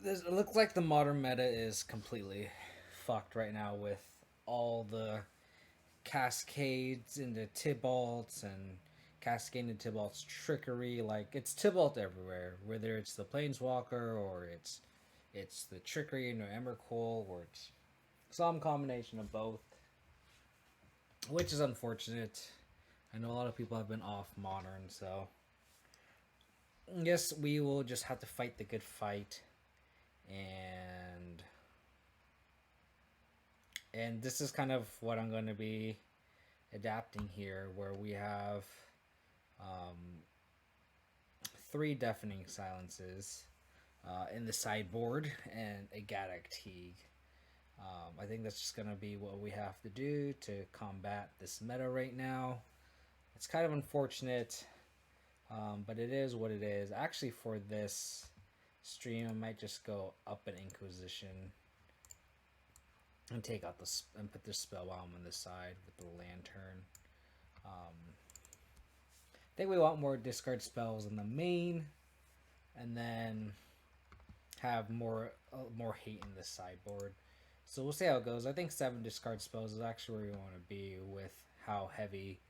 It looks like the modern meta is completely fucked right now with all the cascades into Tibalts and cascade into Tibalt's trickery. Like it's Tibalt everywhere, whether it's the Planeswalker or it's the trickery into Emrakul, or it's some combination of both, which is unfortunate. I know a lot of people have been off modern, so I guess we will just have to fight the good fight, and this is kind of what I'm going to be adapting here, where we have um, three deafening silences in the sideboard and a Gaddock Teeg. I think that's just going to be what we have to do to combat this meta right now. It's kind of unfortunate, but it is what it is. Actually, for this stream, I might just go up an Inquisition and take out and put this spell bomb on this side with the lantern. I think we want more discard spells in the main, and then have more hate in the sideboard. So we'll see how it goes. I think 7 discard spells is actually where we want to be with how heavy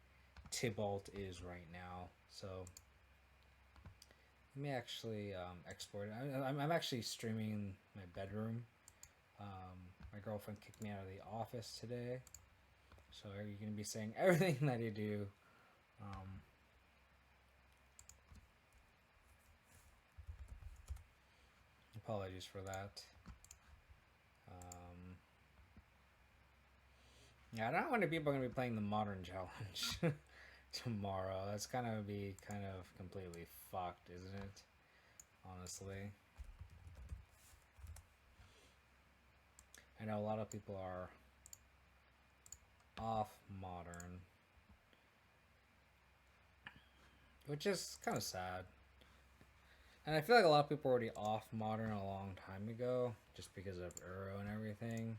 Tibalt is right now. So let me actually export it. I'm actually streaming in my bedroom. My girlfriend kicked me out of the office today, so you're going to be saying everything that I do. Apologies for that. Yeah, I don't know how many people are going to be playing the Modern Challenge tomorrow. That's going to be kind of completely fucked, isn't it? Honestly. I know a lot of people are off Modern, which is kind of sad. And I feel like a lot of people are already off Modern a long time ago, just because of Uro and everything.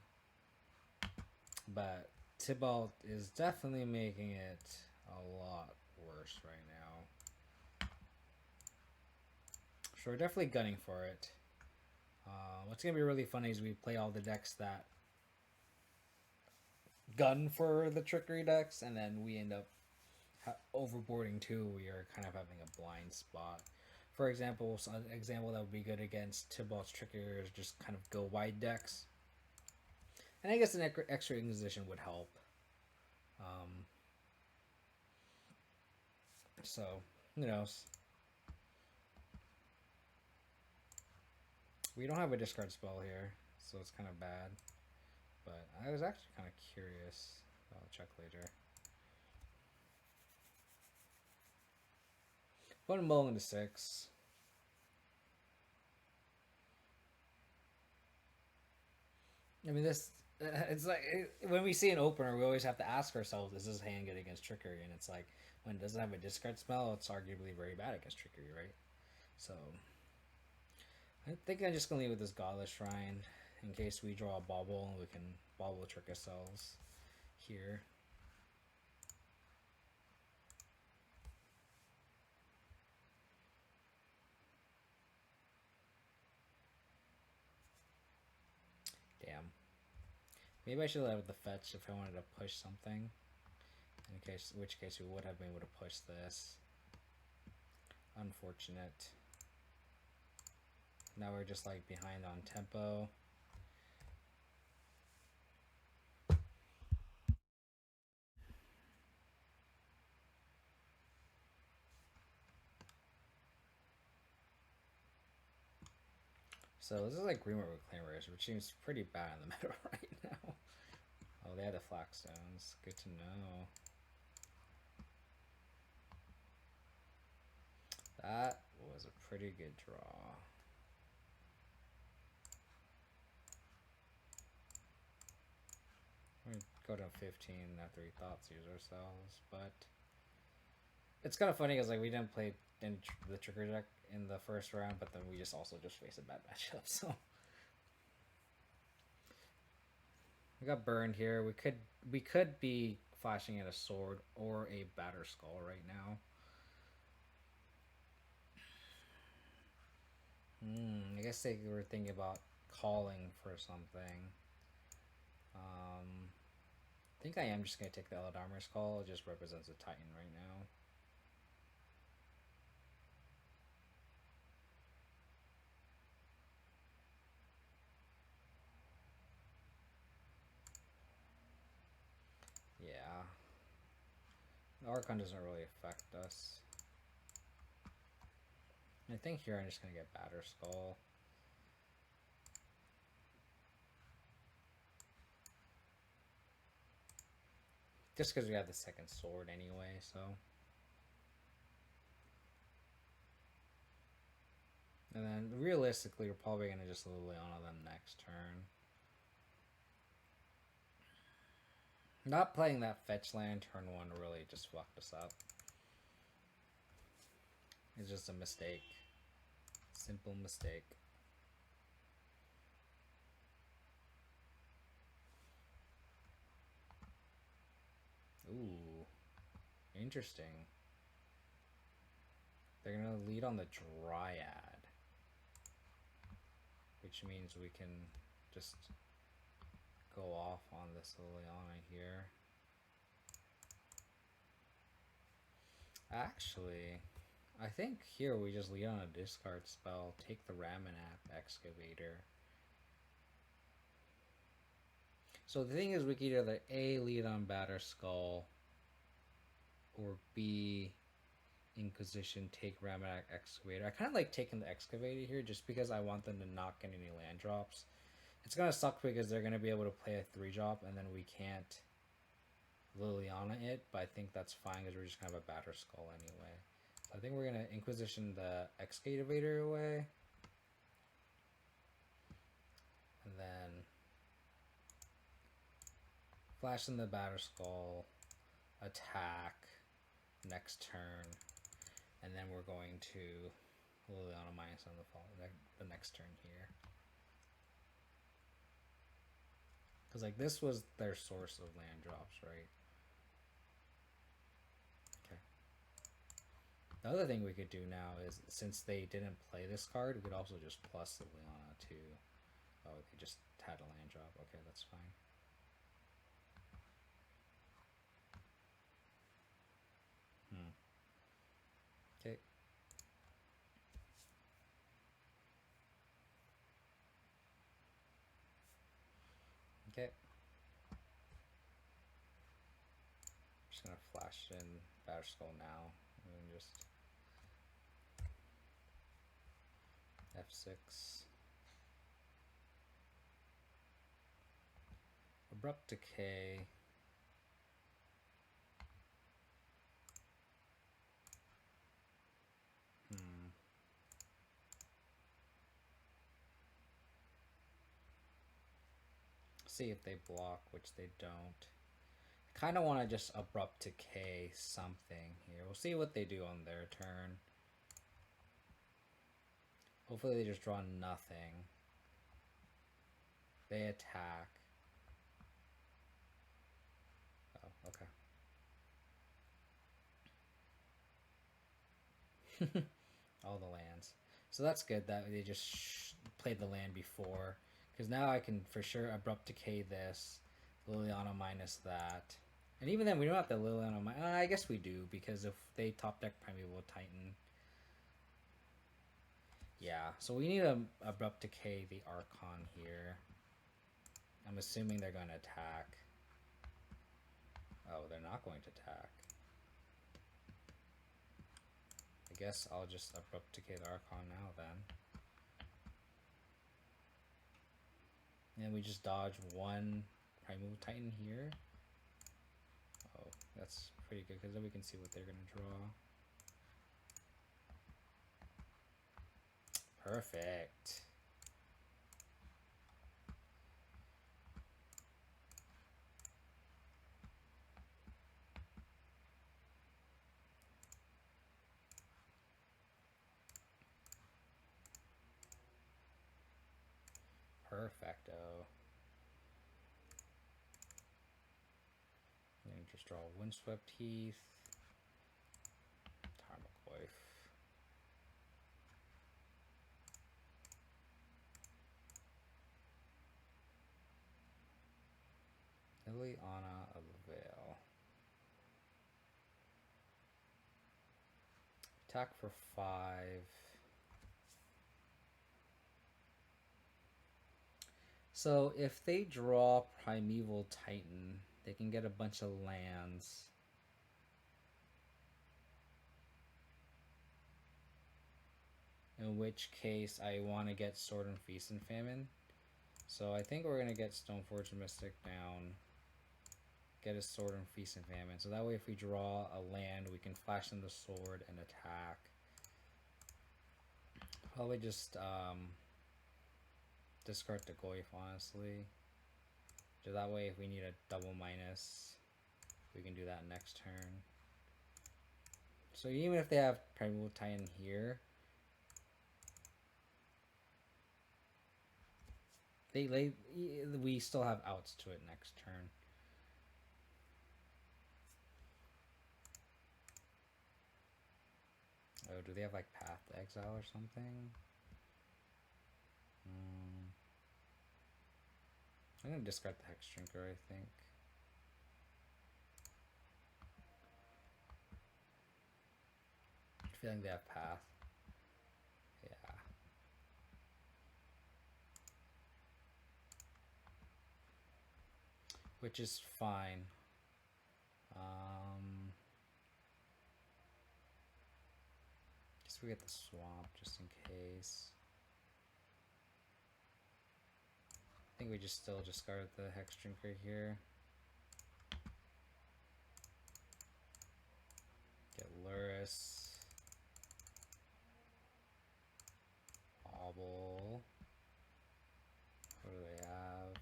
But Tibalt is definitely making it a lot worse right now. So we're definitely gunning for it. What's going to be really funny is we play all the decks that gun for the trickery decks, and then we end up overboarding too. We are kind of having a blind spot. For example, an example that would be good against Tibalt's trickery is just kind of go wide decks. And I guess an extra Inquisition would help. So, who knows? We don't have a discard spell here, so it's kind of bad. But I was actually kind of curious. I'll check later. Put him mulling to 6. I mean, this it's like when we see an opener, we always have to ask ourselves, is this hand good against trickery? And it's like when it doesn't have a discard spell, it's arguably very bad against trickery, right? So I think I'm just gonna leave with this Godless Shrine in case we draw a bauble and we can bauble trick ourselves here. Damn. Maybe I should have with the fetch if I wanted to push something. In which case we would have been able to push this. Unfortunate. Now we're just like behind on tempo. So this is like Greenwood with Claymores, which seems pretty bad in the meta right now. Oh, they had the Flagstones. Good to know. That was a pretty good draw. We're gonna go to 15 after we thought use ourselves, but it's kind of funny because like we didn't play in the trigger deck in the first round, but then we just also just faced a bad matchup. So we got burned here. We could be flashing at a sword or a batter skull right now. guess they were thinking about calling for something. I think I am just going to take the Eldarmer's Call. It just represents a Titan right now. Yeah. The Archon doesn't really affect us. I think here I'm just going to get Batterskull. Just because we have the second sword anyway, so. And then realistically, we're probably going to just Liliana them next turn. Not playing that fetch land turn 1 really just fucked us up. It's just a mistake. Simple mistake. Ooh. Interesting. They're going to lead on the Dryad. Which means we can just go off on this Liliana here. Actually, I think here we just lead on a discard spell, take the Ramanap Excavator. So the thing is, we could either A, lead on Batterskull, or B, Inquisition, take Ramanap Excavator. I kind of like taking the Excavator here just because I want them to not get any land drops. It's going to suck because they're going to be able to play a 3-drop and then we can't Liliana it, but I think that's fine because we're just going to have a Batterskull anyway. So I think we're going to Inquisition the Excavator away. And then flash in the Batterskull, attack next turn, and then we're going to Liliana minus on the next turn here. Because like this was their source of land drops, right? Okay. The other thing we could do now is, since they didn't play this card, we could also just plus Liliana too. Oh, they just had a land drop. Okay, that's fine. Okay. Okay. Just gonna flash in Batterskull now and just F6. Abrupt Decay. See if they block, which they don't. I kind of want to just Abrupt Decay something here. We'll see what they do on their turn. Hopefully they just draw nothing. They attack. Oh, okay. All the lands. So that's good that they just played the land before. Because now I can for sure Abrupt Decay this. Liliana minus that. And even then, we don't have to Liliana minus... I guess we do, because if they top deck Primeval Titan... Yeah, so we need to Abrupt Decay the Archon here. I'm assuming they're going to attack. Oh, they're not going to attack. I guess I'll just Abrupt Decay the Archon now then. And we just dodge one Primeval Titan here. Oh, that's pretty good because then we can see what they're going to draw. Perfect. Perfecto. And just draw Windswept Heath. Tarmogoyf. Liliana of the Veil. Attack for 5. So if they draw Primeval Titan, they can get a bunch of lands. In which case I want to get Sword and Feast and Famine. So I think we're going to get Stoneforge Mystic down. Get a Sword and Feast and Famine. So that way if we draw a land, we can flash in the sword and attack. Probably just discard the Goyf, honestly. So that way if we need a double minus, we can do that next turn. So even if they have Primeval Titan here, we still have outs to it next turn. Oh, do they have like Path to Exile or something? I'm gonna discard the Hex Drinker, I think. I'm feeling they have Path. Yeah. Which is fine. Guess we get the Swamp just in case. I think we just still discard the Hex Drinker here. Get Lurrus. Bobble. What do they have?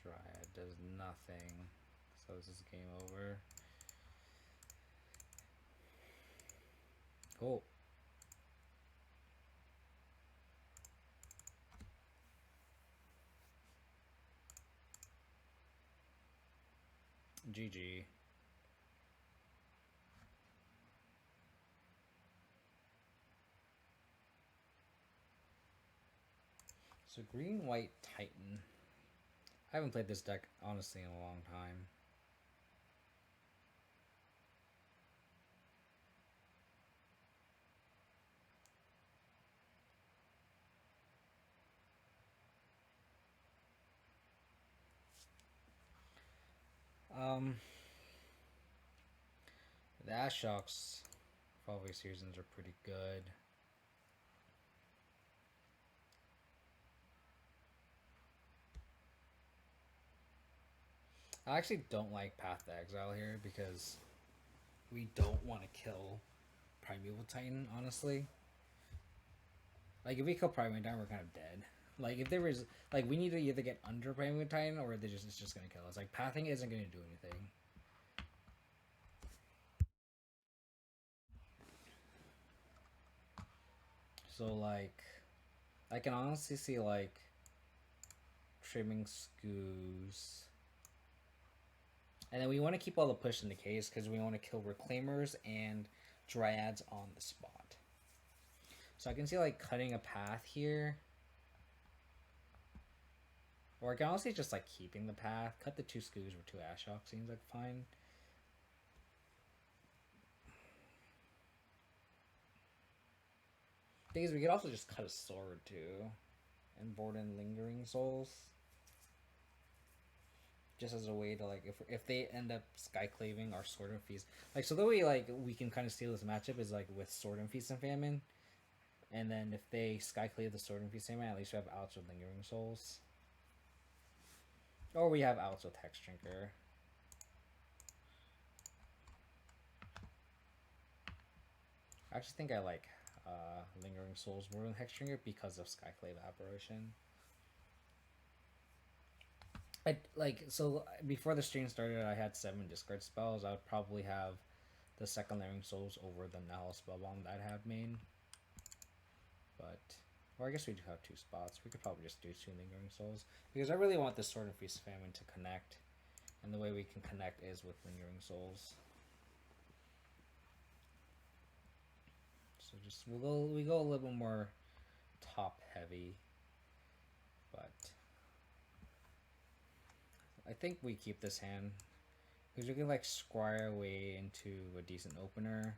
Dryad does nothing. So this is game over. Cool. GG. So green, white, Titan. I haven't played this deck, honestly, in a long time. The Ashocks for all these reasons are pretty good. I actually don't like Path to Exile here because we don't want to kill Primeval Titan, honestly. Like, if we kill Primeval Titan, we're kind of dead. Like, if there was... Like, we need to either get under Primeval Titan or it's just going to kill us. Like, Pathing isn't going to do anything. So, like... I can honestly see, like... Trimming Scoos... And then we want to keep all the push in the case because we want to kill Reclaimers and Dryads on the spot. So I can see like cutting a path here. Or I can honestly just like keeping the path. Cut the 2 Scoos or 2 Ashok seems like fine. Thing is, we could also just cut a sword too. And board in Lingering Souls. Just as a way to like if they end up skyclaving our Sword and Feast, like so the way like we can kind of steal this matchup is like with Sword and Feast and Famine, and then if they skyclave the Sword and Feast and Famine, at least we have outs with Lingering Souls, or we have outs with Hex Drinker. I actually think I like Lingering Souls more than Hex Drinker because of Skyclave Apparition. So before the stream started, I had 7 discard spells. I would probably have the second Lingering Souls over the Nihil Spellbomb that I have main. But, or I guess we do have 2 spots. We could probably just do 2 Lingering Souls because I really want this Sword and Feast Famine to connect, and the way we can connect is with Lingering Souls. So just we go a little bit more top heavy, but. I think we keep this hand. Because we can like squire away into a decent opener.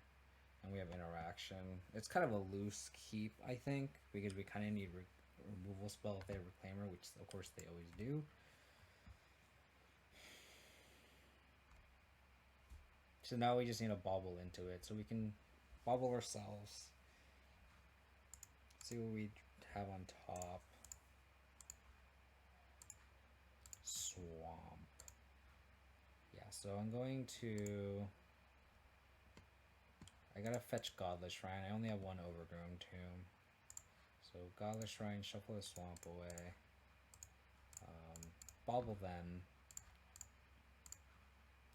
And we have interaction. It's kind of a loose keep, I think. Because we kind of need removal spell if they have Reclaimer. Which of course they always do. So now we just need to bobble into it. So we can bobble ourselves. See what we have on top. Swamp. Yeah, so I'm going to... I gotta fetch Godless Shrine. I only have one Overgrown Tomb. So Godless Shrine, shuffle the swamp away. Bobble them.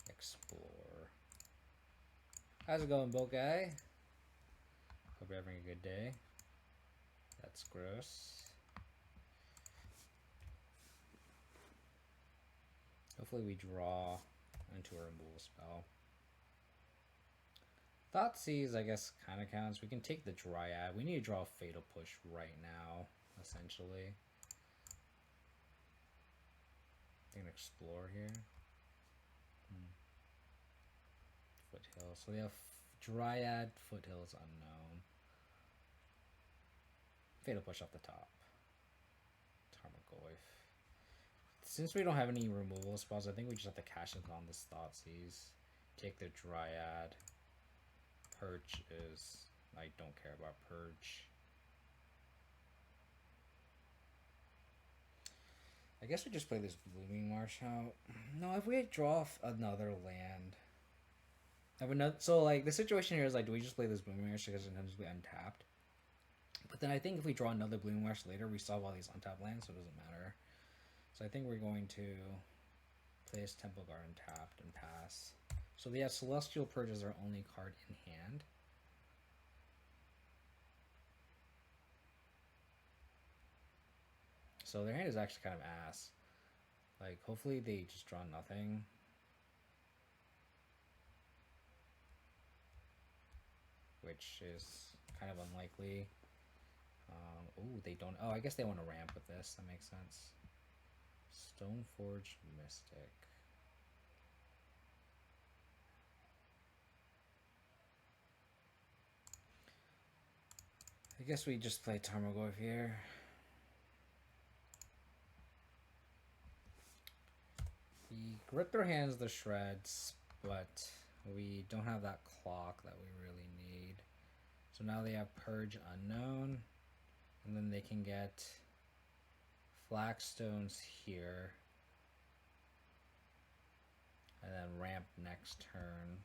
Explore. How's it going, Boat Guy? Hope you're having a good day. That's gross. Hopefully we draw into a removal spell. Thoughtseize, I guess, kind of counts. We can take the Dryad. We need to draw a Fatal Push right now, essentially. I can explore here. Foothill. So they have Dryad, Foothills unknown. Fatal Push off the top. Tarmogoyf. Since we don't have any removal spells, I think we just have to cash in on this Thoughtseize. Take the Dryad. Purge is... I don't care about Purge. I guess we just play this Blooming Marsh out. No, if we draw another land... So, like, the situation here is, like, do we just play this Blooming Marsh because it tends to be untapped? But then I think if we draw another Blooming Marsh later, we solve all these untapped lands, so it doesn't matter. So I think we're going to place Temple Garden tapped and pass. So they have Celestial Purge as our only card in hand. So their hand is actually kind of ass. Like, hopefully they just draw nothing. Which is kind of unlikely. Oh, they don't... Oh, I guess they want to ramp with this. That makes sense. Stoneforge Mystic. I guess we just play Tarmogoyf here. We rip their hands to shreds, but we don't have that clock that we really need. So now they have Purge Unknown, and then they can get Flagstones here, and then ramp next turn.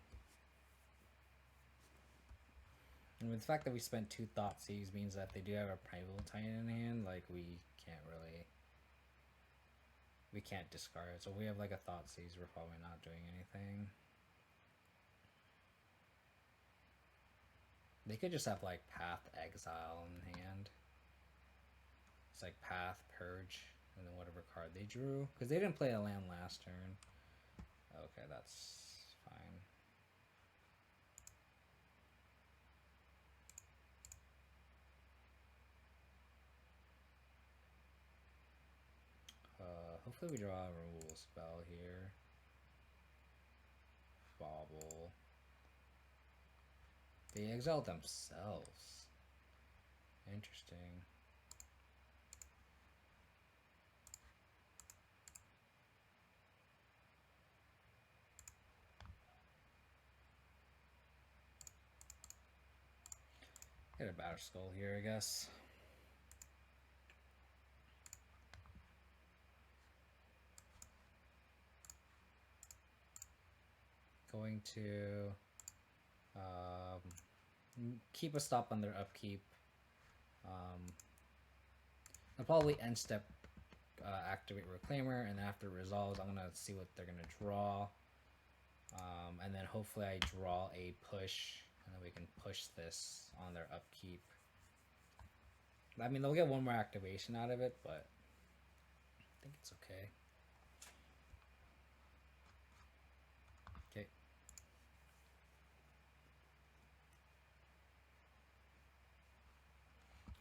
And with the fact that we spent 2 Thoughtseize means that they do have a Primal Titan in hand, like we can't discard it. So if we have like a Thoughtseize, we're probably not doing anything. They could just have like Path, Exile in hand. It's like Path, Purge, and then whatever card they drew. Because they didn't play a land last turn. Okay, that's fine. Hopefully we draw a removal spell here. Bobble. They exiled themselves. Interesting. Get a Batter Skull here, I guess. Going to keep a stop on their upkeep. I'll probably end step activate Reclaimer, and after it resolves, I'm gonna see what they're gonna draw, and then hopefully I draw a push, and then we can push this on their upkeep. I mean, they'll get one more activation out of it, but I think it's okay. Okay.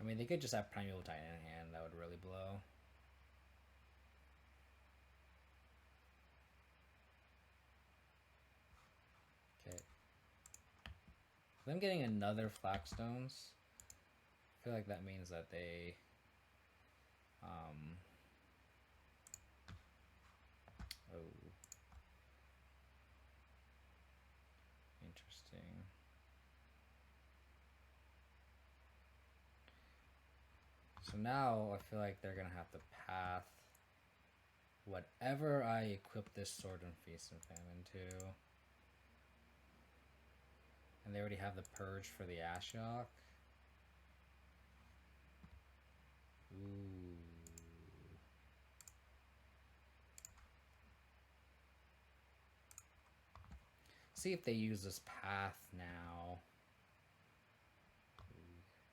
I mean, they could just have Primeval Titan in hand. That would really blow. Them getting another Flagstones, I feel like that means that they oh, interesting. So now I feel like they're gonna have to path whatever I equip this Sword and Feast and Famine to. And they already have the Purge for the Ashiok. Ooh. See if they use this path now.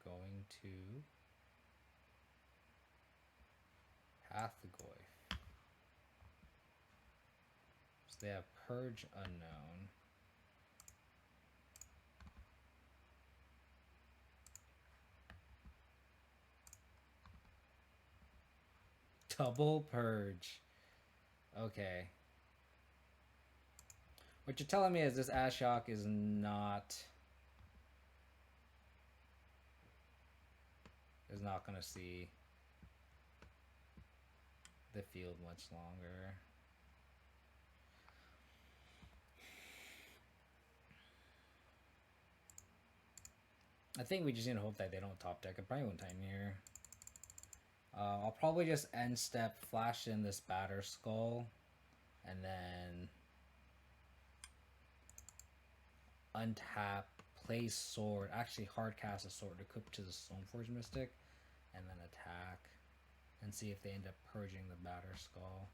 Going to Path the Goyf. So they have Purge Unknown. Double Purge. Okay. What you're telling me is this Ashiok is not gonna see the field much longer. I think we just need to hope that they don't top deck. I probably won't Titan here. I'll probably just end step, flash in this Batter Skull, and then untap, play Sword, actually hard cast a Sword, equip to the Stoneforge Mystic, and then attack, and see if they end up purging the Batter Skull.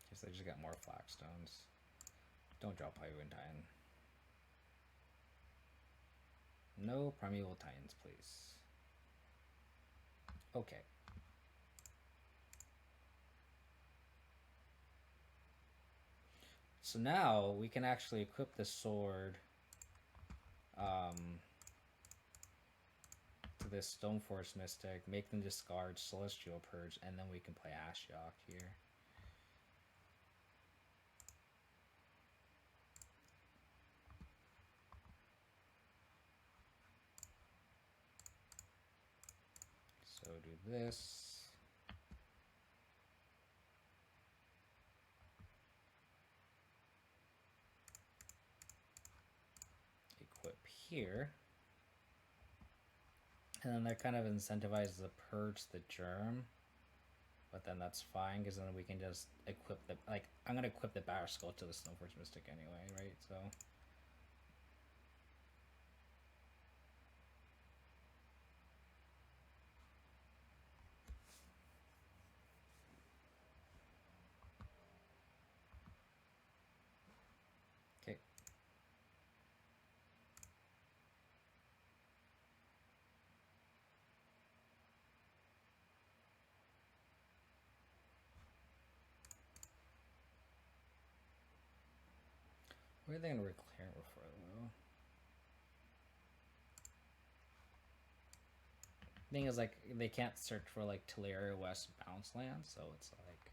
Guess they just got more Flagstones. Don't drop Highwind Titan. No Primeval Titans, please. Okay. So now we can actually equip the sword to this Stoneforge Mystic, make them discard Celestial Purge, and then we can play Ashiok here. So do this. Equip here. And then that kind of incentivizes the Purge the Germ. But then that's fine, because then we can just equip the, like, I'm going to equip the Batter Skull to the Stoneforge Mystic anyway, right? So okay. What are they going to declare before, though? Thing is, like, they can't search for, like, Teleria West bounce land, so it's like,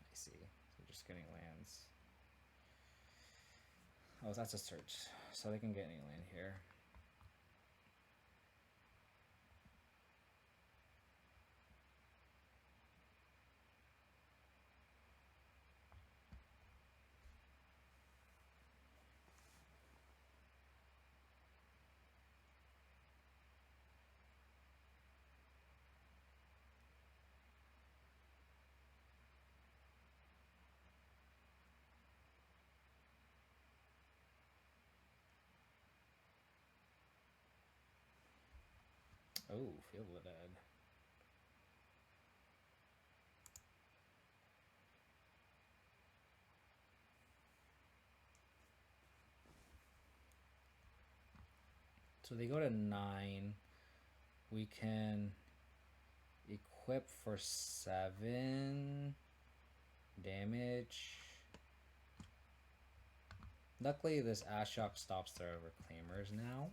I see. So just getting lands. Oh, that's a search, so they can get any land here. Oh, feel the dead. So they go to 9. We can equip equip for 7 damage. Luckily, this Ashok stops their reclaimers now.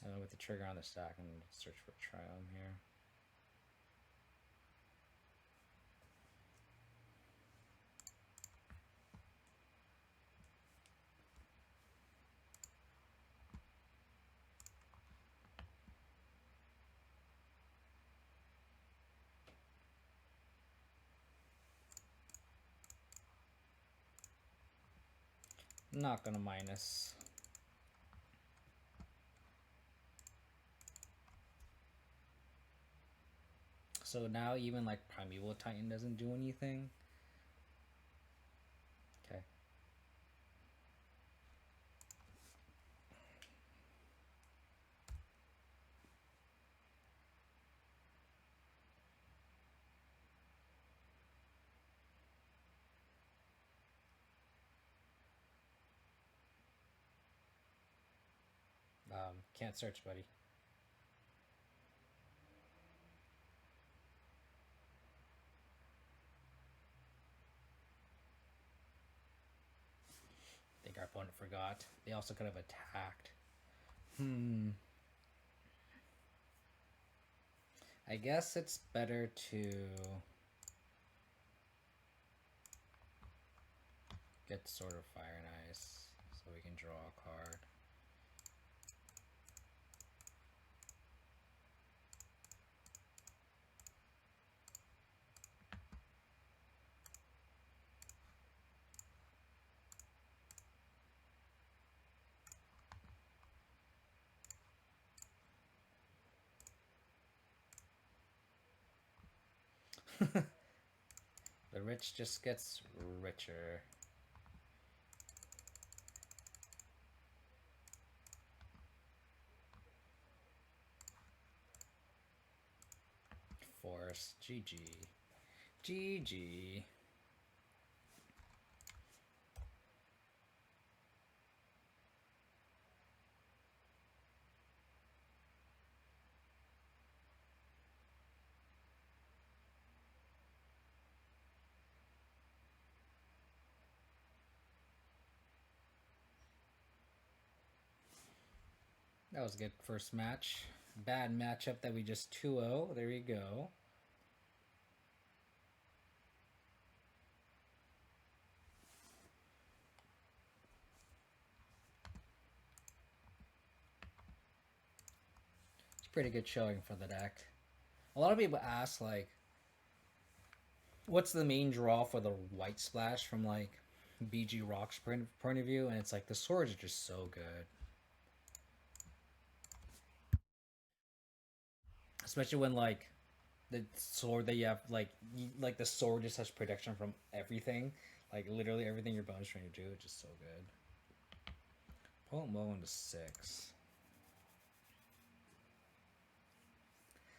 And then with the trigger on the stack, I'm going to search for a Triome here. Not gonna minus. So now even like Primeval Titan doesn't do anything. Okay. Can't search, buddy. I think our opponent forgot. They also could have attacked. I guess it's better to get Sword of Fire and Ice so we can draw a card. The rich just gets richer. Force. GG. GG. That was a good first match. Bad matchup that we just 2-0. There you go. It's pretty good showing for the deck. A lot of people ask, like, what's the main draw for the white splash from, like, BG Rock's point of view? And it's like, the swords are just so good. Especially when, like, the sword that you have, like the sword just has protection from everything. Like, literally everything your opponent's trying to do. It's just so good. Opponent low into 6.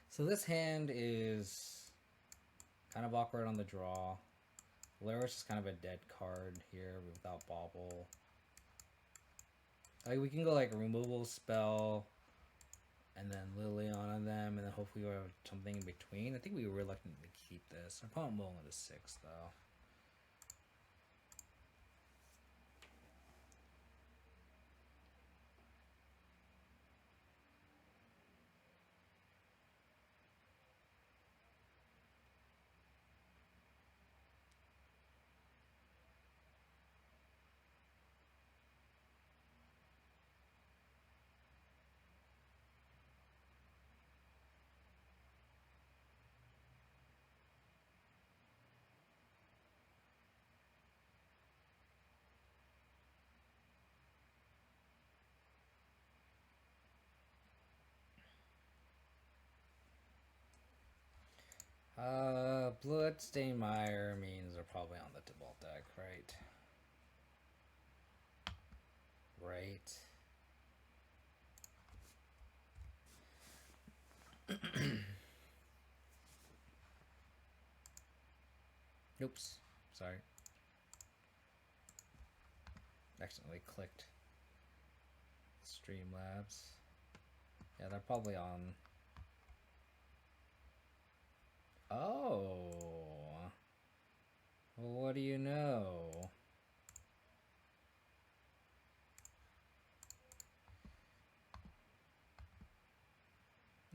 So this hand is kind of awkward on the draw. Lurrus is kind of a dead card here without Bobble. Like, we can go like removal spell and then Lilion on them, and then hopefully we have something in between. I think we were reluctant to keep this. Opponent low into 6 though. Bloodstained Mire means they're probably on the Tibalt deck, right? Right. Oops. Sorry. Accidentally clicked Streamlabs. Yeah, they're probably on. Oh. Well, what do you know?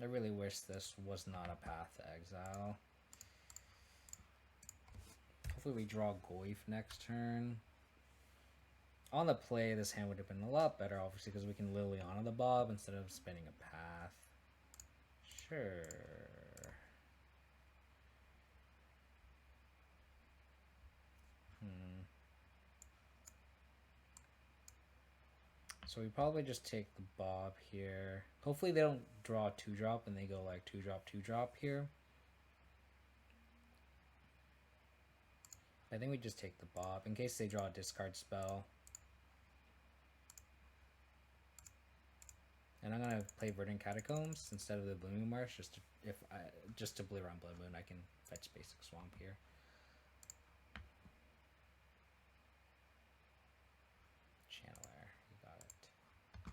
I really wish this was not a path to exile. Hopefully we draw Goyf next turn. On the play, this hand would have been a lot better, obviously, because we can Liliana the Bob instead of spinning a path. Sure. So we probably just take the Bob here. Hopefully they don't draw 2-drop and they go like 2-drop, 2-drop here. I think we just take the Bob in case they draw a discard spell. And I'm gonna play Verdant Catacombs instead of the Blooming Marsh, just to play around Blood Moon. I can fetch basic Swamp here. Channeler, you got it.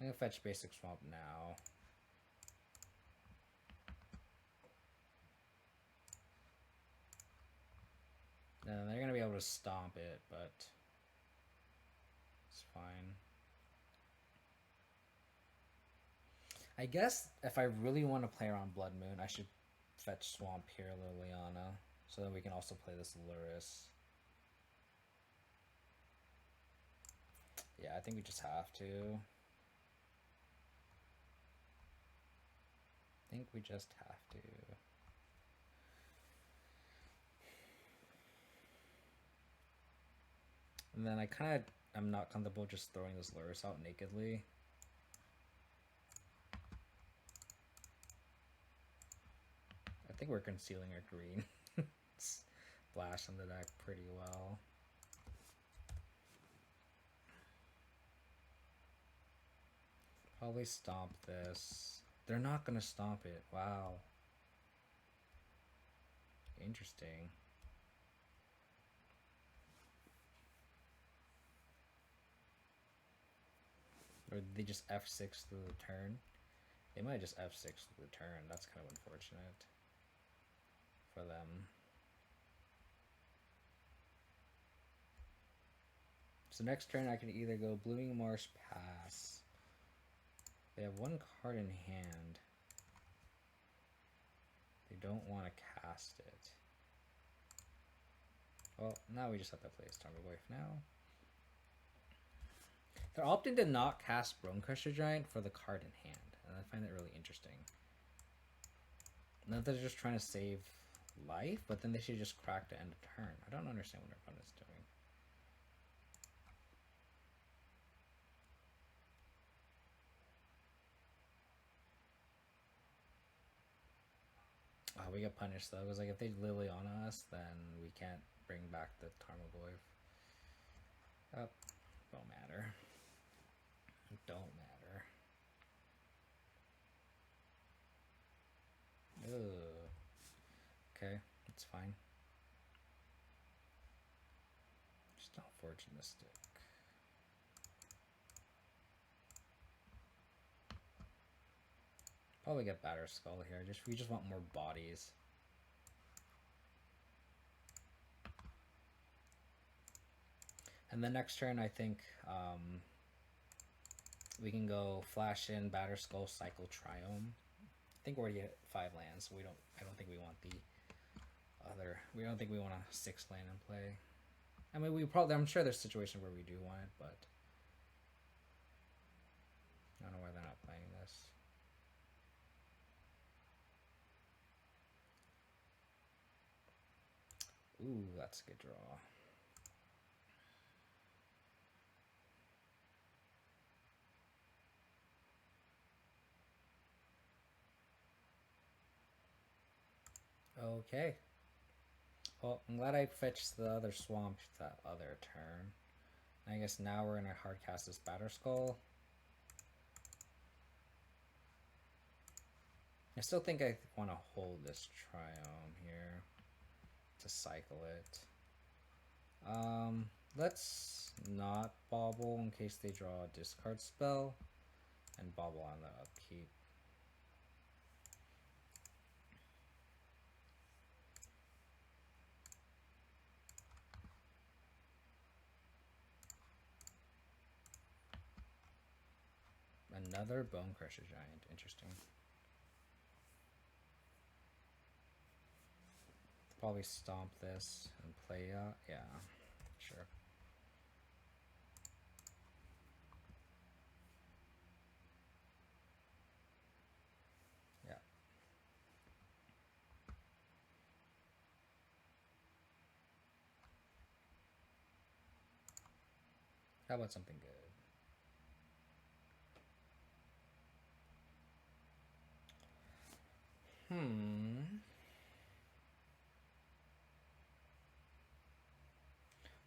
I'm gonna fetch basic Swamp now. And they're gonna be able to stomp it, but it's fine. I guess if I really want to play around Blood Moon, I should fetch Swamp here, Liliana, so that we can also play this Lurrus. Yeah, I think we just have to. I think we just have to. And then I'm not comfortable just throwing this Lurrus out nakedly. I think we're concealing our green. Splash on the deck pretty well. Probably stomp this. They're not gonna stomp it. Wow. Interesting. Or they just F6 through the turn? They might just F6 through the turn. That's kind of unfortunate for them. So next turn I can either go Blooming Marsh, pass. They have one card in hand. They don't want to cast it. Well, now we just have to play Stoneblade now. They're opting to not cast Bonecrusher Giant for the card in hand, and I find that really interesting. Not that they're just trying to save life, but then they should just crack to end of turn. I don't understand what their opponent's doing. Oh, we get punished though. It was like if they Liliana us, then we can't bring back the Tarmogoyf. Oh, don't matter. It don't matter. Ugh. Okay, it's fine. Just unfortunistic. Probably get Batter Skull here. We just want more bodies. And the next turn, I think we can go Flash in, Batter Skull, Cycle, Triome. I think we're already at 5 lands, so I don't think we want the other. We don't think we want a 6 land in play. I mean, I'm sure there's situations where we do want it, but I don't know why they're not playing this. Ooh, that's a good draw. Okay. Well, I'm glad I fetched the other swamp that other turn. I guess now we're gonna hard cast this Batter Skull. I still think I want to hold this Triome here to cycle it. Let's not bobble in case they draw a discard spell, and bobble on the upkeep. Another Bone Crusher Giant. Interesting. Probably stomp this and play out. Yeah, sure. Yeah. How about something good?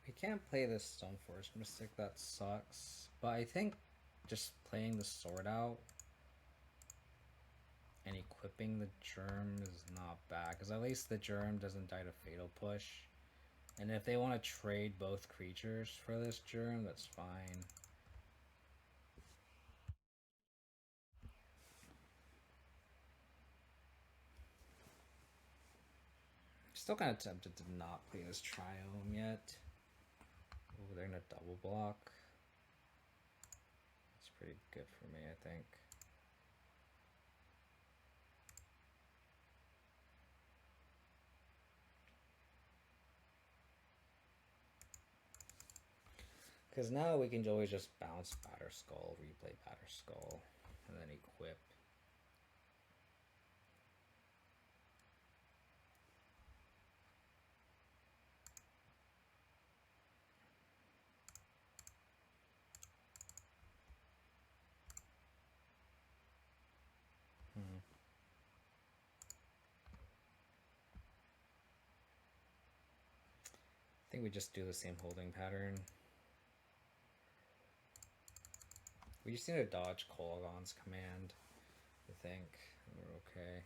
We can't play this Stoneforge Mystic, that sucks. But I think just playing the sword out and equipping the germ is not bad, because at least the germ doesn't die to Fatal Push. And if they want to trade both creatures for this germ, that's fine. Still kind of tempted to not play this Triome yet. Oh, they're gonna double block. That's pretty good for me, I think. Because now we can always just bounce Batterskull, replay Batterskull, and then equip. I think we just do the same holding pattern. We just need to dodge Kolaghan's command, I think. We're okay.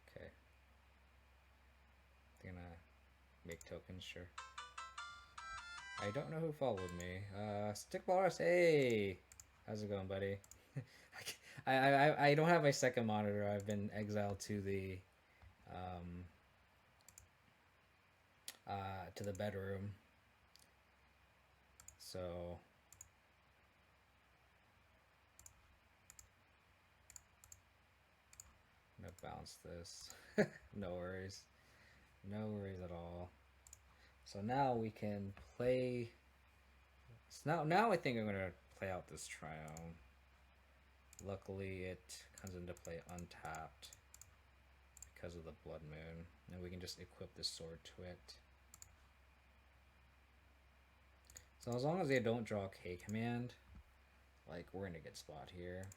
Okay. They're gonna make tokens, sure. I don't know who followed me. Stick Walrus, hey! How's it going, buddy? I don't have my second monitor. I've been exiled to the bedroom. So I'm gonna bounce this. No worries. No worries at all. So now we can play. So now I think I'm gonna play out this Triome. Luckily, it comes into play untapped because of the Blood Moon, and we can just equip the sword to it. So as long as they don't draw a K command, like, we're in a good spot here.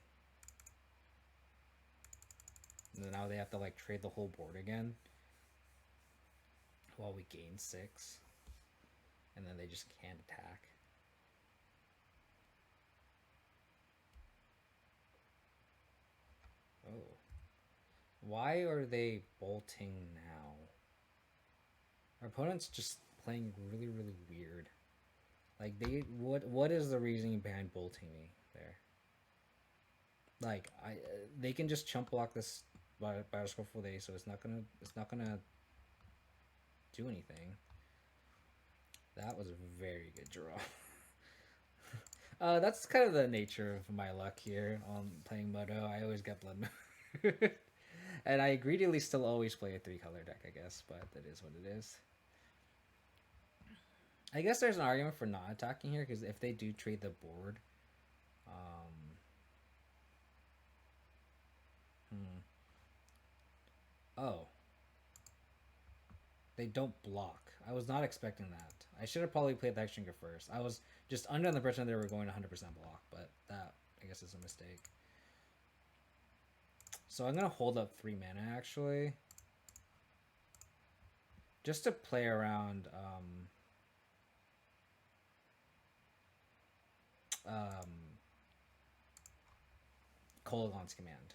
And then now they have to like trade the whole board again while we gain 6, and then they just can't attack. Oh, why are they bolting now? Our opponent's just playing really weird. Like, what is the reasoning behind bolting me there? Like, they can just chump block this Batterskull full day, so it's not gonna do anything. That was a very good draw. That's kind of the nature of my luck here on playing Moto. I always get Blood Moon. And I greedily still always play a 3-color deck, I guess, but that is what it is. I guess there's an argument for not attacking here, because if they do trade the board, oh, they don't block. I was not expecting that. I should have probably played the Hexdrinker first. I was just under the impression they were going 100% block, but that, I guess, is a mistake. So I'm going to hold up 3 mana, actually. Just to play around Kolaghan's command.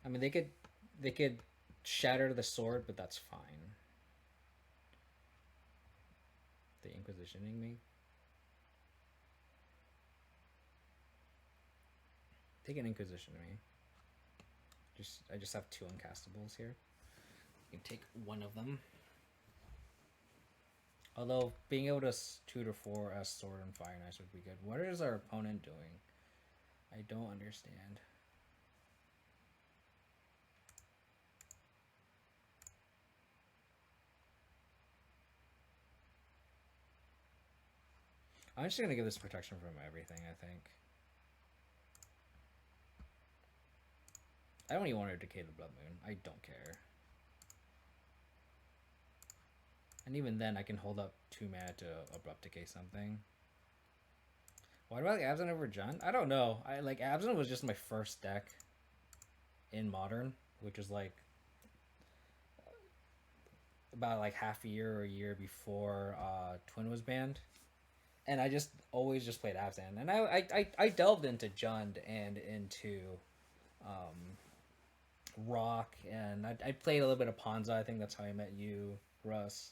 I mean, they could shatter the sword, but that's fine. they Inquisitioning me? They can Inquisition me. I just have 2 uncastables here. You can take one of them. Although being able to 2 to 4 as Sword and Fire Knights would be good. What is our opponent doing? I don't understand. I'm just gonna give this protection from everything, I think. I don't even want to decay the Blood Moon. I don't care. And even then, I can hold up 2 mana to Abrupt Decay something. Why do I like Abzan over Jund? I don't know. I like Abzan was just my first deck in Modern, which was like about like half a year or a year before Twin was banned. And I just always just played Abzan. And I delved into Jund and into Rock, and I played a little bit of Ponza. I think that's how I met you, Russ.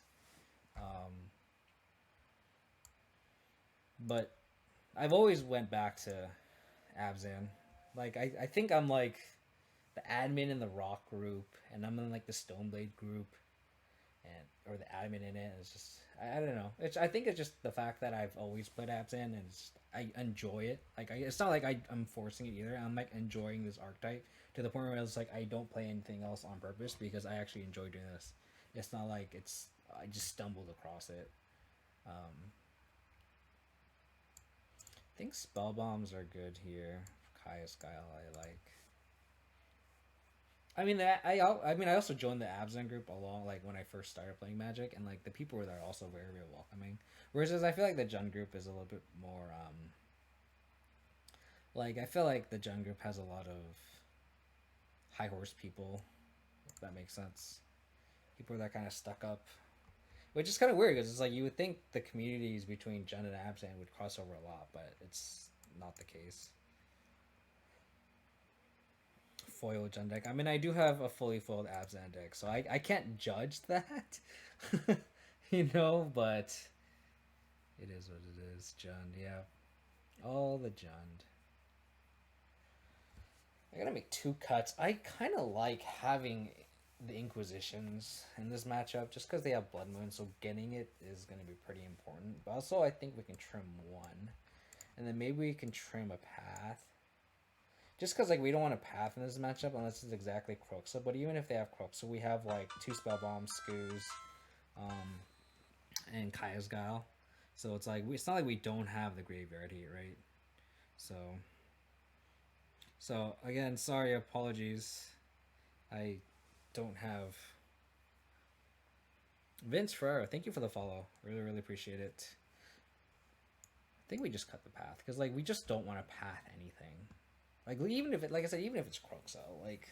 But I've always went back to Abzan. Like I think I'm like the admin in the Rock group, and I'm in like the Stoneblade group, and or the admin in it. It's just I don't know. I think it's just the fact that I've always played Abzan, and I enjoy it. Like it's not like I'm forcing it either. I'm like enjoying this archetype to the point where it's like I don't play anything else on purpose because I actually enjoy doing this. It's not like I just stumbled across it. I think spell bombs are good here. Kaya's Guile I like. I mean I also joined the Abzan group along like when I first started playing Magic, and like the people were there also very, very welcoming. Whereas I feel like the Jund group is a little bit more like I feel like the Jund group has a lot of high horse people, if that makes sense. People that kind of stuck up, which is kind of weird because it's like you would think the communities between Jund and Abzan would cross over a lot, but it's not the case. Foil Jund deck. I mean, I do have a fully foiled Abzan deck, so I can't judge that, you know, but it is what it is. Jund, yeah. All the Jund. I gotta make 2 cuts. I kind of like having the Inquisitions in this matchup just because they have Blood Moon, so getting it is going to be pretty important. But also, I think we can trim 1. And then maybe we can trim a Path. Just because like we don't want a Path in this matchup unless it's exactly Croxa. But even if they have Croxa, we have like 2 Spell Bombs, Skoos, and Kaya's Guile. So it's like it's not like we don't have the Graveyard Heat, right? So again, sorry, apologies. I don't have Vince Ferrer. Thank you for the follow. Really, really appreciate it. I think we just cut the Path because like we just don't want to path anything. Like even if it, like I said, even if it's Croxa, like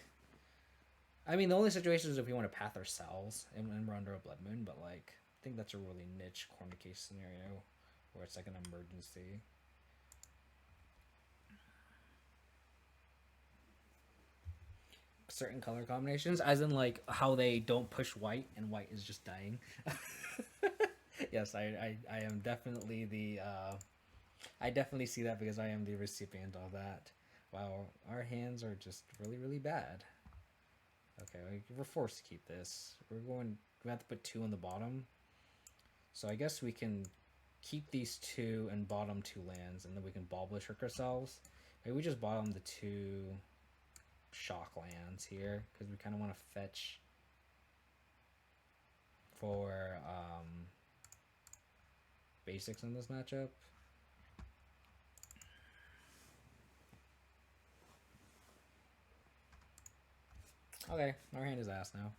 I mean the only situation is if we want to path ourselves and we're under a Blood Moon, but like I think that's a really niche corner case scenario where it's like an emergency. Certain color combinations, as in like how they don't push white and white is just dying. Yes, I am definitely the I definitely see that because I am the recipient of that. Wow, our hands are just really, really bad. Okay, we're forced to keep this. We have to put 2 on the bottom. So I guess we can keep these 2 and bottom 2 lands, and then we can Bauble trick ourselves. Maybe we just bottom the 2 shock lands here because we kind of want to fetch for basics in this matchup. Okay, our hand is ass now.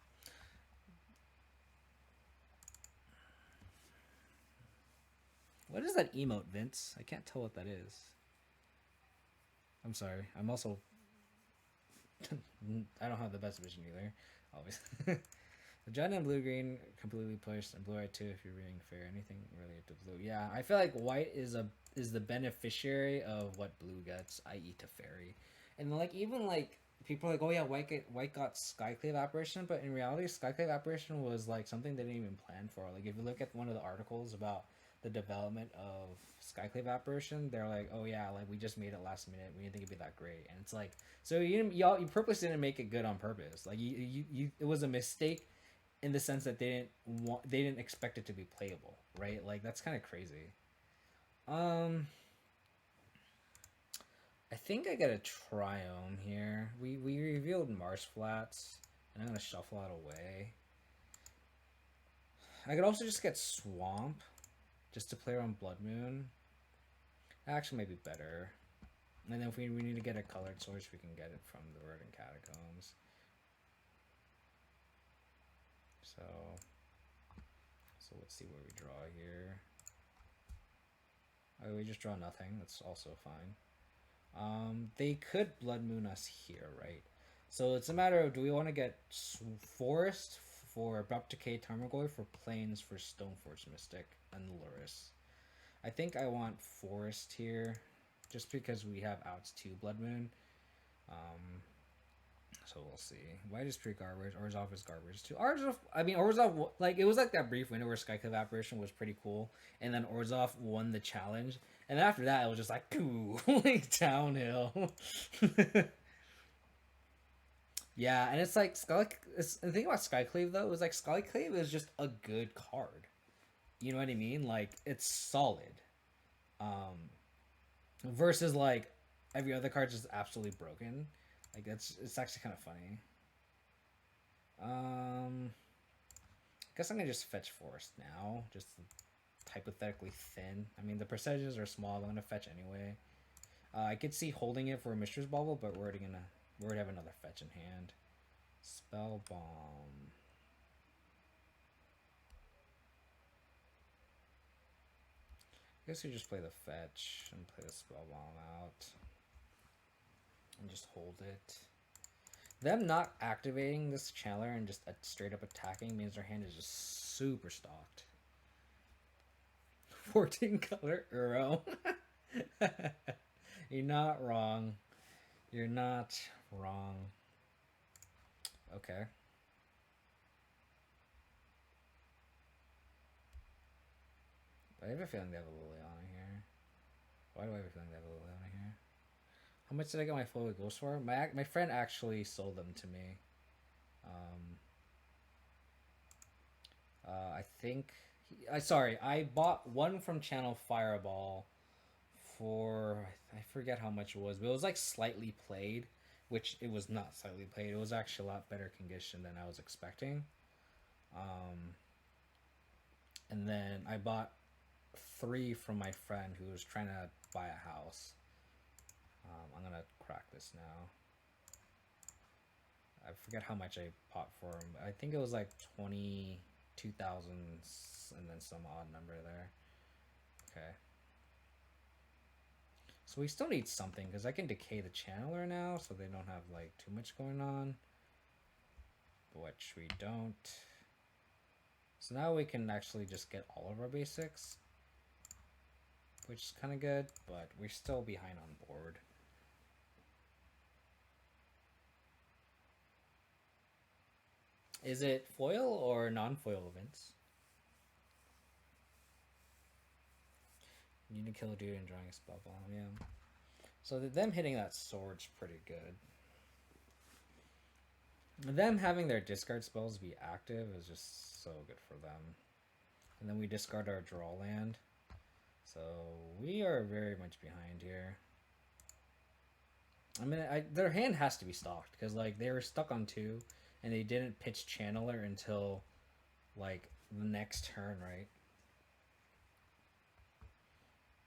What is that emote, Vince? I can't tell what that is. I'm sorry. I'm also I don't have the best vision either, always. The Jund and blue-green completely pushed, and blue-white too if you're being fair. Anything related to blue. Yeah, I feel like white is the beneficiary of what blue gets, i.e. Teferi. And like even like people are like, oh yeah, white got Skyclave Apparition, but in reality Skyclave Apparition was like something they didn't even plan for. Like if you look at one of the articles about the development of Skyclave Apparition, they're like, oh yeah, like we just made it last minute. We didn't think it'd be that great, and it's like, so you purposely didn't make it good on purpose. Like you it was a mistake in the sense that they didn't expect it to be playable, right? Like that's kind of crazy. I think I got a Triome here. We revealed Marsh Flats, and I'm gonna shuffle that away. I could also just get Swamp, just to play around Blood Moon. Actually, maybe better. And then if we need to get a colored source, we can get it from the Verdant Catacombs. So let's see what we draw here. Oh, we just draw nothing. That's also fine. They could Blood Moon us here, right? So it's a matter of, do we want to get Forest for Abrupt Decay Tarmogoyf for Plains for Stoneforge Mystic and Lurrus? I think I want Forest here, just because we have outs to Blood Moon. So we'll see. White is pretty garbage. Orzhov is garbage too. Orzhov, like, it was like that brief window where Skyclave Apparition was pretty cool, and then Orzhov won the challenge, and after that it was just like, poo, like downhill. Yeah, and it's like the thing about Skyclave though is like Skyclave is just a good card. You know what I mean? Like it's solid. Versus like every other card just absolutely broken. Like it's actually kind of funny. I guess I'm gonna just fetch Forest now, just hypothetically thin. I mean the percentages are small. I'm gonna fetch anyway. I could see holding it for a Mistress Bauble, but we're already have another fetch in hand. Spell Bomb. I guess we just play the fetch and play the Spell Bomb out. And just hold it. Them not activating this Channeler and just straight up attacking means their hand is just super stocked. 14 color Uro. You're not wrong. You're not wrong. Okay. I have a feeling they have a Liliana here. Why do I have a feeling they have a Liliana here? How much did I get my Flowy Ghost for? My friend actually sold them to me. I think... sorry, I bought one from Channel Fireball for... I forget how much it was, but it was like slightly played, which it was not slightly played. It was actually a lot better condition than I was expecting. And then I bought 3 from my friend who was trying to buy a house. I'm gonna crack this now. I forget how much I bought for him, but I think it was like 22,000 and then some odd number there. Okay. So we still need something, because I can decay the Channeler now, so they don't have like too much going on. Which we don't. So now we can actually just get all of our basics, which is kind of good, but we're still behind on board. Is it foil or non-foil events? You need to kill a dude and drawing a spell bomb, yeah. So them hitting that sword's pretty good. Them having their discard spells be active is just so good for them. And then we discard our draw land. So we are very much behind here. I mean, their hand has to be stocked, because like they were stuck on 2, and they didn't pitch Channeler until like the next turn, right?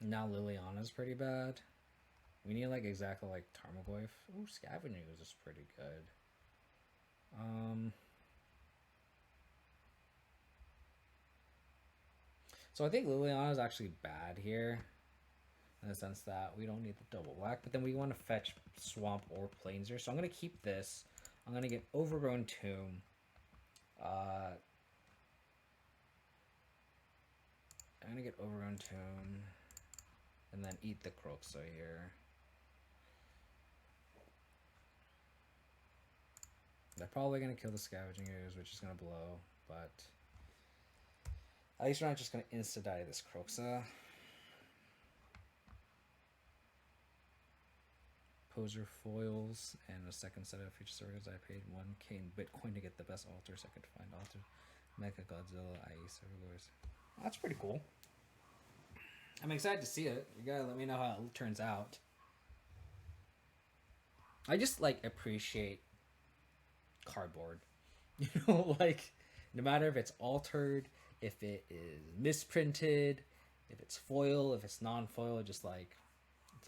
Now Liliana's pretty bad. We need like exactly like Tarmogoyf. Ooh, Scavenging is just pretty good. So I think Liliana is actually bad here, in the sense that we don't need the double black, but then we want to fetch Swamp or Plainser. So I'm going to keep this. I'm going to get Overgrown Tomb. I'm going to get Overgrown Tomb. And then eat the Croxa here. They're probably going to kill the Scavenging Ooze, which is going to blow, but At least we're not just gonna insta-die this Croxa. Poser foils and a second set of future circuits. I paid 1k in Bitcoin to get the best altars I could find. Altar, Mecha Godzilla, IE servers. That's pretty cool. I'm excited to see it. You gotta let me know how it turns out. I just like appreciate cardboard. You know, like no matter if it's altered, if it is misprinted, if it's foil, if it's non-foil, just like it's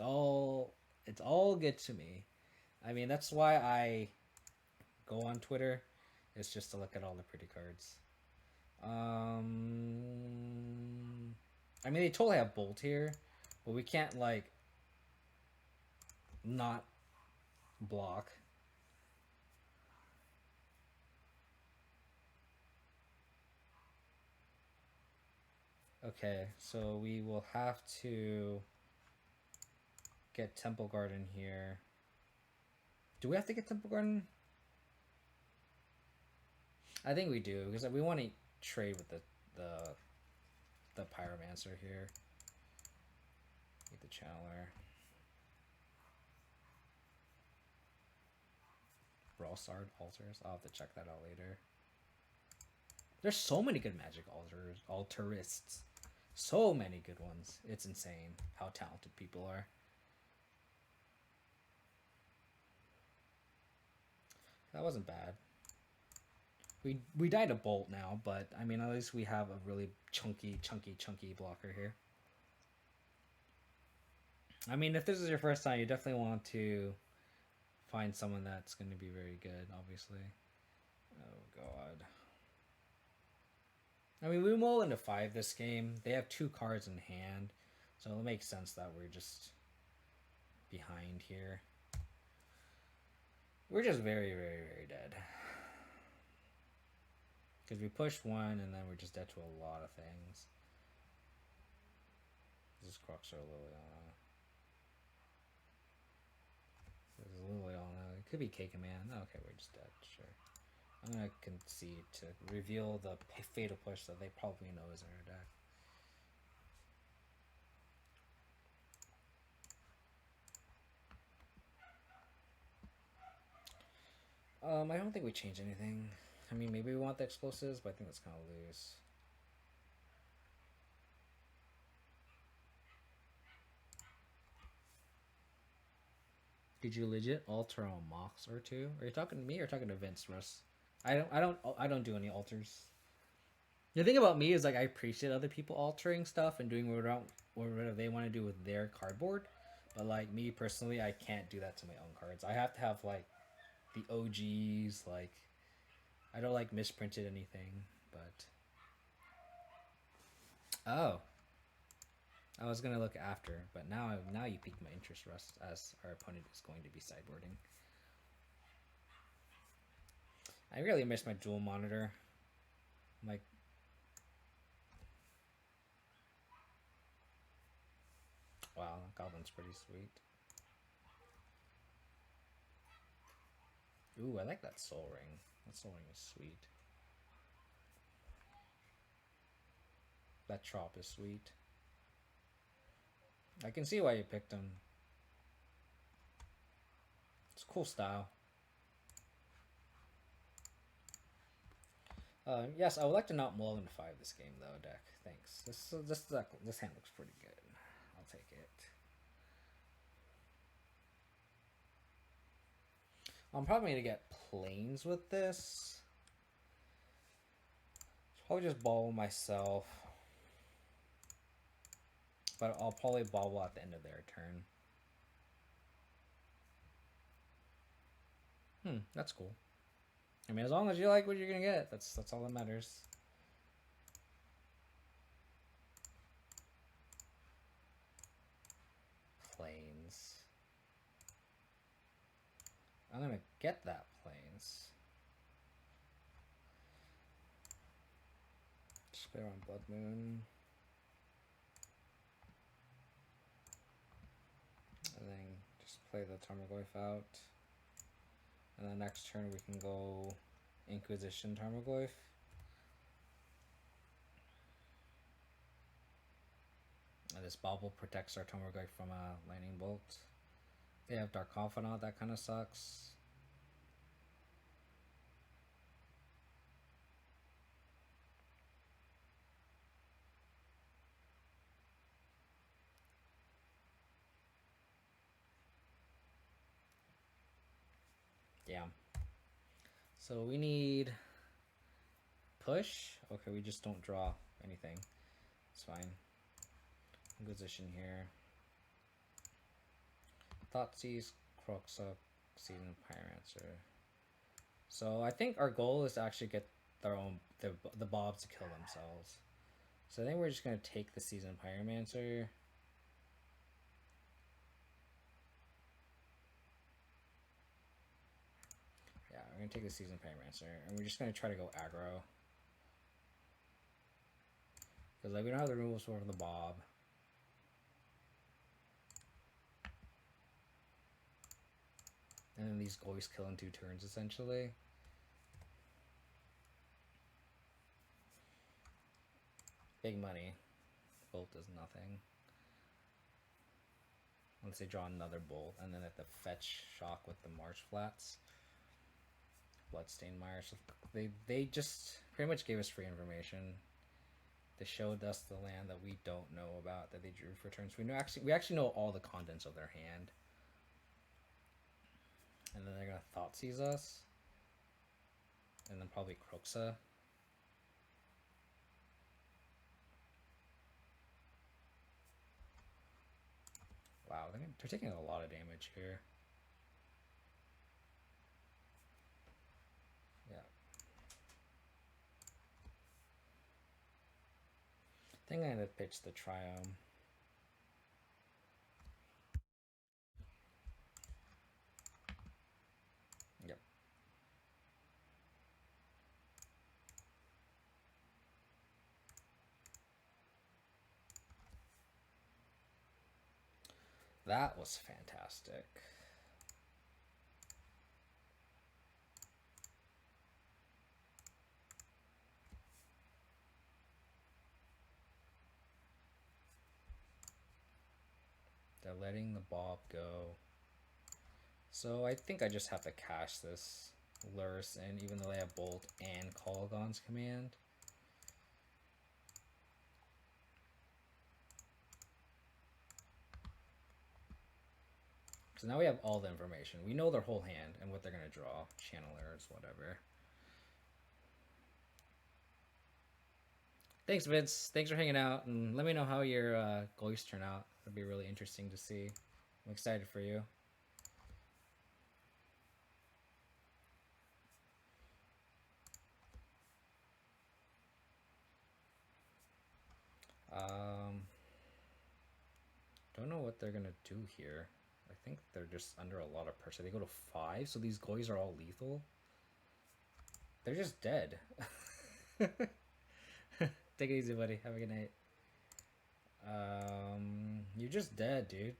all good to me. I mean, that's why I go on Twitter. It's just to look at all the pretty cards. I mean, they totally have Bolt here, but we can't like not block. Okay, so we will have to get Temple Garden here. Do we have to get Temple Garden? I think we do, because we want to trade with the Pyromancer here. Get the Channeler. Brawlsard altars. I'll have to check that out later. There's so many good Magic altarists. So many good ones. It's insane how talented people are. That wasn't bad. We died a Bolt now, but I mean, at least we have a really chunky blocker here. I mean, if this is your first time, you definitely want to find someone that's going to be very good, obviously. Oh, God. I mean, we mull into 5 this game. They have 2 cards in hand, so it makes sense that we're just behind here. We're just very, very, very dead. Because we pushed 1, and then we're just dead to a lot of things. This is Crux or Liliana. This is Liliana. It could be K-Command. Okay, we're just dead. Sure. I'm going to concede to reveal the Fatal Push that they probably know is in our deck. I don't think we change anything. I mean, maybe we want the explosives, but I think that's kind of loose. Did you legit alter on Mox or 2? Are you talking to me or talking to Vince, Russ? I don't do any alters. The thing about me is like I appreciate other people altering stuff and doing whatever they want to do with their cardboard, but like me personally, I can't do that to my own cards. I have to have like the OGs. Like I don't like misprinted anything, but oh, I was gonna look after, but now you piqued my interest, Russ, as our opponent is going to be sideboarding. I really miss my dual monitor. Like, wow, Goblin's pretty sweet. Ooh, I like that Soul Ring. That Soul Ring is sweet. That Trop is sweet. I can see why you picked him. It's a cool style. Yes, I would like to not mull into 5 this game though, deck. Thanks. This hand looks pretty good. I'll take it. I'm probably gonna get planes with this. Probably just bobble myself. But I'll probably bobble at the end of their turn. That's cool. I mean, as long as you like what you're gonna get, that's all that matters. Planes. I'm gonna get that planes. Just play around Blood Moon. And then just play the Tarmogoyf out. And then next turn we can go Inquisition Tarmogoyf. this Bauble protects our Tomorgoy from a lightning bolt. They have Dark Confidant, that kind of sucks. Yeah. So we need push. Okay, we just don't draw anything. It's fine. Inquisition here. Thoughtseize, Croxa, Season Pyromancer. So I think our goal is to actually get their own the Bobs to kill themselves. So I think we're just gonna take the Season Pyromancer. Yeah, we're gonna take the Season Pyromancer, and we're just gonna try to go aggro. Because like we don't have the removals for the Bob. And then these always kill in 2 turns essentially. Big money. Bolt does nothing. Once they draw another bolt, and then at the fetch shock with the Marsh Flats. Bloodstained Mire. So they just pretty much gave us free information. They showed us the land that we don't know about that they drew for turns. We actually know all the contents of their hand. And then they're gonna Thoughtseize us. And then probably Croxa. Wow, they're taking a lot of damage here. Yeah. I think I'm gonna pitch the Triome. Yep. That was fantastic. They're letting the Bob go. So I think I just have to cash this Lurrus in, even though they have Bolt and Kolaghan's Command. So now we have all the information. We know their whole hand and what they're going to draw. Channelers, whatever. Thanks, Vince. Thanks for hanging out. And let me know how your goalies turn out. It'll be really interesting to see. I'm excited for you. Don't know what they're going to do here. I think they're just under a lot of pressure. They go to 5, so these goalies are all lethal. They're just dead. Take it easy, buddy. Have a good night. You're just dead, dude.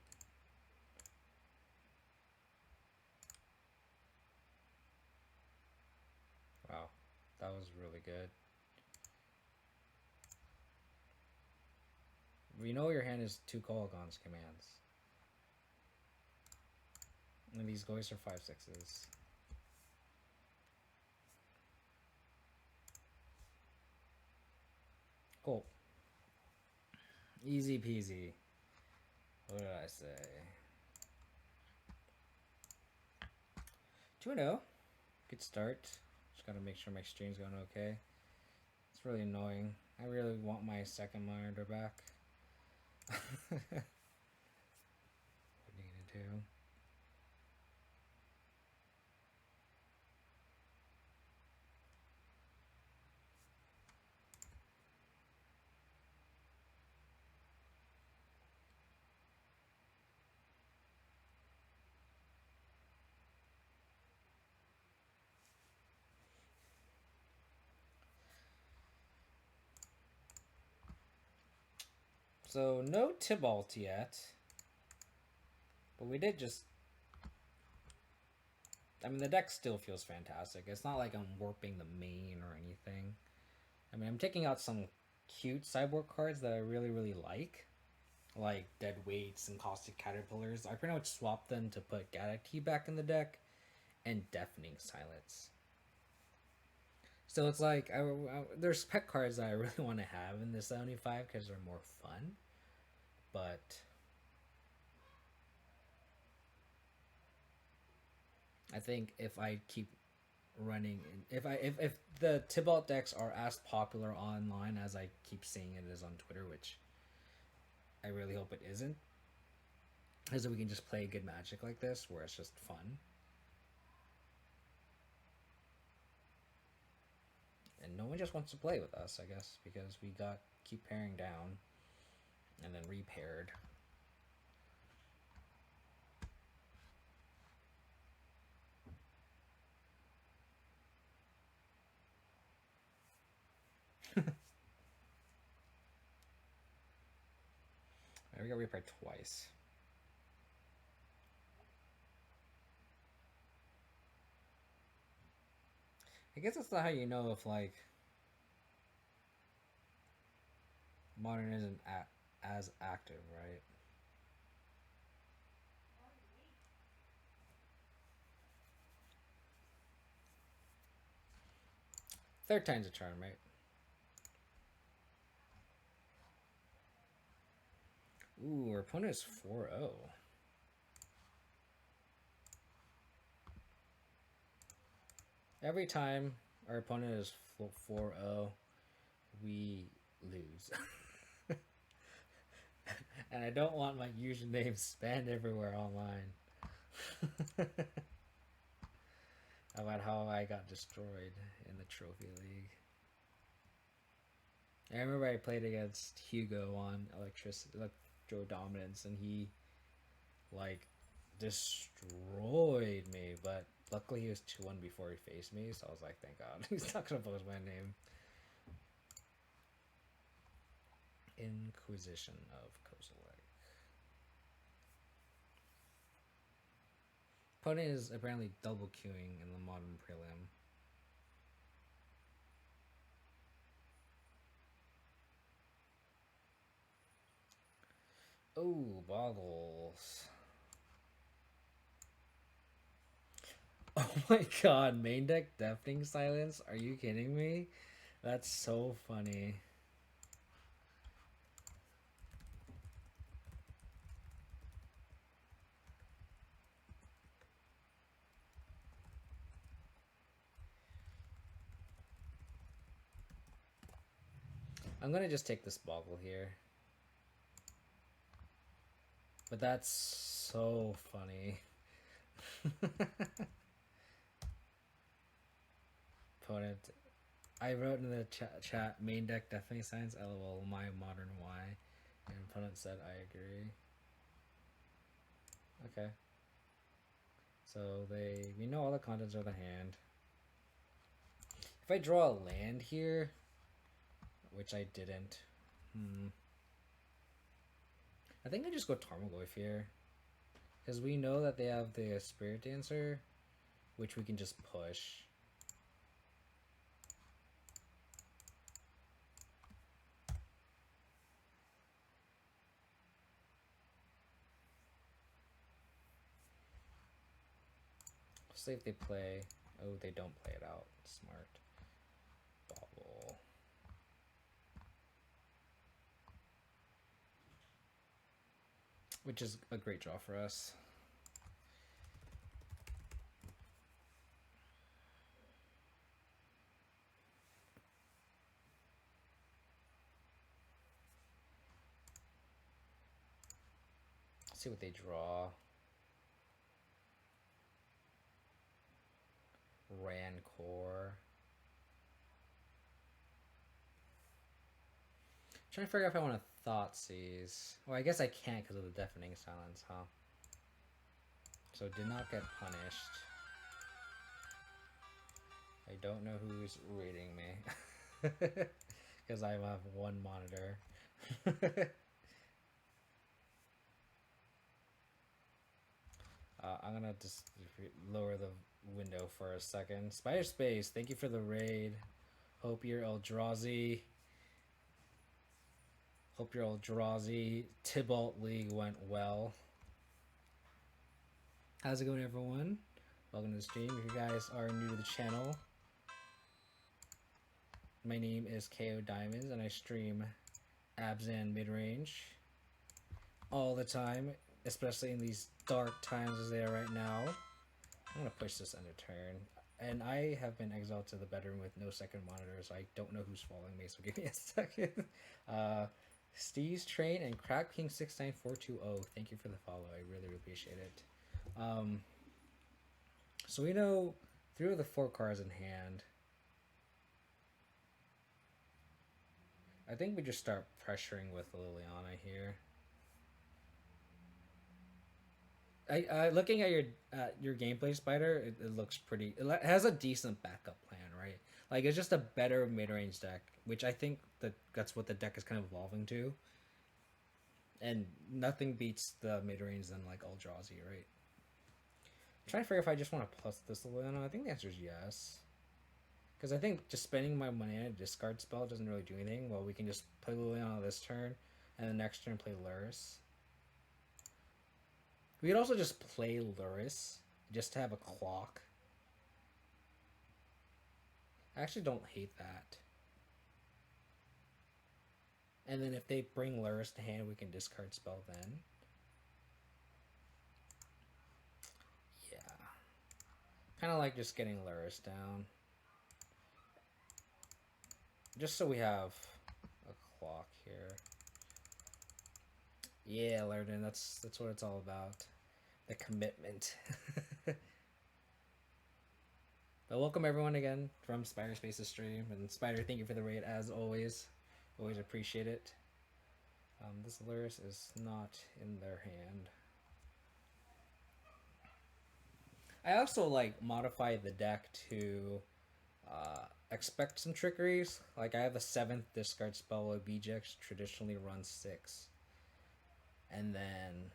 Wow, that was really good. We know your hand is 2 Kolaghan's commands. And these goys are 5/6s. Cool. Easy peasy. What did I say? 2-0. Good start. Just gotta make sure my stream's going okay. It's really annoying. I really want my second monitor back. What are you gonna do? So no Tibalt yet, but we did just. I mean, the deck still feels fantastic. It's not like I'm warping the main or anything. I mean, I'm taking out some cute sideboard cards that I really, really like. like dead weights and caustic caterpillars. I pretty much swapped them to put Gaddock Teeg back in the deck and Deafening Silence. So it's like there's pet cards that I really want to have in the 75 because they're more fun, but I think if I keep running, if the Tibalt decks are as popular online as I keep seeing it is on Twitter, which I really hope it isn't, is that we can just play good Magic like this where it's just fun. And no one just wants to play with us, I guess, because we keep pairing down and then repaired. We got repaired twice. I guess that's not how you know if like Modern isn't as active, right? Third time's a charm, right? Ooh, our opponent is 4-0. Every time our opponent is 4-0, we lose. And I don't want my username spammed everywhere online. About how I got destroyed in the Trophy League. I remember I played against Hugo on Electro Dominance, and he like destroyed me, but luckily he was 2-1 before he faced me, so I was like, thank God. He's not gonna post my name. Inquisition of Kozilek. Opponent is apparently double queuing in the Modern Prelim. Oh, Boggles. Oh my god, main deck Deafening Silence? Are you kidding me? That's so funny. I'm gonna just take this Boggle here. But that's so funny. Opponent. I wrote in the chat main deck Deafening Silence, lol, my modern Y. And opponent said I agree. Okay. So we know all the contents of the hand. If I draw a land here, which I didn't, I think I just go Tarmogoyf here. Because we know that they have the Spirit Dancer, which we can just push. See if they play. Oh, they don't play it out. Smart. Bobble. Which is a great draw for us. Let's see what they draw. Rancor. Trying to figure out if I want to Thoughtseize. Well, I guess I can't because of the Deafening Silence, huh? So did not get punished. I don't know who's raiding me. Because I have one monitor. I'm gonna just lower the window for a second. Spider Space, thank you for the raid. Hope you're Eldrazi. Hope your old Drazi Tibalt League went well. How's it going, everyone? Welcome to the stream. If you guys are new to the channel, my name is KO Diamonds, and I stream Abzan Midrange all the time, especially in these dark times as they are right now. I'm gonna push this end of turn, and I have been exiled to the bedroom with no second monitor, so I don't know who's following me. So give me a second. Steve's Train and Crab King 69420. Thank you for the follow. I really appreciate it. So we know 3 of the 4 cards in hand. I think we just start pressuring with Liliana here. Looking at your gameplay, Spider, it looks pretty. It has a decent backup plan, right? Like, it's just a better mid-range deck, which I think that's what the deck is kind of evolving to. And nothing beats the mid-range than like Eldrazi, right? I'm trying to figure if I just want to plus this Liliana. I think the answer is yes. Because I think just spending my money on a discard spell doesn't really do anything. Well, we can just play Liliana this turn, and the next turn play Lurrus. We could also just play Lurrus, just to have a clock. I actually don't hate that. And then if they bring Lurrus to hand, we can discard spell then. Yeah. Kind of like just getting Lurrus down. Just so we have a clock here. Yeah, Lurden, that's what it's all about. The commitment. But welcome everyone again from Spider Space's stream. And Spider, thank you for the raid as always. Always appreciate it. This Lurrus is not in their hand. I also like modify the deck to expect some trickeries. Like I have a 7th discard spell with BJX traditionally runs 6. And then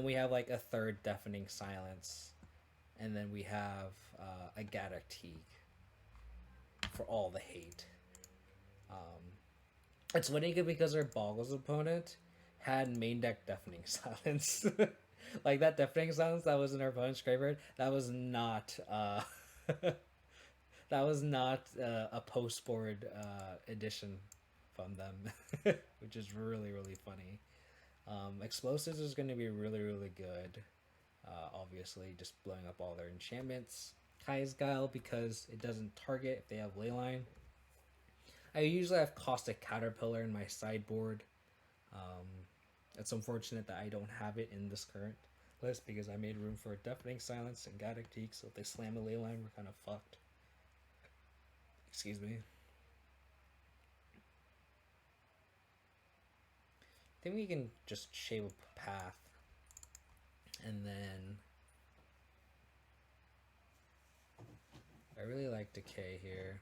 we have like a 3rd Deafening Silence. And then we have a Gaddock Teeg for all the hate. It's funny because our Boggles opponent had main deck Deafening Silence. Like that Deafening Silence that was in our opponent's graveyard, that was not that was not a post-board edition from them, which is really, really funny. Explosives is going to be really, really good. Obviously, just blowing up all their enchantments. Kai's Guile because it doesn't target if they have Leyline. I usually have Caustic Caterpillar in my sideboard. It's unfortunate that I don't have it in this current list because I made room for Deafening Silence and Gaddock Teeg, so if they slam a Leyline, we're kind of fucked. Excuse me. I think we can just shape a path. And then I really like Decay here.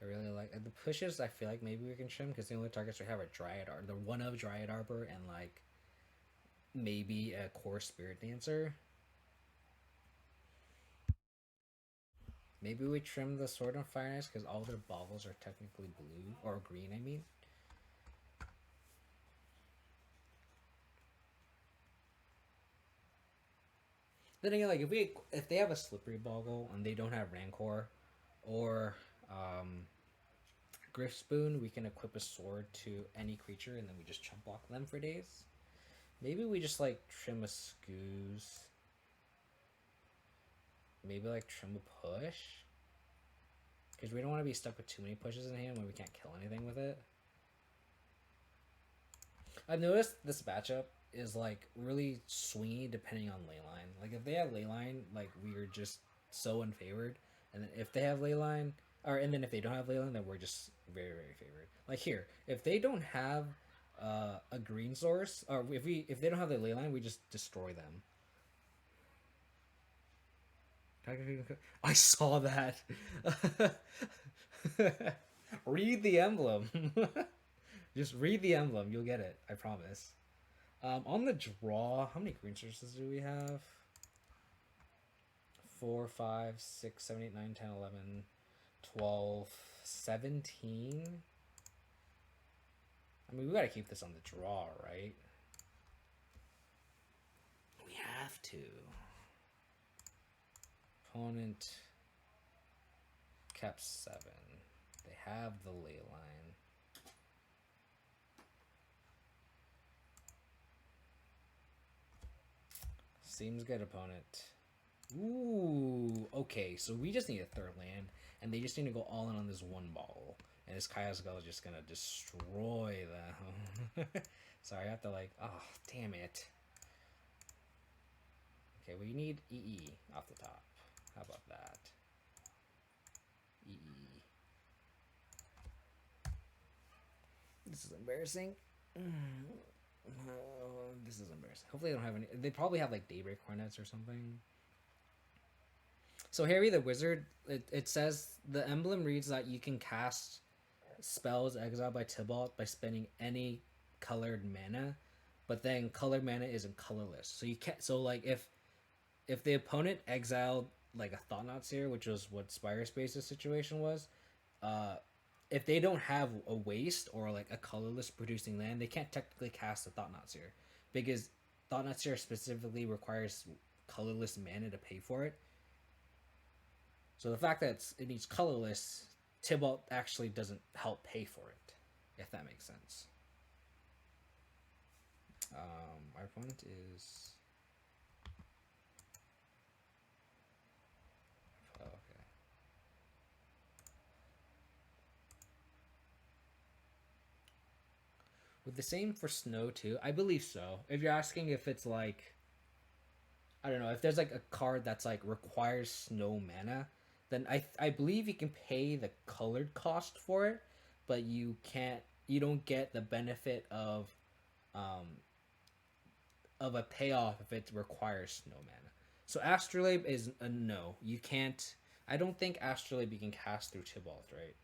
I really like the pushes. I feel like maybe we can trim because the only targets we have are Dryad Arbor, the one of Dryad Arbor, and like maybe a Core Spirit Dancer. Maybe we trim the Sword and Fire Knights because all their Boggles are technically blue or green. I mean. Then again, like if they have a Slippery Boggle and they don't have Rancor or Griff Spoon, we can equip a sword to any creature and then we just chump block them for days. Maybe we just like trim a Scooze. Maybe like trim a push. Because we don't want to be stuck with too many pushes in hand when we can't kill anything with it. I've noticed this matchup is like really swingy depending on Leyline. Like if they have Leyline, like we are just so unfavored. And then if they have Leyline, and then if they don't have Leyline, then we're just very, very favored. Like here, if they don't have a green source, or if they don't have the Leyline, we just destroy them. I saw that. Read the emblem. Just read the emblem. You'll get it. I promise. On the draw, how many green sources do we have? 4, 5, 6, 7, 8, 9, 10, 11, 12, 17. I mean, we gotta keep this on the draw, right? We have to. Opponent kept 7. They have the ley line. Seems good, opponent. Ooh, okay, so we just need a third land, and they just need to go all in on this one ball. And this Kaiosgal is just gonna destroy them. Sorry, I have to like, oh, damn it. Okay, we need EE off the top. How about that? EE. This is embarrassing. This is embarrassing. Hopefully they don't have any. They probably have like Daybreak Hornets or something. So Harry the Wizard, it says the emblem reads that you can cast spells exiled by Tibalt by spending any colored mana, but then colored mana isn't colorless. So you can't. So like if the opponent exiled like a Thought-Knot Seer, which was what Spire Space's situation was, if they don't have a waste or like a colorless producing land, they can't technically cast a Thought-Knot Seer because Thought-Knot Seer specifically requires colorless mana to pay for it. So the fact that it needs colorless, Tibalt actually doesn't help pay for it, if that makes sense. Our opponent is... Oh, okay. With the same for snow too? I believe so. If you're asking if it's like... I don't know, if there's like a card that's like requires snow mana, then I believe you can pay the colored cost for it, but you don't get the benefit of a payoff if it requires snow mana. So Astrolabe is a no. You can't. I don't think Astrolabe you can cast through Tibalt, right?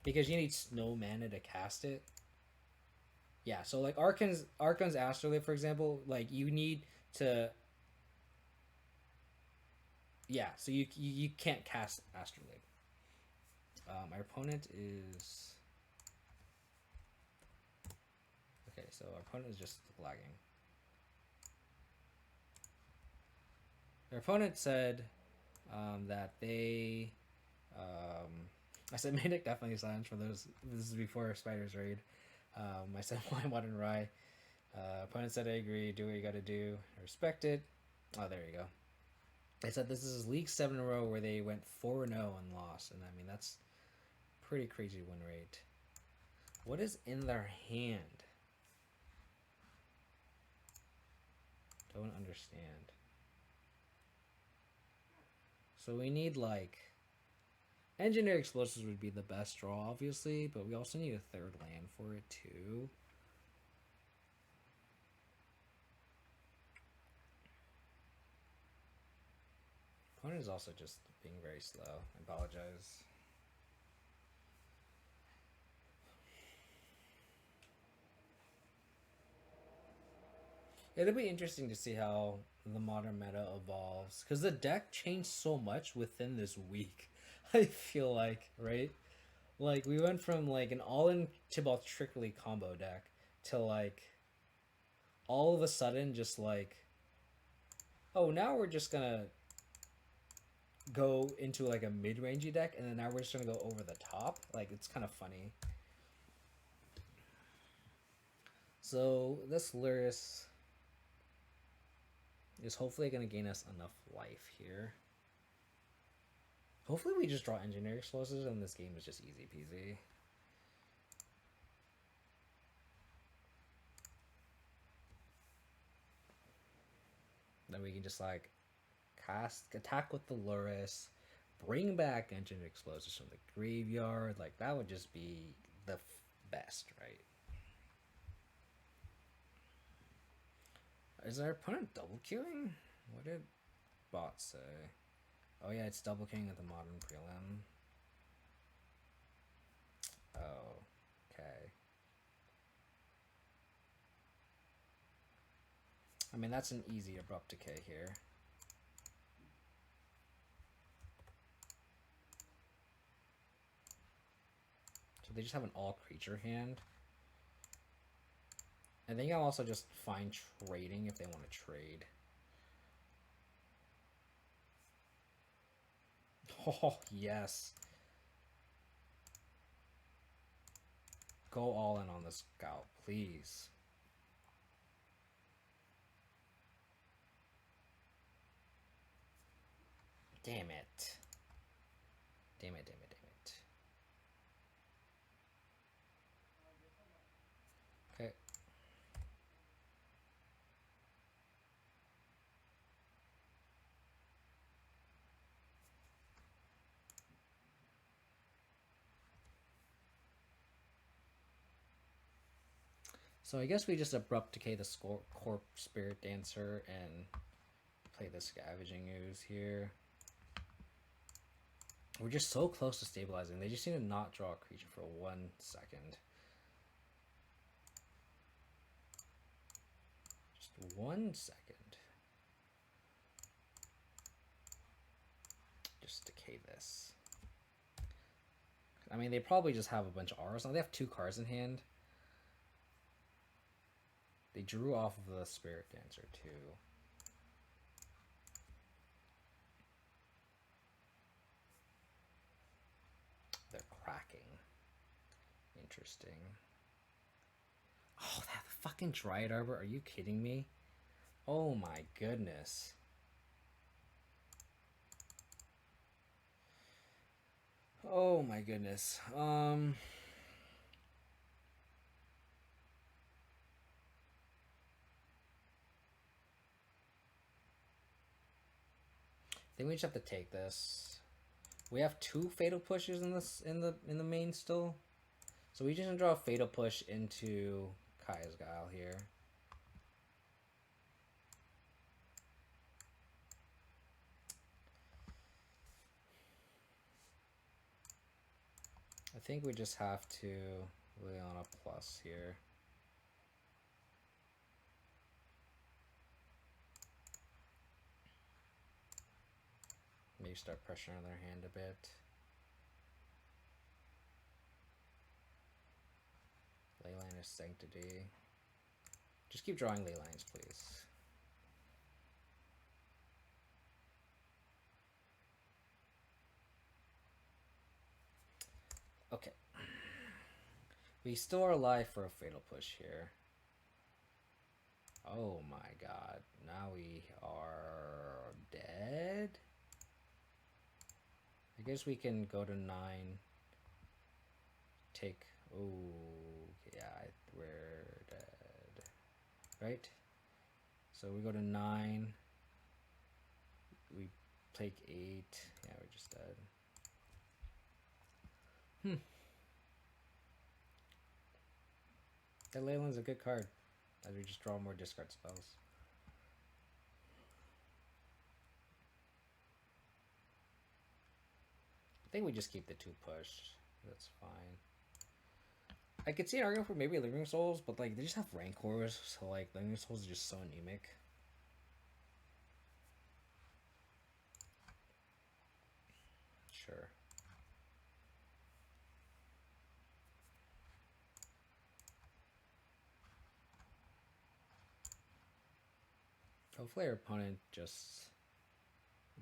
Because you need snow mana to cast it. Yeah, so like Archon's Astrolabe, for example, like you need to. Yeah, so you can't cast Astrolabe. Our opponent is... Okay, so our opponent is just lagging. Our opponent said that they... I said Manic Deafening Silence for those... This is before Spider's Raid. I said why Modern Rye. Opponent said I agree, do what you gotta do. I respect it. Oh, there you go. They said this is League 7 in a row where they went 4-0 and lost. And I mean, that's pretty crazy win rate. What is in their hand? Don't understand. So we need like... Engineer Explosives would be the best draw, obviously. But we also need a third land for it, too. Opponent is also just being very slow. I apologize. It'll be interesting to see how the modern meta evolves. Because the deck changed so much within this week. I feel like, right? Like, we went from, like, an all-in Tibalt Trickery combo deck to, like, all of a sudden just, like, oh, now we're just gonna go into like a mid-rangey deck, and then now we're just gonna go over the top. Like, it's kind of funny. So this Lurrus is hopefully gonna gain us enough life here. Hopefully we just draw Engineer Explosives and this game is just easy peasy. Then we can just like attack with the Lurrus, bring back Engineer Explosives from the graveyard. Like, that would just be the best, right? Is our opponent double queuing? What did bot say? Oh yeah, it's double queuing at the modern prelim. Oh, okay. I mean, that's an easy Abrupt Decay here. So they just have an all creature hand. I think I'll also just find trading if they want to trade. Oh, yes. Go all in on this Scout, please. Damn it. Damn it, damn it, damn it. Okay. So I guess we just Abrupt Decay the Corpse Spirit Dancer and play the Scavenging Ooze here. We're just so close to stabilizing. They just need to not draw a creature for 1 second. Just 1 second. Just decay this. I mean, they probably just have a bunch of auras. Now they have 2 cards in hand. They drew off of the Spirit Dancer too. They're cracking. Interesting. Oh, that fucking Dryad Arbor. Are you kidding me? Oh my goodness. Oh my goodness. I think we just have to take this. We have 2 Fatal Pushes in this in the main still. So we just gonna draw a Fatal Push into Kaya's Guile here. I think we just have to lay on a plus here. Maybe start pressuring on their hand a bit. Leyline of Sanctity. Just keep drawing Leylines, please. Okay. We still are alive for a Fatal Push here. Oh my god. Now we are dead? I guess we can go to 9. Take... Oh, yeah, we're dead. Right? So we go to 9. We take 8. Yeah, we're just dead. That Leyland's a good card. As we just draw more discard spells. I think we just keep the 2 push. That's fine. I could see an argument for maybe Living Souls, but like they just have Rancors, so like Living Souls are just so anemic. Sure. Hopefully our opponent just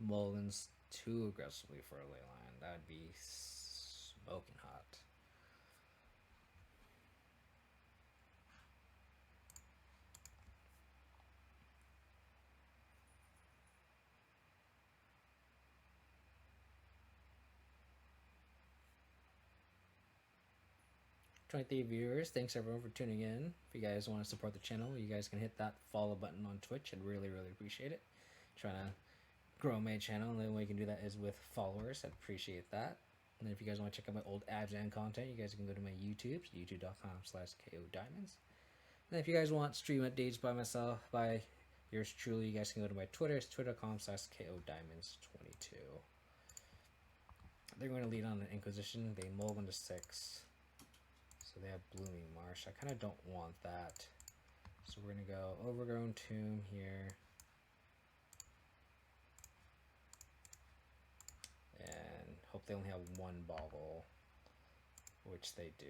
mulligans too aggressively for a Leyline. That'd be smoking hot. $23 viewers, thanks everyone for tuning in. If you guys want to support the channel, you guys can hit that follow button on Twitch. I'd really appreciate it. Trying to grow my channel, and the only way you can do that is with followers. I'd appreciate that. And then if you guys want to check out my old Abzan content, you guys can go to my YouTube, youtube.com/KODiamonds. And if you guys want stream updates by myself, by yours truly, you guys can go to my Twitter. It's twitter.com/KODiamonds22. They're going to lead on the Inquisition. They mulligan to 6. So they have Blooming Marsh. I kind of don't want that. So we're gonna go Overgrown Tomb here. And hope they only have one Boggle, which they do.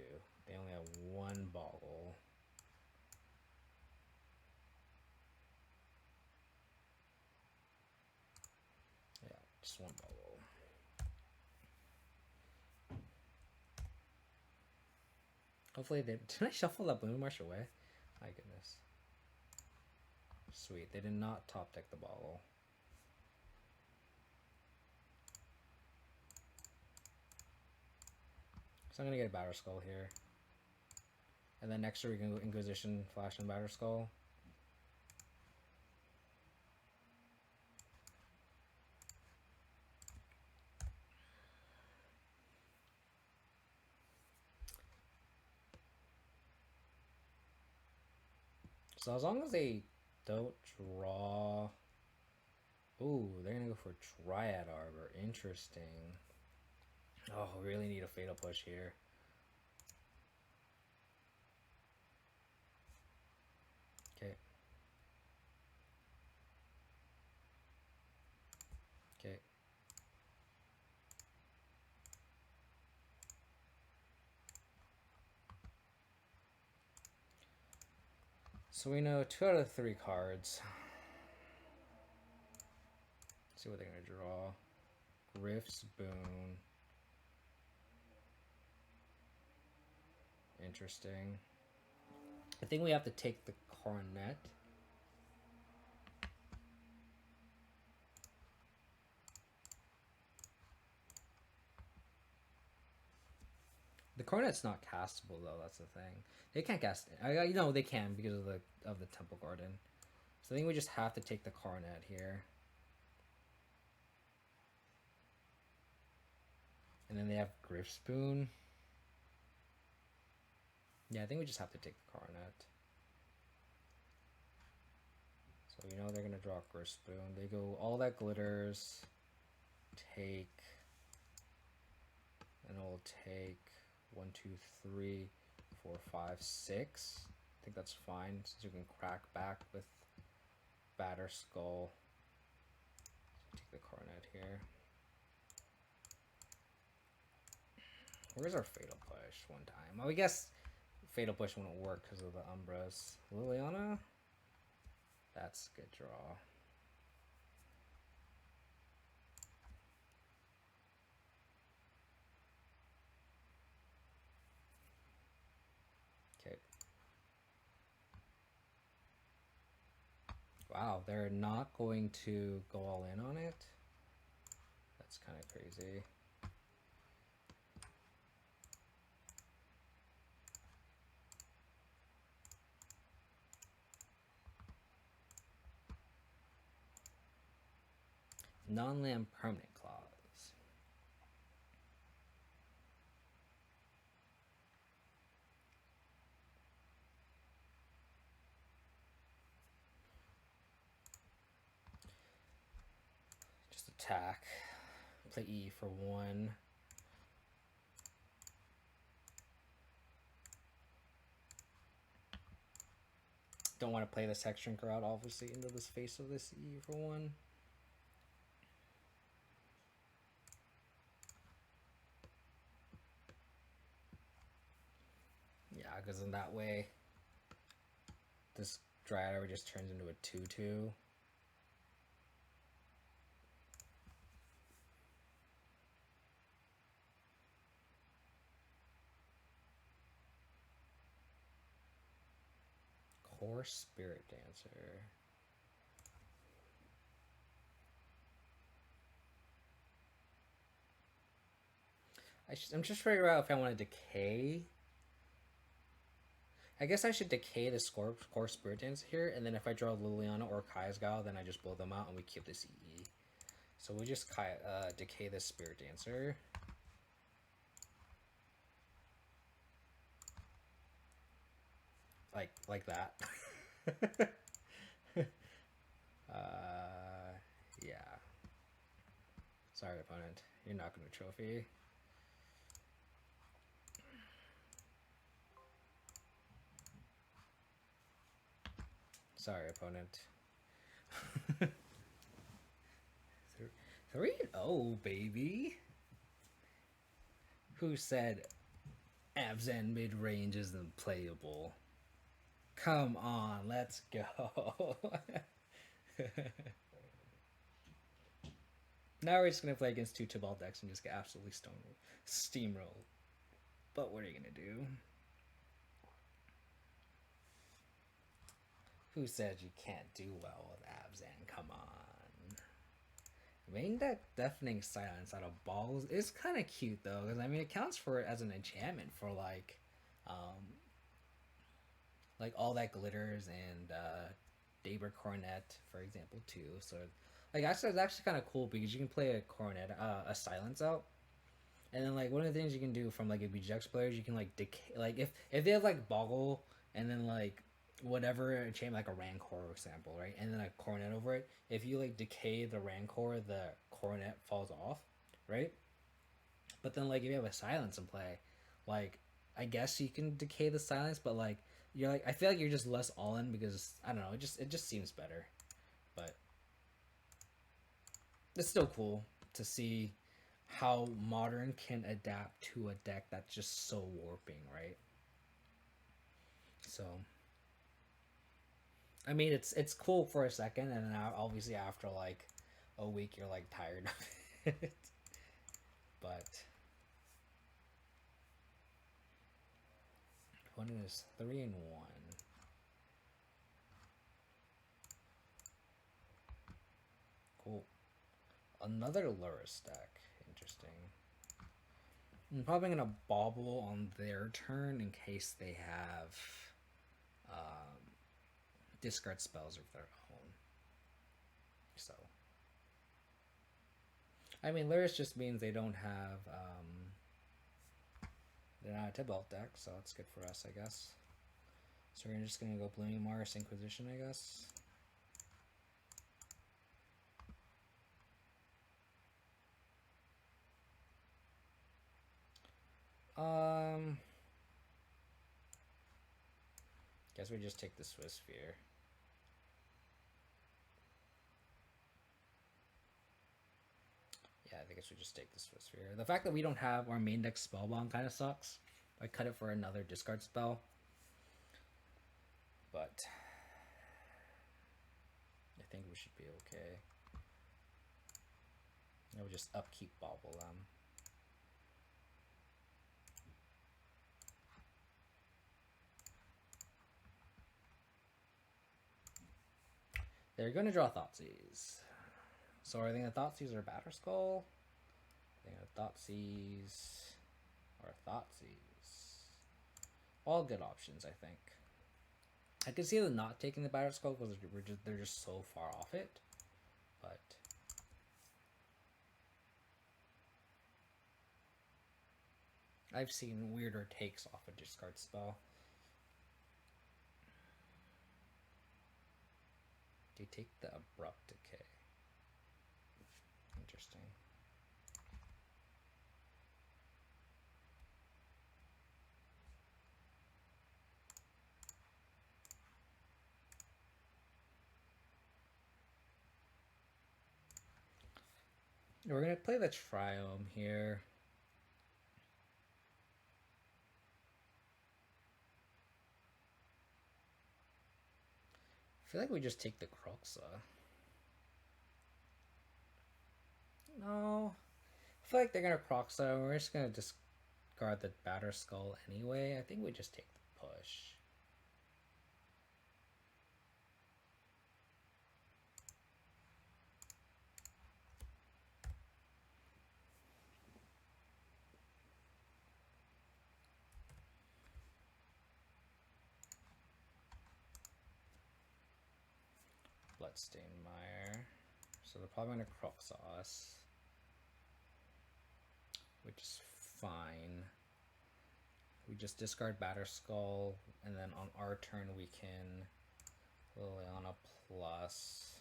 They only have one Boggle. Yeah, just one Boggle. Hopefully they... Did I shuffle that Bloom Marsh away? My goodness. Sweet. They did not top deck the Boggle. So I'm going to get a Batter Skull here. And then next turn we can go Inquisition, Flash, and Batter Skull. So as long as they don't draw... Ooh, they're going to go for Dryad Arbor. Interesting. Oh, really need a Fatal Push here. Okay. Okay. So we know 2 out of 3 cards. Let's see what they're going to draw. Rift's Boon. Interesting. I think we have to take the Coronet. The Coronet's not castable though. That's the thing. They can't cast it. You know they can because of the Temple Garden. So I think we just have to take the Coronet here. And then they have Grifspoon. Yeah, I think we just have to take the Coronet. So you know they're gonna draw Grifspoon. They go all that glitters. Take. And we'll take 1, 2, 3, 4, 5, 6. I think that's fine since you can crack back with Batter Skull. So take the Coronet here. Where's our Fatal Push one time? Well, I guess Fatal Push wouldn't work because of the Umbras. Liliana? That's a good draw. Okay. Wow, they're not going to go all in on it? That's kind of crazy. Non-land permanent clause. Just attack. Play E for 1. Don't want to play this Hex Shrinker out, obviously, into this face of this E for 1. Yeah, because in that way, this Dryad Arbor just turns into a 2/2. Core Spirit Dancer. I'm just figuring out if I want to decay. I guess I should decay the Core Spirit Dancer here, and then if I draw Liliana or Kai's-Gao, then I just blow them out and we keep this EE. So we just decay this Spirit Dancer. Like that. Yeah. Sorry, opponent. You're not going to trophy. Sorry, opponent. 3-0, baby. Who said Abzan mid-range isn't playable? Come on, let's go. Now we're just gonna play against two Tibalt decks and just get absolutely steamrolled. But what are you gonna do? Who said you can't do well with Abzan? Come on. Making that Deafening Silence out of Boggles is kind of cute though, because I mean it counts for it as an enchantment for like all that glitters and Daber Coronet, for example, too. So like actually it's actually kind of cool because you can play a Coronet, a Silence out. And then like one of the things you can do from like a BGX players, you can like decay, like if they have like Boggle and then like whatever chain like a Rancor for example, right, and then a Coronet over it. If you like decay the Rancor, the Coronet falls off, right? But then like if you have a Silence in play, like I guess you can decay the Silence, but like you're like I feel like you're just less all in because I don't know, it just seems better, but it's still cool to see how Modern can adapt to a deck that's just so warping, right? So, I mean, it's cool for a second, and then obviously after like a week, you're like tired of it. But one is 3-1. Cool. Another Lurrus deck. Interesting. I'm probably going to bobble on their turn in case they have discard spells of their own. So, I mean, Lurrus just means they don't have, they're not a Tibalt deck, so that's good for us, I guess. So we're just going to go Blooming Mars Inquisition, I guess. Guess we just take the Swiss Sphere. Yeah, I guess we just take the Swiss Sphere. The fact that we don't have our main deck Spellbomb kind of sucks. I cut it for another discard spell. But I think we should be okay. I would just upkeep Bobble them. They're going to draw Thoughtseize. So I think the Thoughtseize are Batterskull. I think the Thoughtseize or Thoughtseize. All good options, I think. I can see them not taking the Batterskull because they're just so far off it. But I've seen weirder takes off a discard spell. They take the Abrupt Decay. Interesting. We're going to play the Triome here. I feel like we just take the Croxa. No. I feel like they're going to Croxa. We're just going to discard the Batterskull anyway. I think we just take the push. Bloodstainmire. So they're probably going to Croxa us, which is fine. We just discard Batterskull, and then on our turn we can Liliana plus.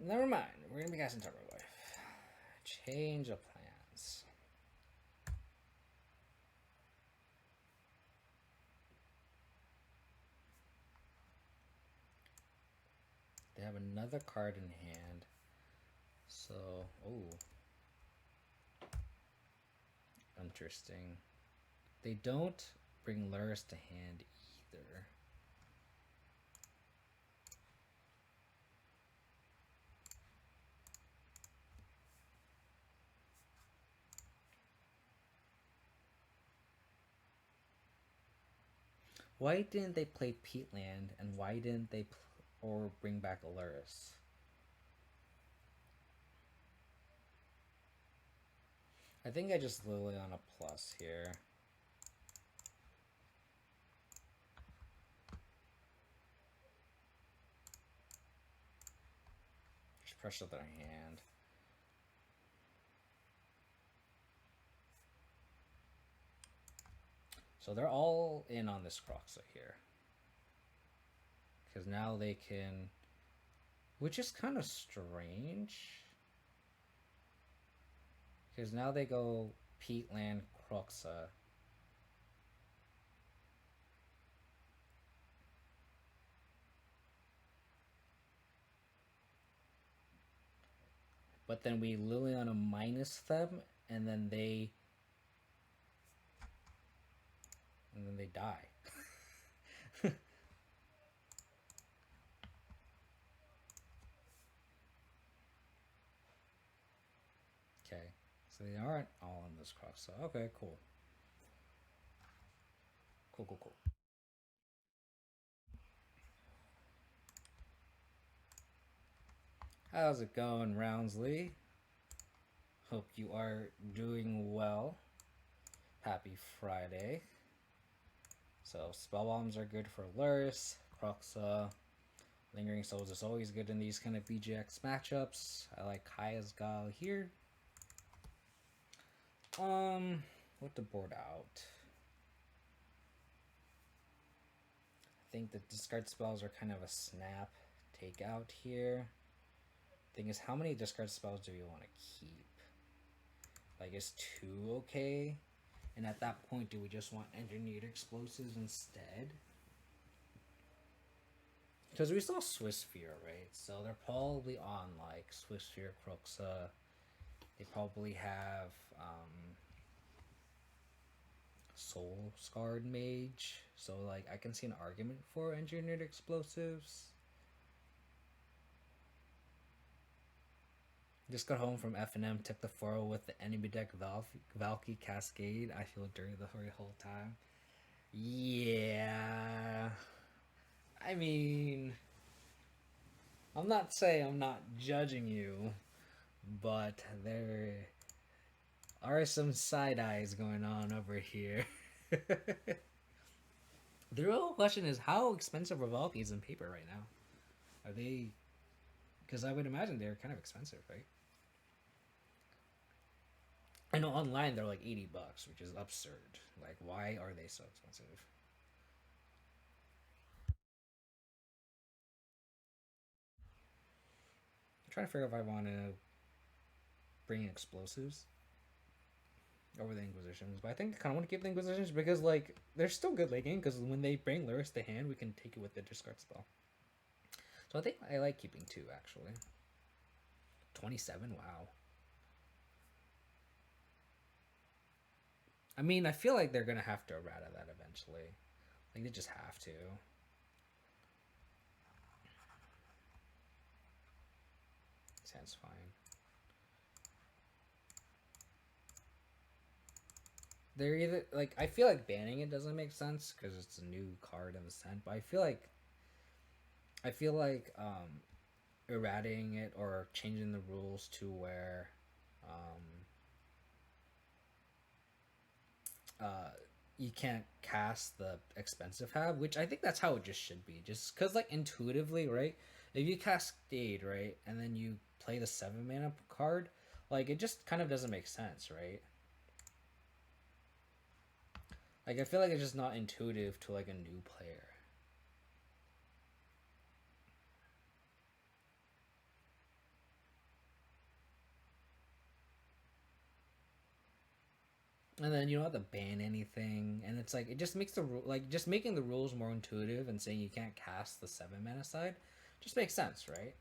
Never mind. We're gonna be casting Turbo Wife. Change of plans. They have another card in hand. So, oh. Interesting. They don't bring Lurrus to hand either. Why didn't they play Peatland, and why didn't they or bring back a Lurrus? I think I just Lily on a plus here. Just pressure their hand. So they're all in on this Croxa here. Because now they can... Which is kind of strange. Because now they go Peatland, Croxa. But then we Liliana minus them, and then they die. Okay, so they aren't all on this cross. So okay, cool. Cool. How's it going, Roundsley? Hope you are doing well. Happy Friday. So spell bombs are good for Lurrus, Croxa. Lingering Souls is always good in these kind of BGX matchups. I like Kaya's Gal here. What to board out? I think the discard spells are kind of a snap takeout here. Thing is, how many discard spells do we want to keep? Like, is 2 okay? And at that point, do we just want engineered explosives instead? Because we saw Swiss Sphere, right? So they're probably on like Swiss Sphere, Croxa. They probably have Soul Scarred Mage. So like I can see an argument for engineered explosives. Just got home from F&M, took the 4 with the enemy deck Valky Cascade. I feel dirty the whole time. Yeah. I mean, I'm not saying I'm not judging you, but there are some side eyes going on over here. The real question is, how expensive are Valkyries in paper right now? Are they... Because I would imagine they're kind of expensive, right? I know online they're like $80, which is absurd. Like, why are they so expensive? I'm trying to figure out if I want to bring explosives over the Inquisitions, but I think I kind of want to keep the Inquisitions because, like, they're still good late game. Because when they bring Lurrus to hand, we can take it with the discard spell. So I think I like keeping 2 actually. 27, wow. I mean, I feel like they're gonna have to errata that eventually. Like they just have to. Sounds fine. They're either like, I feel like banning it doesn't make sense because it's a new card in the set, but I feel like errating it or changing the rules to where you can't cast the expensive have, which I think that's how it just should be. Just because, like, intuitively, right? If you Cascade, right, and then you play the 7 mana card, like, it just kind of doesn't make sense, right? Like, I feel like it's just not intuitive to, like, a new player. And then you don't have to ban anything, and it's like it just makes the like just making the rules more intuitive and saying you can't cast the 7 mana side just makes sense, right?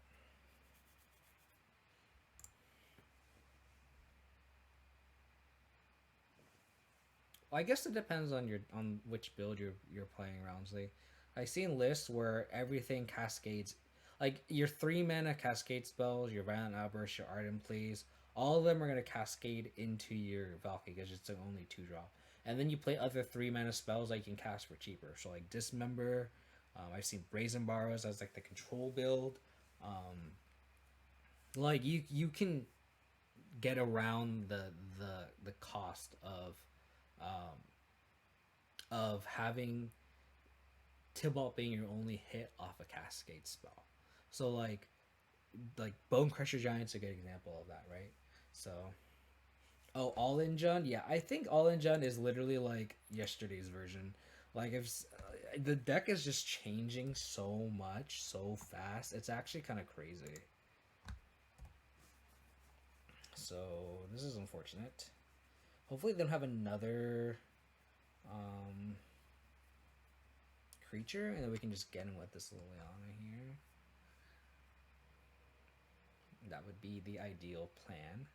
Well, I guess it depends on which build you're playing Roundsley. I've seen lists where everything cascades, like your 3 mana cascade spells, your Violent Outburst, your Ardent Pleas, all of them are gonna cascade into your Valkyrie because it's an only 2 drop. And then you play other 3 mana spells that you can cast for cheaper. So like Dismember, I've seen Brazen Borrows as like the control build. Like you can get around the cost um, of having Tibalt being your only hit off a Cascade spell. So like Bone Crusher Giant's a good example of that, right? So oh, All In Jund, yeah, I think All In Jund is literally like yesterday's version. Like if the deck is just changing so much so fast, it's actually kind of crazy. So this is unfortunate. Hopefully they don't have another um, creature, and then we can just get him with this Liliana here. That would be the ideal plan.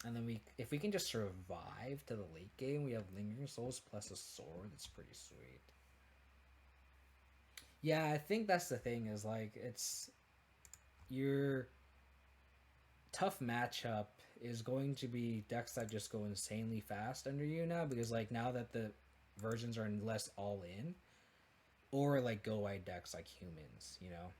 And then if we can just survive to the late game, we have Lingering Souls plus a sword. That's pretty sweet. Yeah, I think that's the thing is like it's your tough matchup is going to be decks that just go insanely fast under you now because like now that the versions are less all in, or like go wide decks like humans, you know.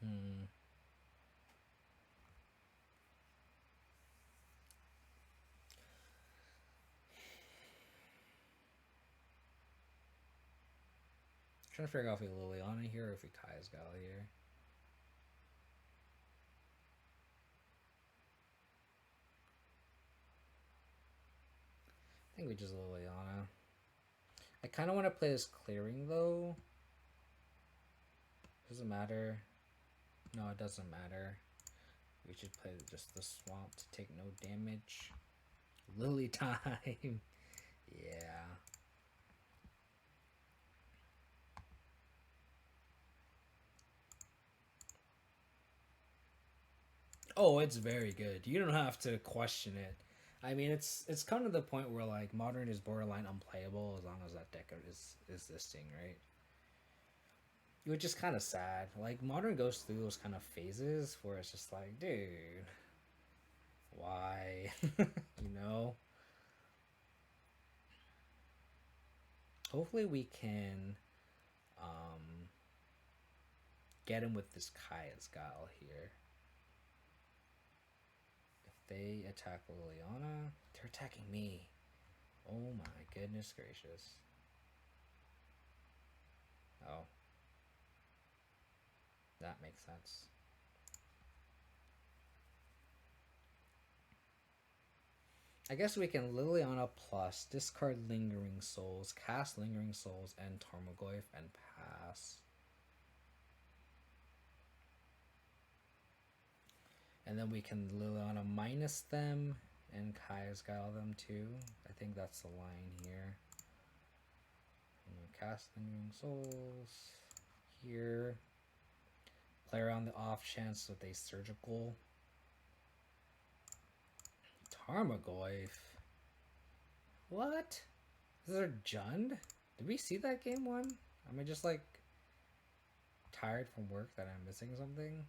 Hmm. Trying to figure out if we Liliana here or if we Kaya's Gal here. I think we just Liliana. I kind of want to play this clearing though. Does it matter? No, it doesn't matter. We should play just the swamp to take no damage. Lily time. Yeah. Oh, it's very good. You don't have to question it. I mean, it's kind of the point where like modern is borderline unplayable as long as that deck is existing, right? Which is kind of sad. Like modern goes through those kind of phases where it's just like, dude, why? You know. Hopefully we can um, get him with this Kaya's Guile here. If they attack Liliana, they're attacking me. Oh my goodness gracious. Oh. That makes sense. I guess we can Liliana plus, discard Lingering Souls, cast Lingering Souls and Tarmogoyf and pass. And then we can Liliana minus them and Kaya's Guile them too. I think that's the line here. Cast Lingering Souls here. Play around the off chance with a surgical. Tarmogoyf. What? Is there Jund? Did we see that game one? Am I just like tired from work that I'm missing something?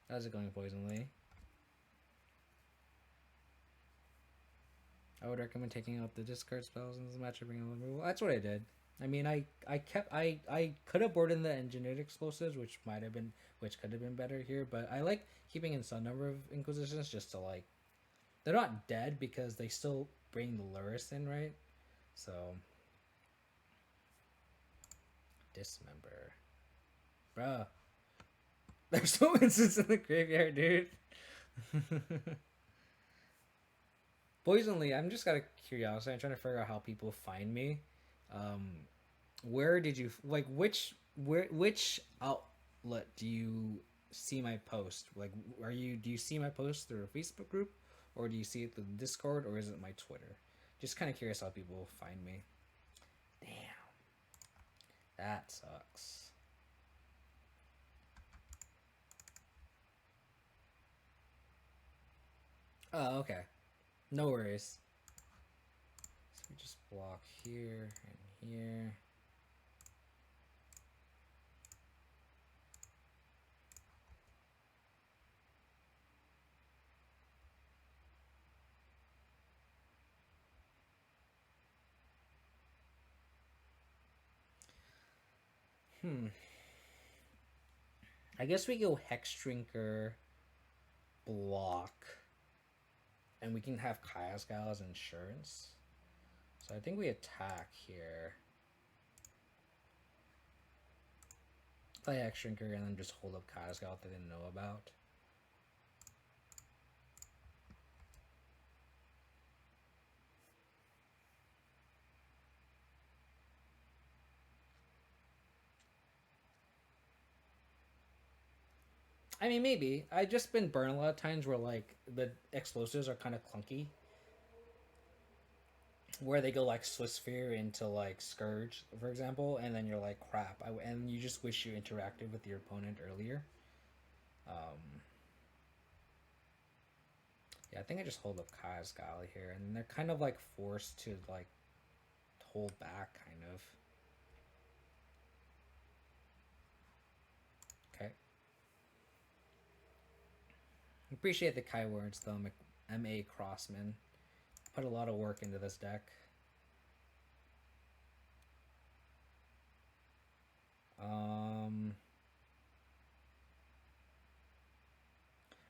How's it going, Poisonly? I would recommend taking out the discard spells in this matchup bringing removal. That's what I did. I mean, I could have boarded in the engineered explosives, which could have been better here. But I like keeping in some number of Inquisitions just to like, they're not dead because they still bring the Lurrus in, right? So Dismember, bruh. There's no instance in the graveyard, dude. Poisonly, I'm just out of curiosity. I'm trying to figure out how people find me. Um, Where did you like which outlet do you see my post? Like, do you see my post through a Facebook group, or do you see it through Discord, or is it my Twitter? Just kind of curious how people find me. Damn, that sucks. Oh, okay. No worries. So we just block here and here. I guess we go Hex Drinker, block, and we can have Kayasgal as insurance. So I think we attack here. Play Hex Drinker and then just hold up Kayasgal that they didn't know about. I mean, maybe. I've just been burned a lot of times where, like, the explosives are kind of clunky. Where they go, like, Swiss Sphere into, like, Scourge, for example, and then you're like, crap. And you just wish you interacted with your opponent earlier. Yeah, I think I just hold up Kayasgal here. And they're kind of, like, forced to, like, hold back, kind of. Okay. Appreciate the Kai words, though, M.A. Crossman. Put a lot of work into this deck.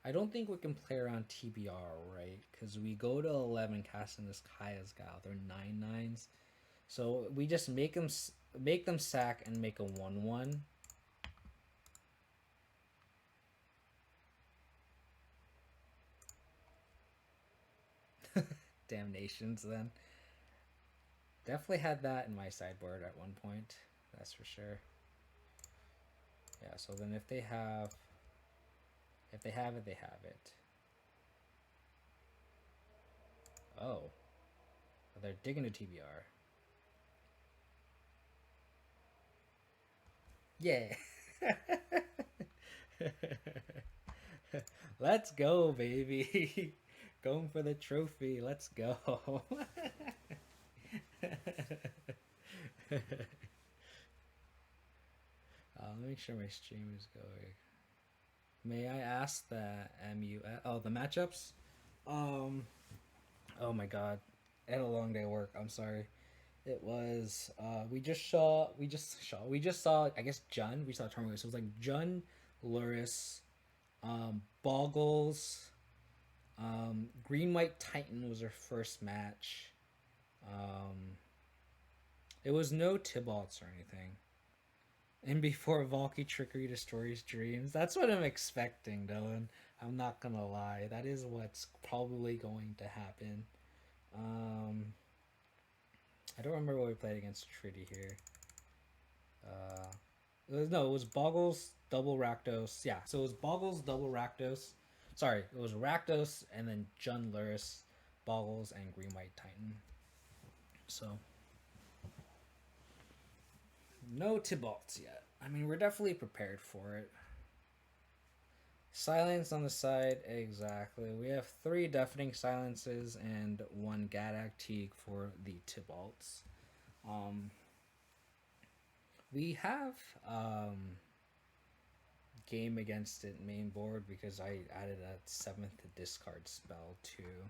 I don't think we can play around TBR, right? Because we go to 11 casting this Kayasgal. They're 9/9s. So we just make them sack and make a 1/1. Damnations then. Definitely had that in my sideboard at one point. That's for sure. Yeah, so then if they have it, they have it. Oh. They're digging a TBR. Yeah. Let's go, baby. Going for the trophy. Let's go. Let me make sure my stream is going. May I ask the the matchups? Oh my god. I had a long day of work. I'm sorry. It was we just saw I guess Jun. We saw tournament. So it was like Jun, Lurrus, Boggles, Green White Titan was our first match. It was no Tibalts or anything. And before Valky Trickery destroys dreams. That's what I'm expecting, Dylan. I'm not gonna lie. That is what's probably going to happen. I don't remember what we played against Tritty here. It was Boggles, double Rakdos. Yeah, so it was Boggles, double Rakdos. Sorry, it was Rakdos and then Jun Lurrus, Boggles, and Green White Titan. So no Tibalts yet. I mean, we're definitely prepared for it. Silence on the side, exactly. We have 3 Deafening Silences and 1 Gaddock Teeg for the Tibalts. We have game against it main board because I added a 7th discard spell too.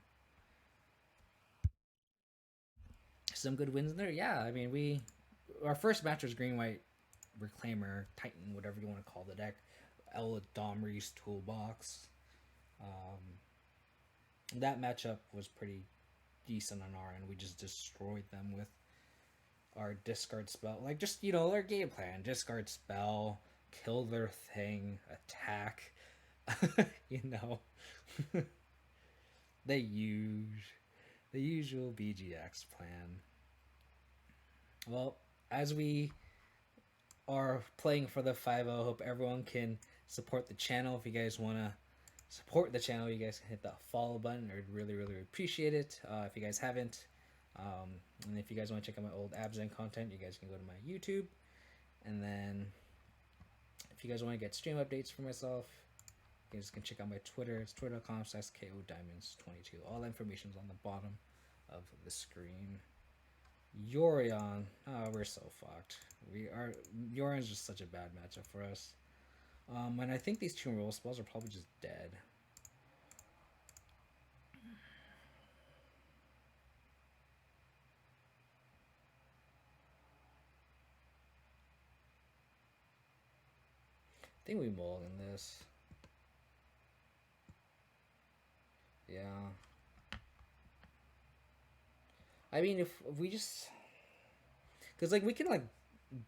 Some good wins in there. Yeah, I mean our first match was Green White Reclaimer Titan, whatever you want to call the deck. El Domri's Toolbox. That matchup was pretty decent on our end. We just destroyed them with our discard spell. Like, just, our game plan. Discard spell, kill their thing, attack. the usual BGX plan. Well, as we are playing for the 5-0, hope everyone can support the channel. If you guys want to support the channel, you guys can hit that follow button. I'd really, really appreciate it. If you guys haven't, and if you guys want to check out my old Abzan content, you guys can go to my YouTube. And then if you guys want to get stream updates for myself, you guys can check out my Twitter. It's twitter.com/KODiamonds22. All the information is on the bottom of the screen. Yorion. Oh, we're so fucked. Yorion's just such a bad matchup for us. And I think these two roll spells are probably just dead. I think we mulligan this. Yeah. I mean, if we just, because like we can like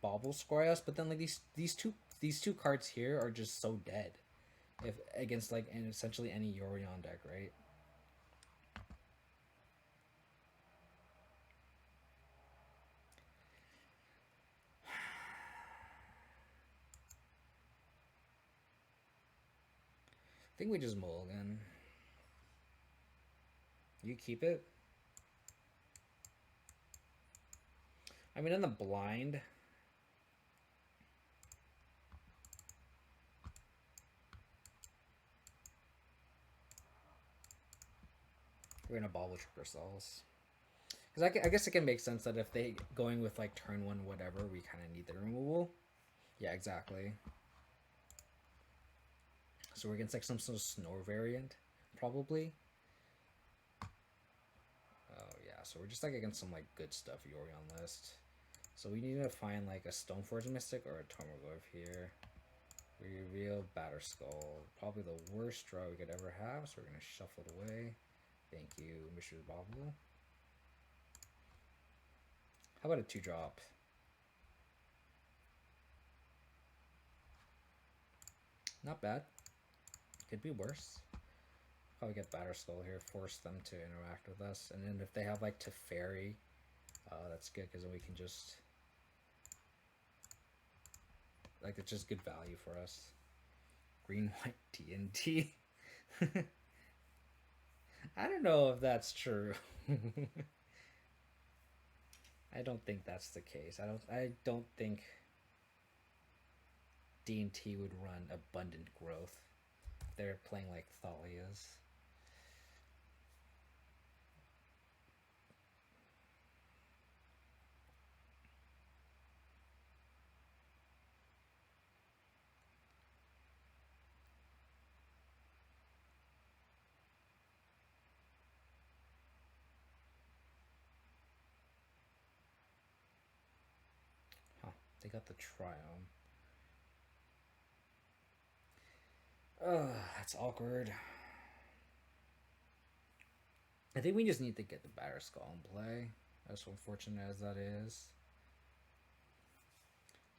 bobble score us, but then like these two cards here are just so dead, if against like essentially any Yorion deck, right? I think we just mulligan. You keep it. I mean, in the blind, we're gonna bobble trick ourselves. Because I guess it can make sense that if they going with like turn 1 whatever, we kind of need the removal. Yeah, exactly. So we're against like some sort of snore variant, probably. Oh yeah, so we're just like against some like good stuff Yorion list. So we need to find like a Stoneforge Mystic or a Tarmogoyf here. We reveal Batterskull. Probably the worst draw we could ever have, so we're gonna shuffle it away. Thank you, Mr. Bobble. How about a 2-drop? Not bad. Could be worse. Probably get Batterskull here, force them to interact with us. And then if they have like Teferi, that's good because then we can just, like, it's just good value for us. Green, white, TNT. I don't know if that's true. I don't think that's the case. I don't think D&T would run abundant growth. They're playing like Thalia's. Huh, they got the Triumph. Ugh, that's awkward. I think we just need to get the Batterskull in play, as unfortunate as that is.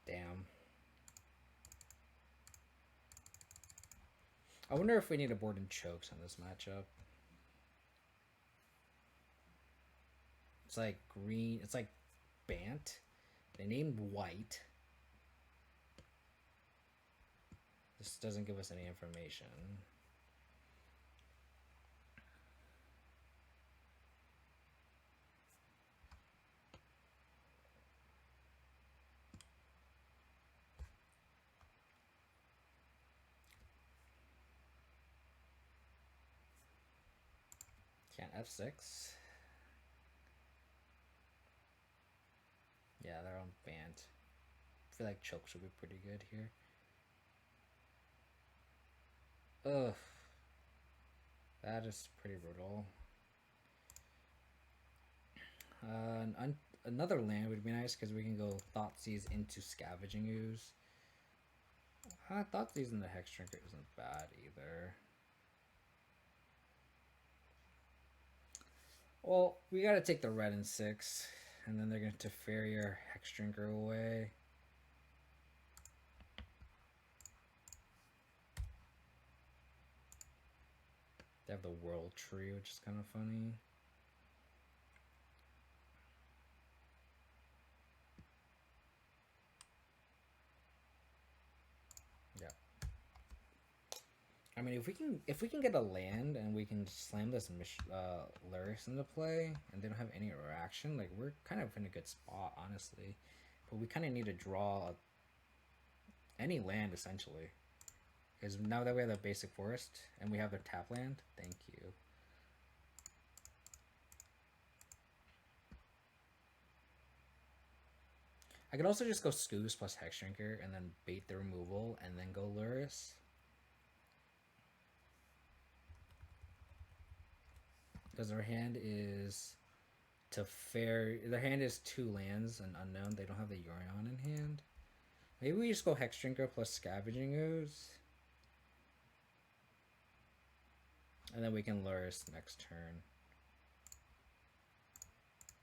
Damn. I wonder if we need a board and chokes on this matchup. It's like green, it's like Bant. They named white. This doesn't give us any information. Can't F6. Yeah, they're on Bant. I feel like chokes would be pretty good here. Ugh. That is pretty brutal. Another land would be nice because we can go Thoughtseize into Scavenging Ooze. Thoughtseize in the Hex Trinket isn't bad either. Well, we gotta take the red and 6, and then they're going to Teferi our Hex Drinker away. They have the World Tree, which is kind of funny. mean, if we can get a land and we can slam this Lurrus into play, and they don't have any reaction, like we're kind of in a good spot, honestly. But we kind of need to draw any land essentially, because now that we have the basic forest and we have their tap land, thank you. I could also just go Scoos plus Hex Shrinker and then bait the removal and then go Lurrus. Because their hand is their hand is 2 lands and unknown. They don't have the Yorion in hand. Maybe we just go Hex Shrinker plus Scavenging Ooze. And then we can Lurrus next turn.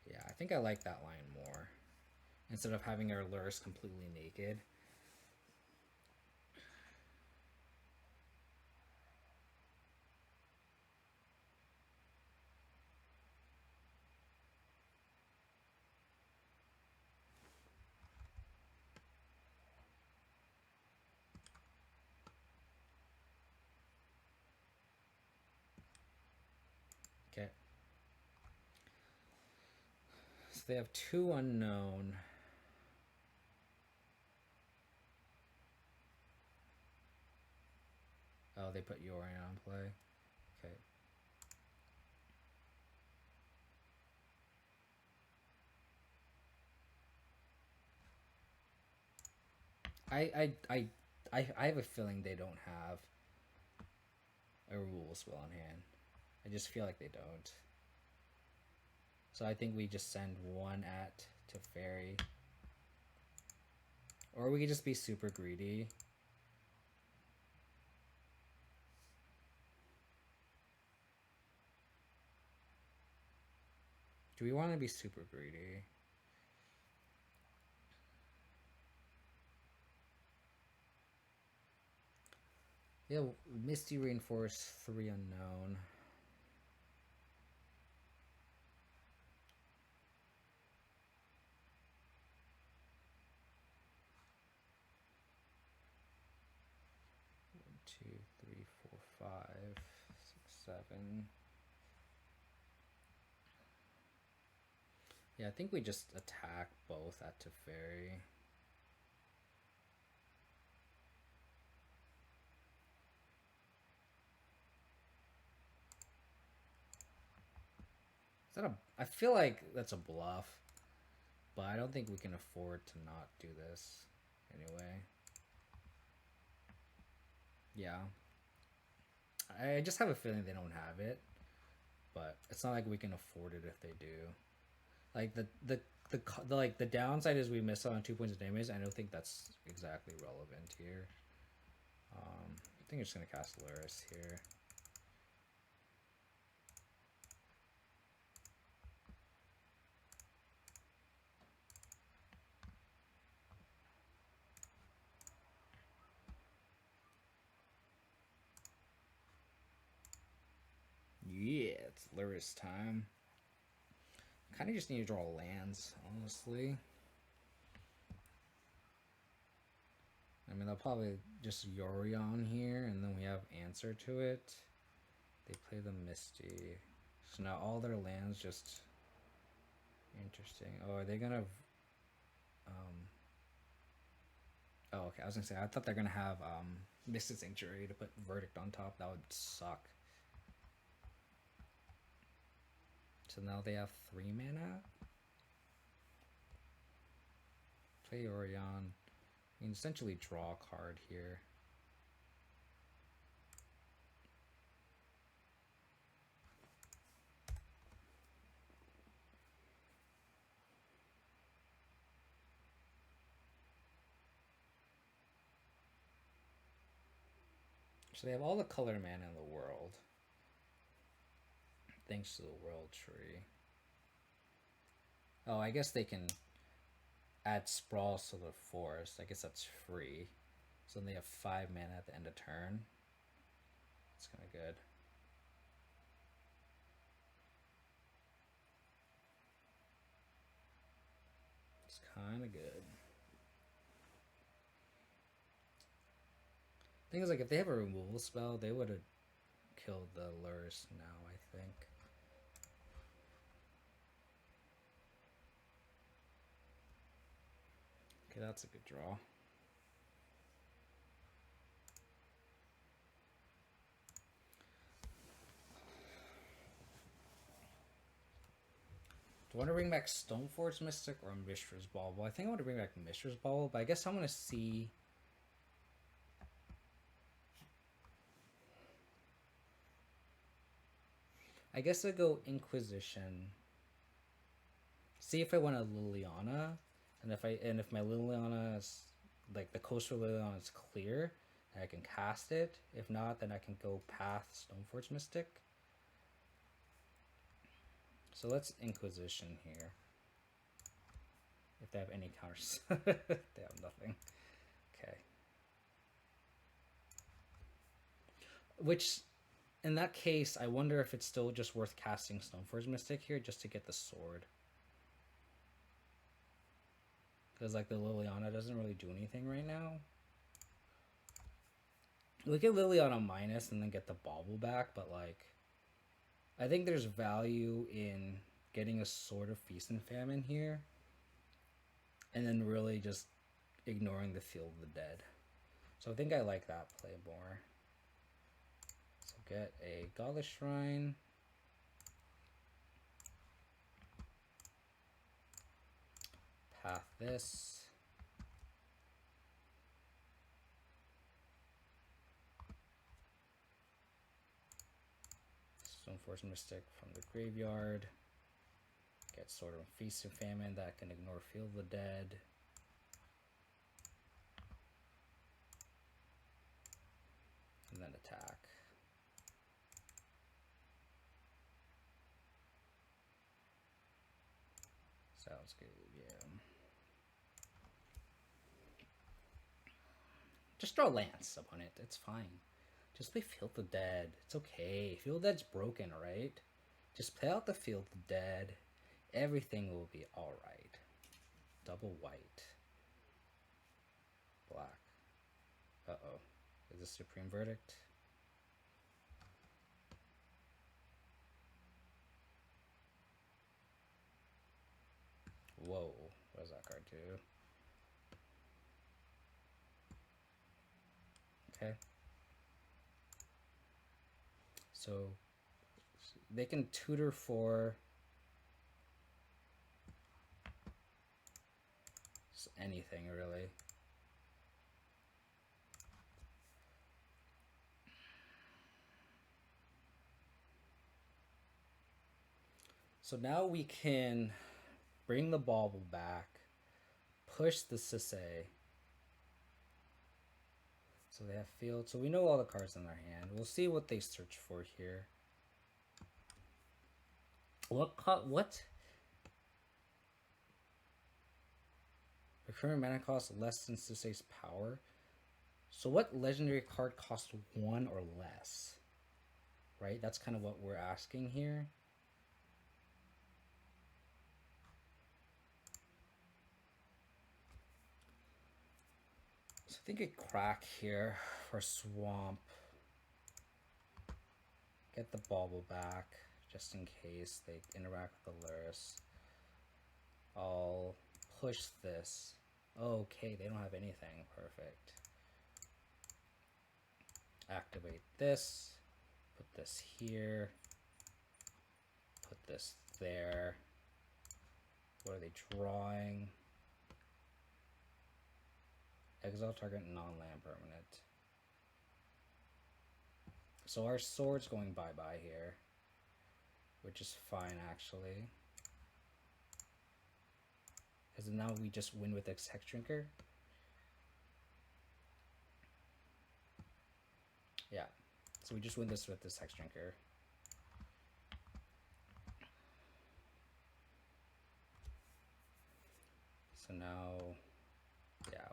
Yeah, I think I like that line more. Instead of having our Lurrus completely naked. Okay. So they have 2 unknown. Oh, they put Yorion on play. Okay. I have a feeling they don't have a rule spell on hand. I just feel like they don't. So I think we just send 1 at to Fairy. Or we could just be super greedy. Do we want to be super greedy? Yeah, Misty Reinforce 3 unknown. One, 2, 3, 4, 5, 6, 7. Yeah, I think we just attack both at Teferi. Is that I feel like that's a bluff, but I don't think we can afford to not do this anyway. Yeah. I just have a feeling they don't have it, but it's not like we can afford it if they do. Like the downside is we miss out on 2 points of damage. I don't think that's exactly relevant here. I think I'm just gonna cast Lurrus here. Yeah, it's Lurrus time. Kind of just need to draw lands, honestly. I mean, they'll probably just Yorion here, and then we have answer to it. They play the Misty. So now all their lands just... Interesting. Oh, are they gonna... Oh, okay, I was gonna say, I thought they're gonna have Mystic Sanctuary to put Verdict on top. That would suck. So now they have 3 mana. Play Yorion. You can essentially draw a card here. So they have all the color mana in the world. Thanks to the World Tree. Oh, I guess they can add Sprawls to the forest. I guess that's free. So then they have 5 mana at the end of turn. It's kind of good. It's kind of good. Thing is, like, if they have a removal spell, they would have killed the Lurrus now, I think. Okay, that's a good draw. Do I want to bring back Stoneforge Mystic or Mishra's Bauble? Well, I think I want to bring back Mishra's Bauble, but I guess I'm going to see... I guess I'll go Inquisition. See if I want a Liliana, and if my Liliana is like the coastal Liliana is clear, I can cast it. If not, then I can go Path Stoneforge Mystic. So let's Inquisition here. If they have any counters, they have nothing. Okay. Which, in that case, I wonder if it's still just worth casting Stoneforge Mystic here just to get the sword. Because, like, the Liliana doesn't really do anything right now. We get Liliana minus and then get the Bauble back, but, like, I think there's value in getting a Sword of Feast and Famine here. And then really just ignoring the Field of the Dead. So I think I like that play more. So get a Godless Shrine. Path this. Stoneforge Mystic from the graveyard. Get Sword of Feast and Famine that can ignore Field of the Dead. And then attack. Sounds good, yeah. Just draw Lance upon it, it's fine. Just play Field of the Dead, it's okay. Field of the Dead's broken, right? Just play out the Field of the Dead. Everything will be alright. Double white. Black. Uh-oh. Is this Supreme Verdict? Whoa. What does that card do? Okay. So they can tutor for anything, really. So now we can bring the Bauble back, push the Sisay. So they have field. So we know all the cards in their hand. We'll see what they search for here. What? The current mana cost less than Sisay's power. So what legendary card costs 1 or less? Right? That's kind of what we're asking here. So I think a crack here for Swamp. Get the Bauble back, just in case they interact with the Lurrus. I'll push this. Okay, they don't have anything. Perfect. Activate this. Put this here. Put this there. What are they drawing? Exile target non-land permanent. So our sword's going bye-bye here, which is fine actually. Because now we just win with X Hex Drinker. Yeah, so we just win this with this Hex Drinker. So now, yeah,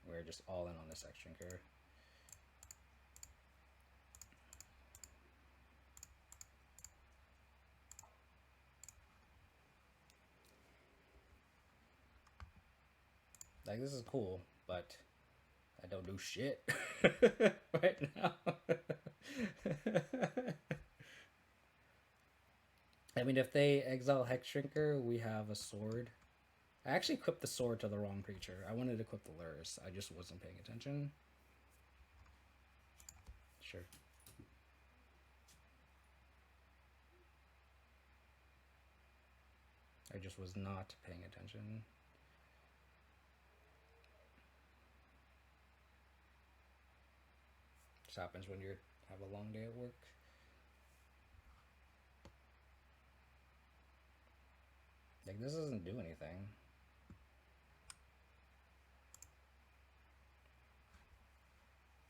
we're just all in on this Hex Drinker. Like, this is cool, but I don't do shit right now. I mean, if they exile Hex Shrinker, we have a sword. I actually equipped the sword to the wrong creature. I wanted to equip the Lurrus. I just wasn't paying attention. Sure. I just was not paying attention. This happens when you have a long day at work. Like, this doesn't do anything.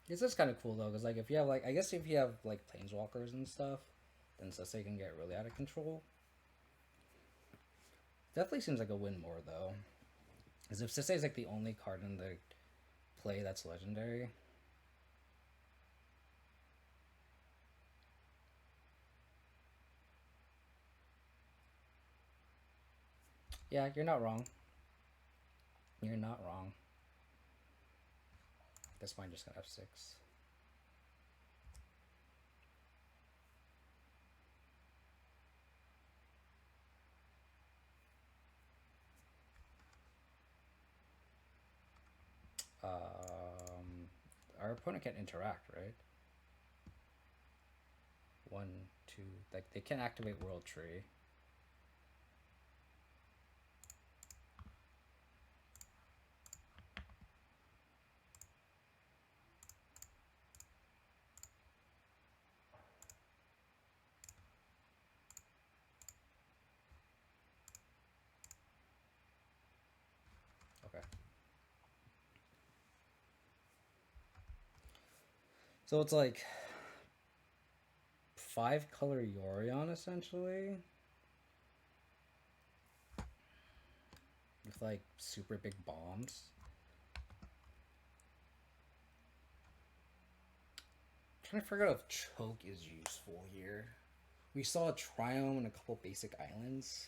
It's just kind of cool though, because like if you have like, I guess if you have like planeswalkers and stuff, then Sase can get really out of control. Definitely seems like a win more though, because if Sase is like the only card in the play that's legendary. Yeah, you're not wrong. You're not wrong. This mine just got F6. Our opponent can interact, right? 1, 2, like they can activate World Tree. Okay. So it's like 5-color Yorion essentially. With like super big bombs. I'm trying to figure out if choke is useful here. We saw a Triome and a couple basic islands,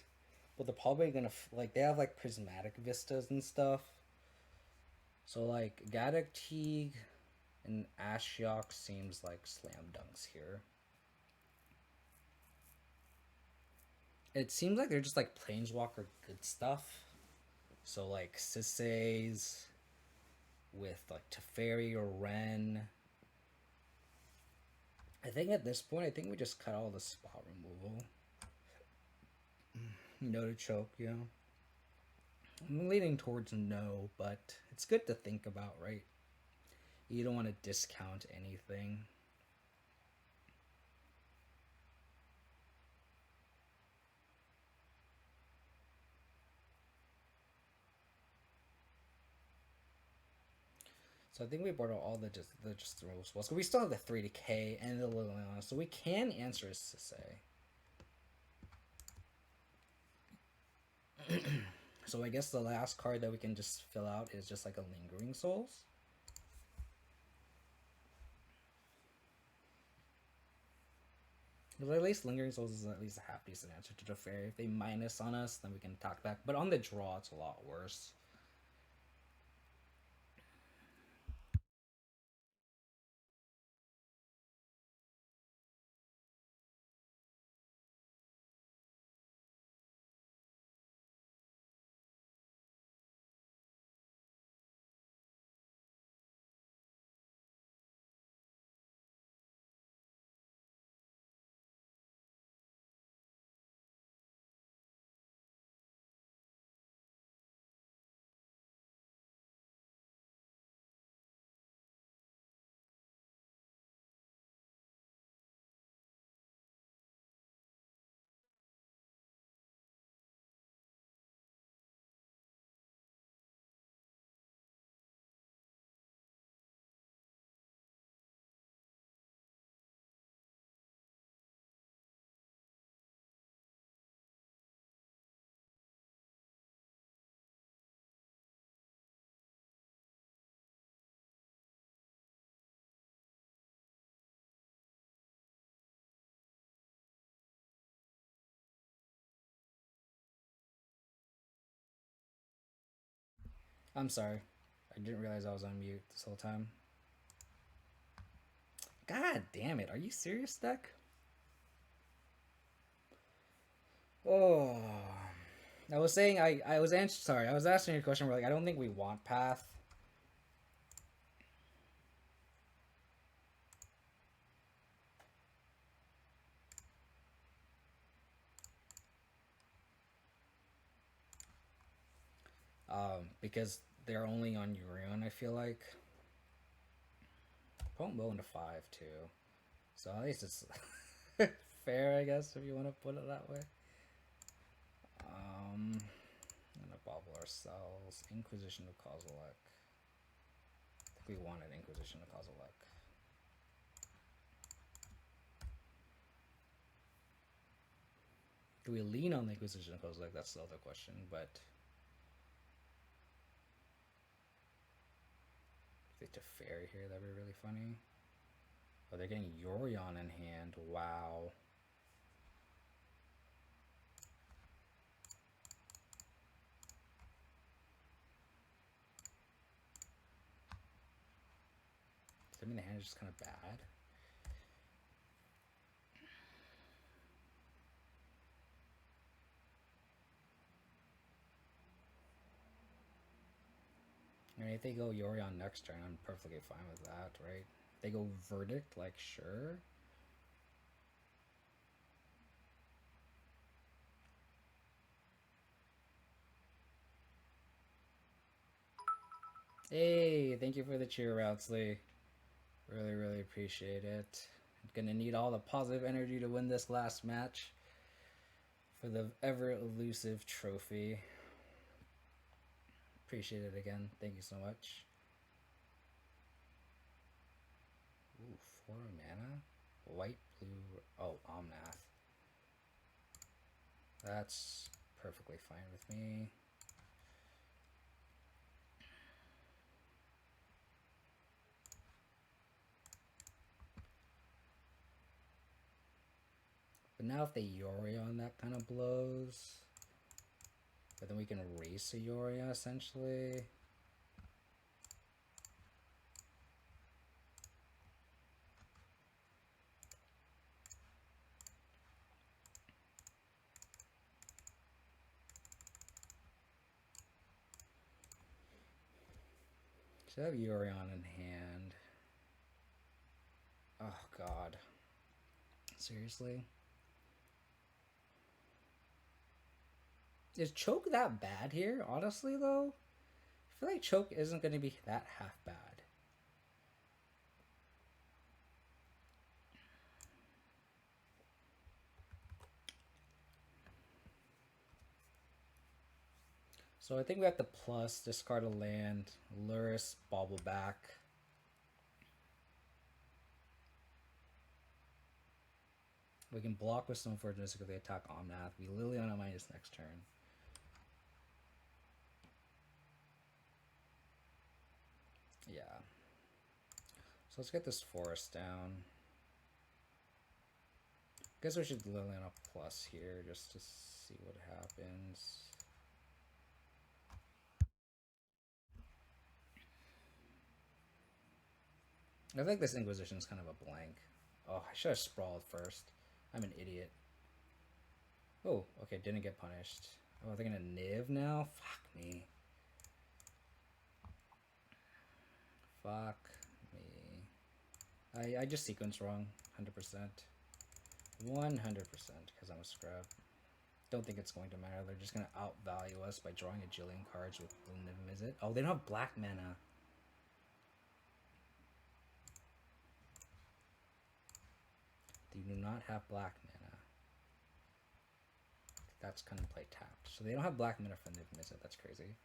but they're probably gonna like they have like prismatic vistas and stuff. So like Gaddock Teeg and Ashiok seems like slam dunks here. It seems like they're just like planeswalker good stuff. So like Sisei's with like Teferi or Ren. I think at this point, I think we just cut all the spot removal. No to choke, you know. I'm leaning towards no, but it's good to think about, right? You don't want to discount anything. So I think we brought out all the just removal spells. So we still have the 3 decay and the Liliana, so we can answer Sisei. So I guess the last card that we can just fill out is just like a Lingering Souls. But at least Lingering Souls is at least a half decent answer to Teferi. If they minus on us, then we can talk back. But on the draw, it's a lot worse. I'm sorry. I didn't realize I was on mute this whole time. God damn it. Are you serious, deck? Oh. I was saying I was asking you a question where like I don't think we want Path. Because they're only on Yorion, I feel like. Opponent will into 5 too. So at least it's fair, I guess, if you want to put it that way. I'm gonna bobble ourselves. Inquisition of Kozilek. I think we wanted Inquisition of Kozilek. Do we lean on the Inquisition of Kozilek? That's the other question, but if they Teferi here, that'd be really funny. Oh, they're getting Yorion in hand. Wow. Does that mean the hand is just kind of bad? I mean, if they go Yorion next turn, I'm perfectly fine with that, right? If they go Verdict, like, sure. Hey, thank you for the cheer, Routsley. Really, really appreciate it. I'm gonna need all the positive energy to win this last match for the ever elusive trophy. Appreciate it again. Thank you so much. Ooh, 4 mana? White, blue. Oh, Omnath. That's perfectly fine with me. But now if they Yorion, that kind of blows. But then we can race a Yorion, essentially. Should have Yorion in hand. Oh, God. Seriously? Is Choke that bad here, honestly, though? I feel like Choke isn't going to be that half bad. So I think we have to plus, discard a land, Lurrus, bobble back. We can block with Stoneforge Mystic if they attack Omnath. We Liliana minus next turn. Yeah. So let's get this forest down. Guess we should Liliana plus here just to see what happens. I think this Inquisition is kind of a blank. Oh, I should have sprawled first. I'm an idiot. Oh, okay, didn't get punished. Oh, they're gonna Niv now? Fuck me. Fuck me. I just sequenced wrong. 100%. 100% because I'm a scrub. Don't think it's going to matter. They're just gonna outvalue us by drawing a jillion cards with Blue Niv Visit. Oh, they don't have black mana. They do not have black mana. That's gonna play tapped. So they don't have black mana for Niv Visit. That's crazy.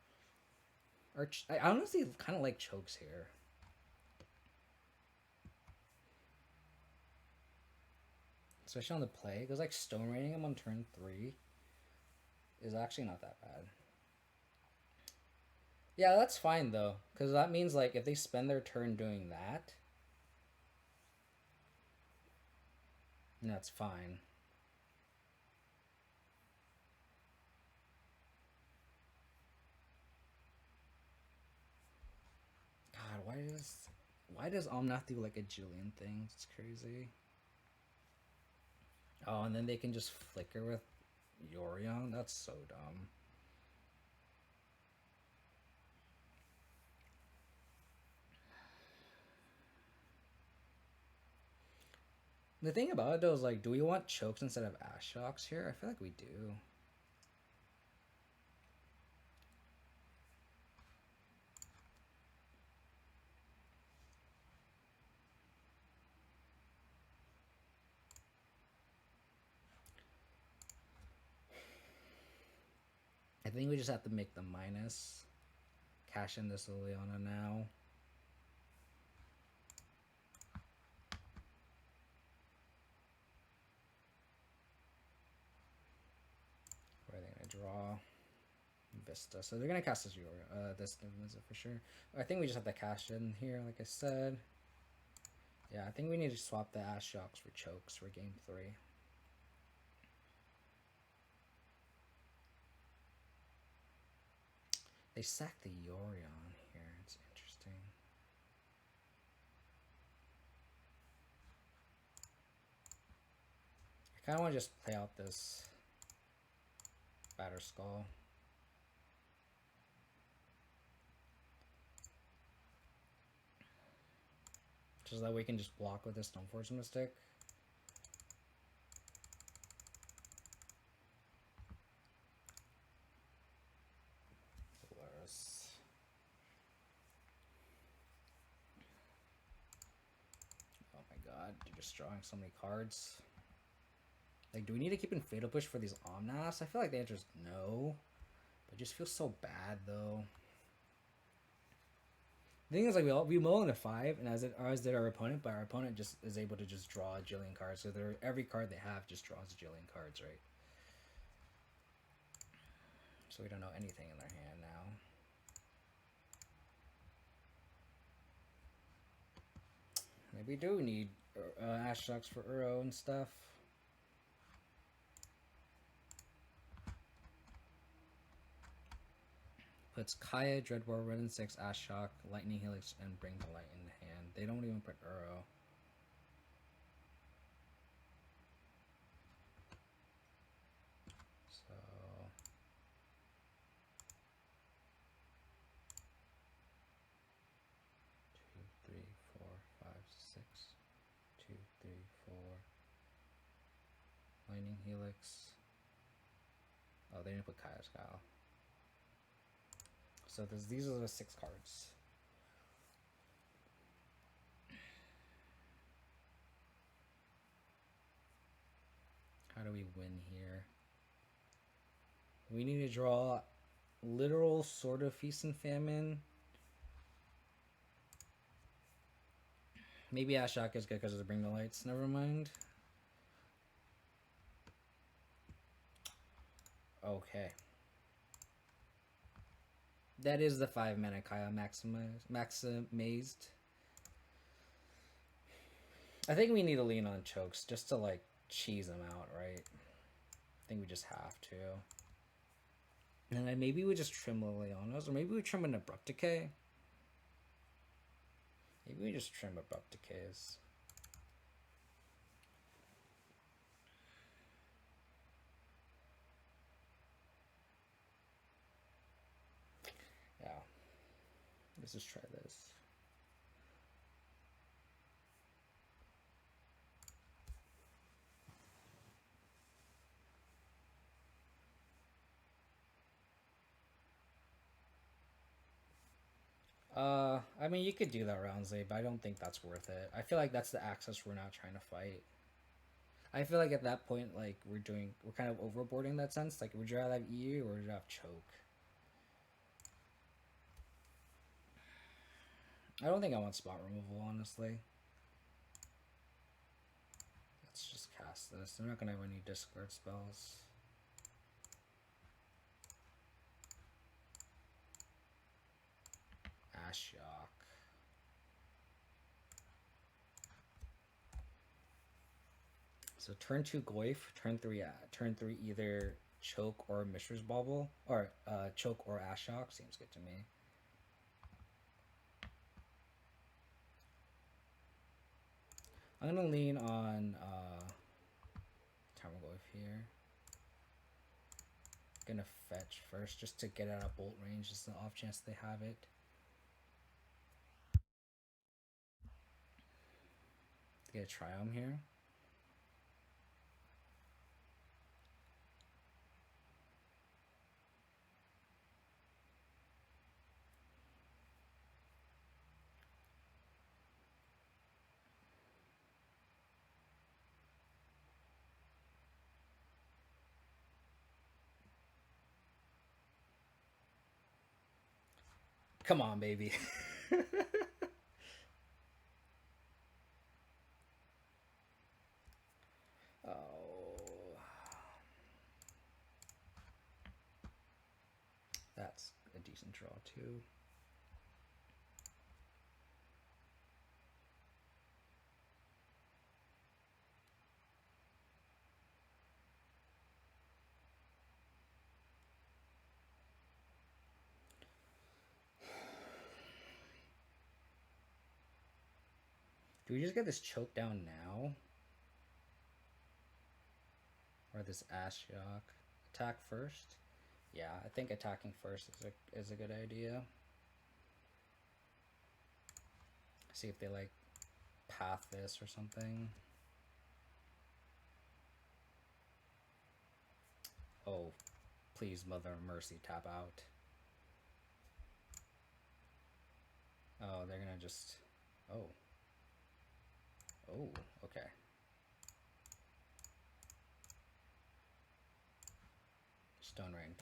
I honestly kind of like Chokes here. Especially on the play, because like Stone Raining him on turn 3 is actually not that bad. Yeah, that's fine though, because that means like if they spend their turn doing that, that's fine. Why does Omnath do like a jillion things? It's crazy. Oh, and then they can just flicker with Yorion? That's so dumb. The thing about it though is like, do we want chokes instead of Ashocks here? I feel like we do. I think we just have to make the minus. Cash in this Liliana now. Where are they gonna draw? Vista. So they're gonna cast this this visit for sure. I think we just have to cash in here, like I said. Yeah, I think we need to swap the Ashocks for chokes for game 3. They sacked the Yorion here. It's interesting. I kind of want to just play out this Batter Skull. Just so that we can just block with this Stoneforge Mystic. Lurrus. Oh my god, you're just drawing so many cards. Like, do we need to keep in Fatal Push for these Omnaths? I feel like the answer is no. But it just feels so bad, though. The thing is, like, we mull into 5, and as did our opponent, but our opponent just is able to just draw a jillion cards. So every card they have just draws a jillion cards, right? So we don't know anything in their hand now. Maybe we do need Ashocks for Uro and stuff. Puts Kaya, Dreadbore, Red and 6, Ashok, Lightning Helix, and Bring the Light in the hand. They don't even put Uro. So 2, 3, 4, 5, 6. 2, 3, 4. Lightning Helix. Oh, they didn't put Kaya's Kyle. So these are the 6 cards. How do we win here? We need to draw literal sort of Feast and Famine. Maybe Ashok is good because of the Bring the Lights. Never mind. Okay. That is the 5 mana Kaya maximized. I think we need to lean on chokes just to like cheese them out, right? I think we just have to. And then maybe we just trim Lilianas, or maybe we trim an Abrupt Decay. Maybe we just trim Abrupt Decays. Yeah. Let's just try this. I mean, you could do that Roundsley, but I don't think that's worth it. I feel like that's the access we're not trying to fight. I feel like at that point, like, we're kind of overboarding that sense. Like, would you rather have EU or would you have choke? I don't think I want spot removal, honestly. Let's just cast this. They're not gonna have any discard spells. Ashok. So turn 2 Goyf, turn 3 either choke or Mishra's Bauble, or choke or Ashok seems good to me. I'm gonna lean on Tarmogoyf here. Gonna fetch first just to get out of bolt range, just the off chance they have it. Get a Triome here. Come on, baby. Oh. That's a decent draw, too. Do we just get this choke down now? Or this Ashiok? Attack first? Yeah, I think attacking first is a good idea. See if they like path this or something. Oh, please, Mother of Mercy, tap out. Oh, they're gonna just... Oh. Oh, okay. Stone Ring.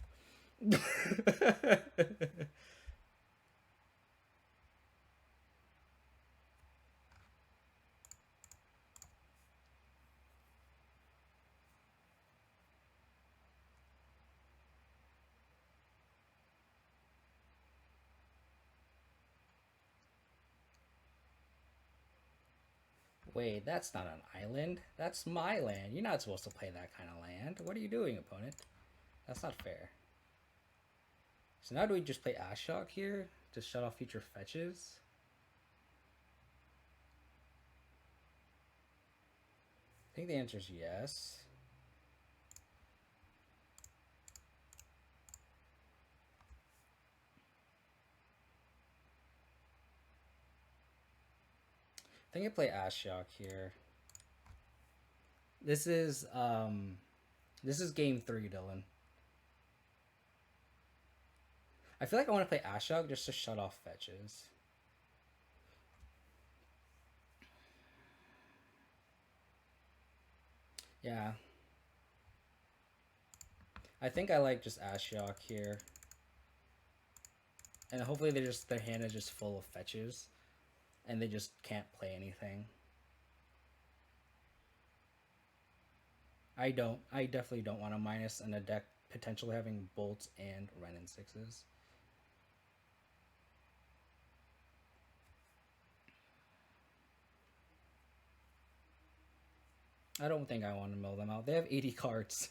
Wait, that's not an island. That's my land. You're not supposed to play that kind of land. What are you doing, opponent? That's not fair. So now do we just play Ashiok here to shut off future fetches? I think the answer is yes. I think I play Ashiok here. This is game 3, Dylan. I feel like I want to play Ashiok just to shut off fetches. Yeah. I think I like just Ashiok here. And hopefully their hand is just full of fetches. And they just can't play anything. I definitely don't want to minus in a deck potentially having bolts and Renin 6s. I don't think I want to mill them out. They have 80 cards.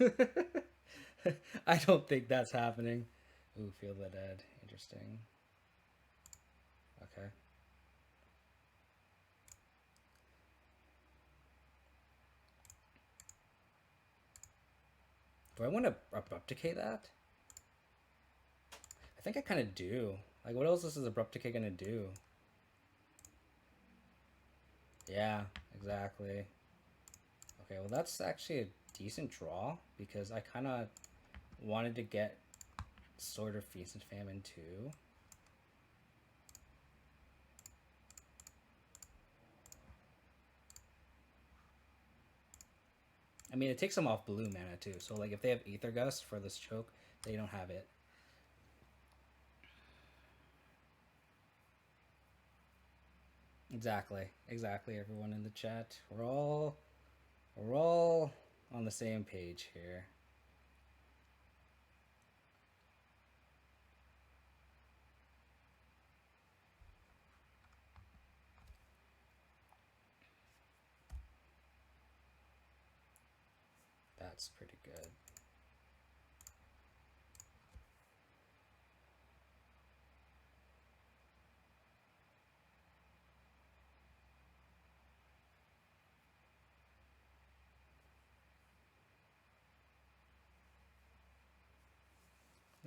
I don't think that's happening. Ooh, Feel the Dead. Interesting. Okay. Do I want to Abrupt Decay that? I think I kind of do. Like, what else is Abrupt Decay going to do? Yeah, exactly. Okay, well, that's actually a decent draw because I kind of wanted to get Sword of Feast and Famine too. I mean, it takes them off blue mana too. So, like, if they have Aether Gust for this choke, they don't have it. Exactly. Exactly, everyone in the chat. We're all on the same page here. That's pretty good.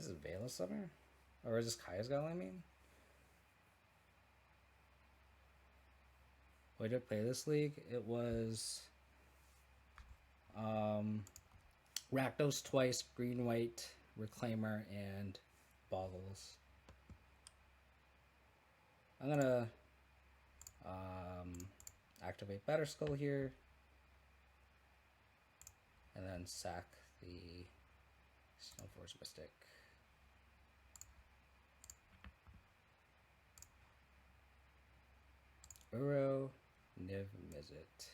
This is Veil of Summer? Or is this Kaya's Gala, I mean? Why did I play this league? It was Rakdos twice, green, white, Reclaimer, and Boggles. I'm gonna activate Batterskull here, and then sack the Stoneforge Mystic. Uro, Niv Mizzet.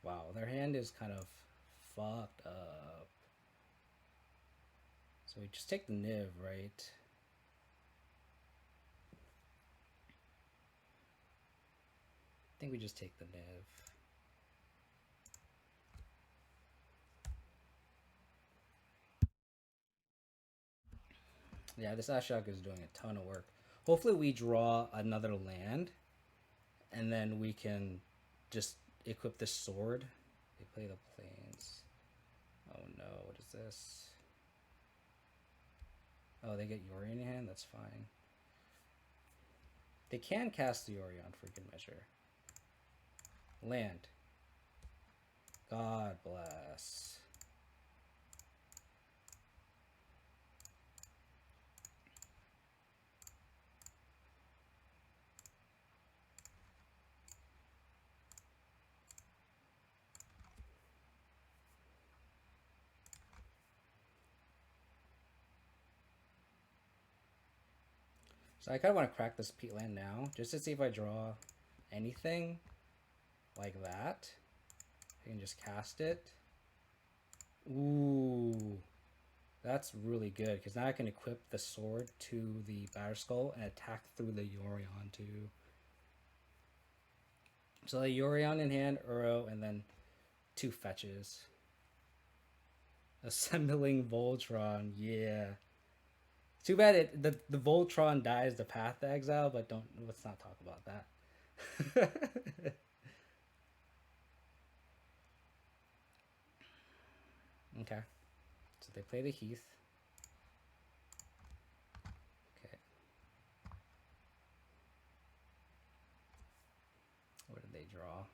Wow, their hand is kind of fucked up. So we just take the Niv, right? I think we just take the Niv. Yeah, this Ashok is doing a ton of work. Hopefully we draw another land, and then we can just equip this sword. They play the plains. Oh no, what is this? Oh, they get Yorion in hand? That's fine. They can cast the Yorion for good measure. Land. God bless. So I kind of want to crack this peat land now, just to see if I draw anything like that. I can just cast it. Ooh, that's really good, because now I can equip the sword to the Batterskull and attack through the Yorion too. So the Yorion in hand, Uro, and then 2 fetches. Assembling Voltron, yeah. Too bad the Voltron dies the path to exile, but let's not talk about that. Okay. So they play the Heath. Okay. What did they draw?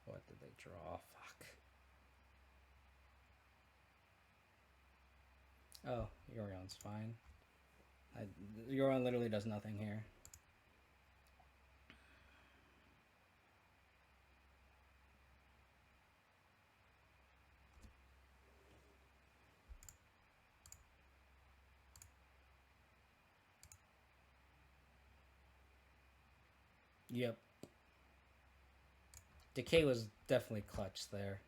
What did they draw? Fuck. Oh, Yorion's fine. Yorion literally does nothing here. Yep. Decay was definitely clutch there.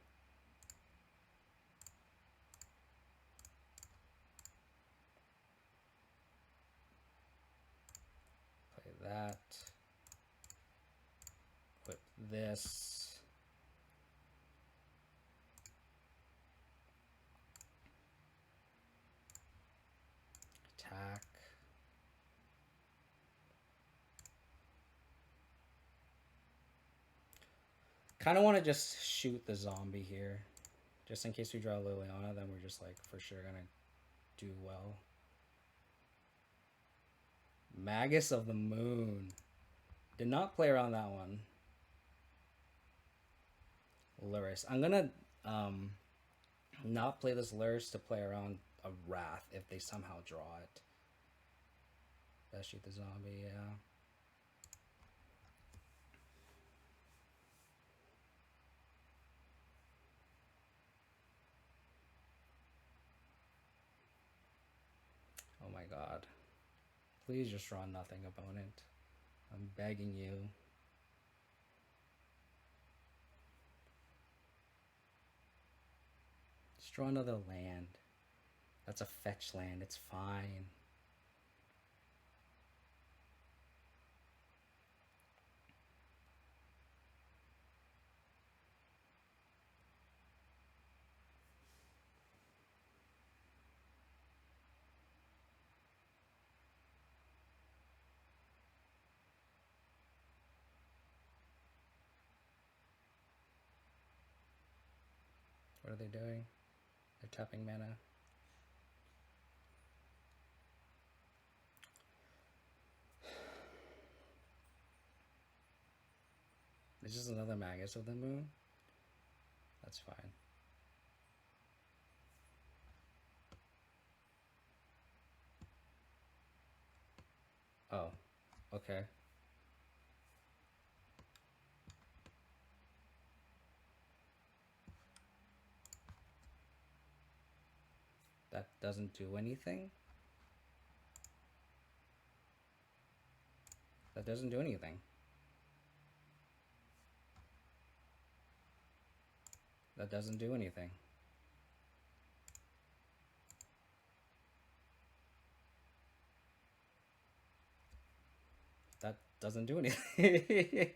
Play that. Equip this. Attack. Kind of want to just shoot the zombie here. Just in case we draw Liliana, then we're just like for sure gonna do well. Magus of the Moon. Did not play around that one. Lurrus. I'm gonna not play this Lurrus to play around a Wrath if they somehow draw it. Best shoot the zombie, yeah. Oh my god. Please just draw nothing, opponent. I'm begging you. Just draw another land. That's a fetch land. It's fine. What are they doing? They're tapping mana. It's just another Magus of the Moon. That's fine. Oh, okay. That doesn't do anything? That doesn't do anything. That doesn't do anything. That doesn't do anything.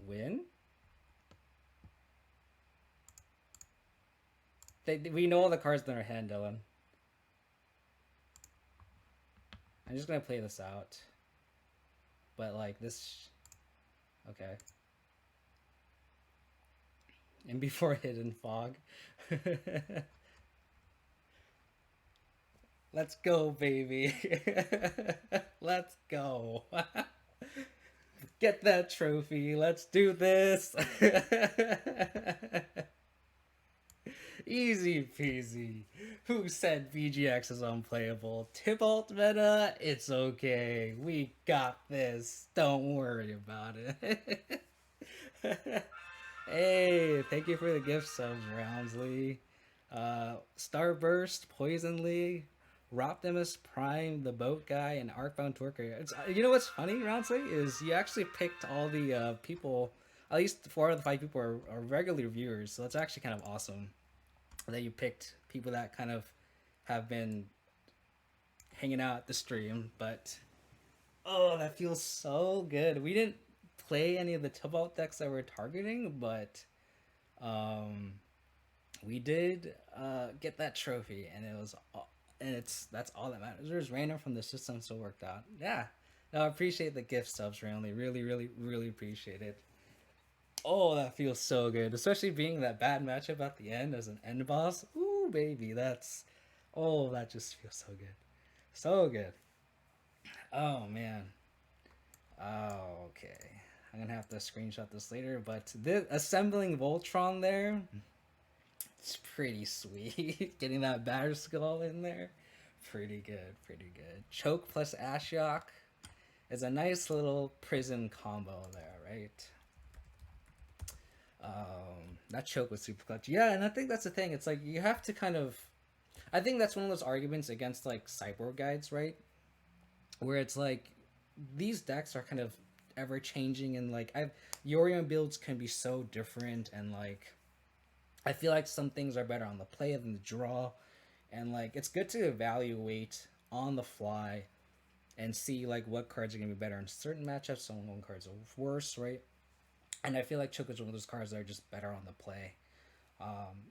Win? We know all the cards in our hand, Dylan. I'm just gonna play this out. But like this... Okay. And before Hidden Fog. Let's go, baby. Let's go. Get that trophy. Let's do this. Easy peasy. Who said VGX is unplayable? Tibalt Meta, it's okay. We got this. Don't worry about it. Hey, thank you for the gift subs, Roundsley. Starburst, Poisonly, Roptimus Prime, the Boat Guy, and Arcbound Twerker. You know what's funny, Roundsley, is you actually picked all the people, at least 4 of the 5 people are regular viewers, so that's actually kind of awesome that you picked people that kind of have been hanging out at the stream. But oh, that feels so good. We didn't play any of the Tibalt decks that we're targeting, but we did get that trophy, and that's all that matters. There's random from the system, so worked out. Yeah, no, I appreciate the gift subs, Randy. Really appreciate it. Oh, that feels so good, especially being that bad matchup at the end as an end boss. Ooh, baby, that just feels so good, so good. Oh man. Oh, okay. I'm gonna have to screenshot this later, but assembling Voltron there, it's pretty sweet. Getting that Batter Skull in there, pretty good. Choke plus Ashiok is a nice little prison combo there, right? That choke was super clutch. Yeah, and I think that's the thing. It's like you have to kind of. I think that's one of those arguments against like sideboard guides, right? Where it's like these decks are kind of ever changing, and like Yorion builds can be so different, and like I feel like some things are better on the play than the draw, and like it's good to evaluate on the fly and see like what cards are gonna be better in certain matchups, some cards are worse, right? And I feel like Choke is one of those cards that are just better on the play.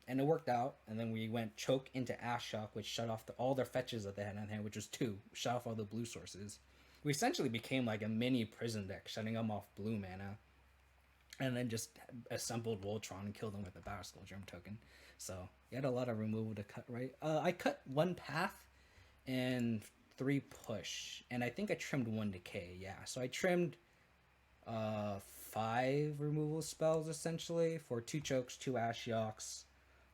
And it worked out, and then we went Choke into Ashiok, which shut off all their fetches that they had in hand, which was 2, shut off all the blue sources. We essentially became like a mini prison deck, shutting them off blue mana, and then just assembled Voltron and killed them with a Battle Skull Germ token. So you had a lot of removal to cut, right? I cut 1 path and 3 push, and I think I trimmed 1 decay. Yeah, so I trimmed 5 removal spells essentially for 2 chokes, 2 Ashioks,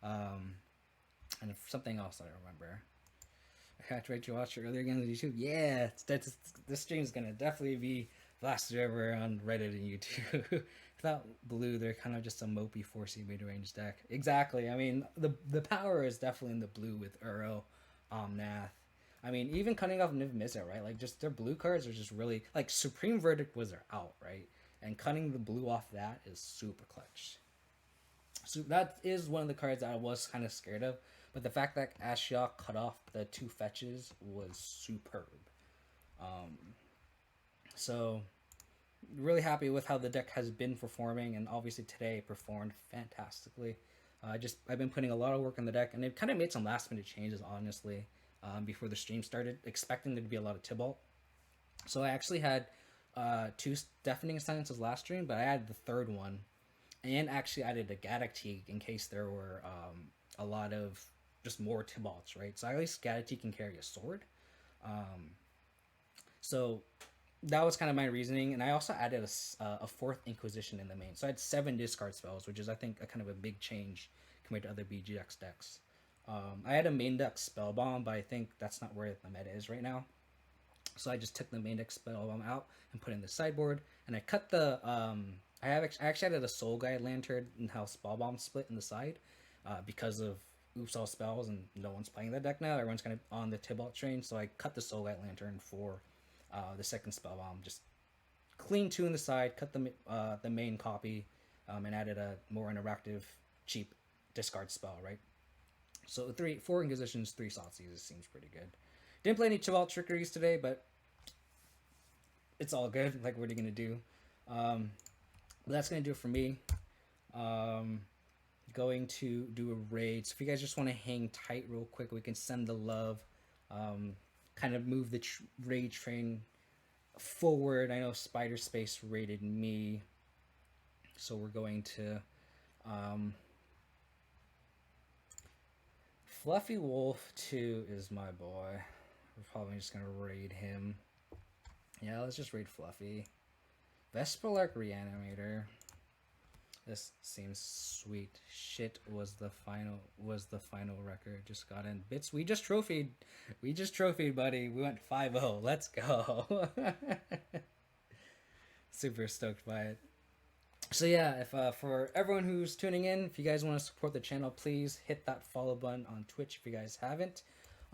and something else I don't remember. I had to watch it earlier again on YouTube. Yeah, this stream's gonna definitely be blasted over on Reddit and YouTube. Without blue, they're kind of just a mopey, forcey mid-range deck. Exactly. I mean, the power is definitely in the blue with Uro, Omnath. I mean, even cutting off Niv Mizzet, right? Like, just their blue cards are just really like Supreme Verdict was their out, right? And cutting the blue off that is super clutch. So that is one of the cards that I was kind of scared of. But the fact that Ashiok cut off the 2 fetches was superb. So really happy with how the deck has been performing, and obviously today performed fantastically. I've been putting a lot of work on the deck, and they've kind of made some last minute changes, honestly, before the stream started, expecting there to be a lot of Tibalt. So I actually had 2 Deafening Silences last stream, but I added the 3rd one and actually added a Gaddock Teeg in case there were a lot of just more Tibalts, right? So at least Gaddock Teeg can carry a sword. So that was kind of my reasoning, and I also added a fourth Inquisition in the main. So I had 7 discard spells, which is I think a kind of a big change compared to other BGX decks. I had a main deck Spellbomb, but I think that's not where the meta is right now. So I just took the main deck Spellbomb out and put in the sideboard, and I cut the I actually added a Soul Guide Lantern and how Spellbomb split in the side because of Oops All Spells, and no one's playing that deck now. Everyone's kind of on the Tibalt train, so I cut the Soul Guide Lantern for the second Spellbomb. Just clean 2 in the side, cut the main copy, and added a more interactive, cheap discard spell, right? So 4 Inquisitions, 3 Thoughtseize seems pretty good. Didn't play any Tibalt Trickeries today, but it's all good. Like, what are you going to do? But that's going to do it for me. Going to do a raid. So if you guys just want to hang tight real quick, we can send the love. Kind of move the raid train forward. I know Spider Space raided me. So we're going to... Fluffy Wolf 2 is my boy. We're probably just going to raid him. Yeah, let's just raid Fluffy. Vesperlark Reanimator. This seems sweet. Shit was the final record. Just got in bits. We just trophied, buddy. We went 5-0. Let's go. Super stoked by it. So yeah, if for everyone who's tuning in, if you guys want to support the channel, please hit that follow button on Twitch if you guys haven't.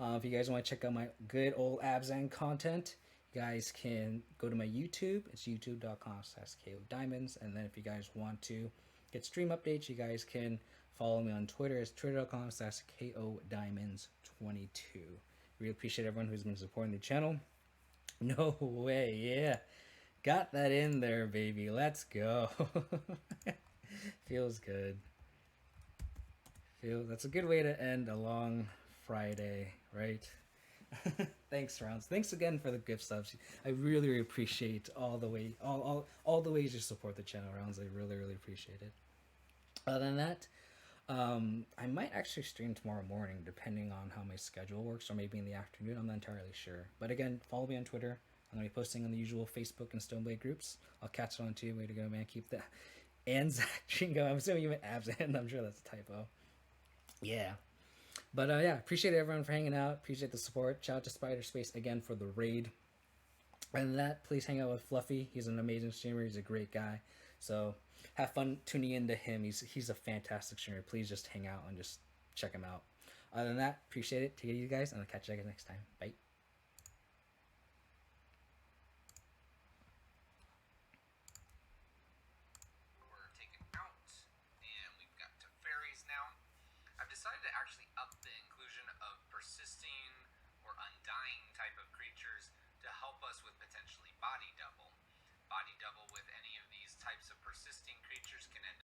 If you guys want to check out my good old Abzan content, you guys can go to my YouTube. It's youtube.com/KODiamonds. And then if you guys want to get stream updates, you guys can follow me on Twitter. It's twitter.com/KODiamonds22. Really appreciate everyone who's been supporting the channel. No way, yeah. Got that in there, baby. Let's go. Feels good. That's a good way to end a long Friday, right? Thanks, Rounds. Thanks again for the gift subs. I really appreciate all the ways you support the channel, Rounds. I really appreciate it. Other than that, I might actually stream tomorrow morning, depending on how my schedule works, or maybe in the afternoon. I'm not entirely sure. But again, follow me on Twitter. I'm going to be posting on the usual Facebook and Stoneblade groups. I'll catch it on too. Way to go, man. Keep that. And Zach Jingo. I'm assuming you meant Abzan. I'm sure that's a typo. Yeah. But yeah, appreciate everyone for hanging out. Appreciate the support. Shout out to Spider Space again for the raid. And that, please hang out with Fluffy. He's an amazing streamer. He's a great guy. So have fun tuning into him. He's a fantastic streamer. Please just hang out and just check him out. Other than that, appreciate it. Take it easy, guys, and I'll catch you guys next time. Bye. Decided to actually up the inclusion of persisting or undying type of creatures to help us with potentially body double. Body double with any of these types of persisting creatures can end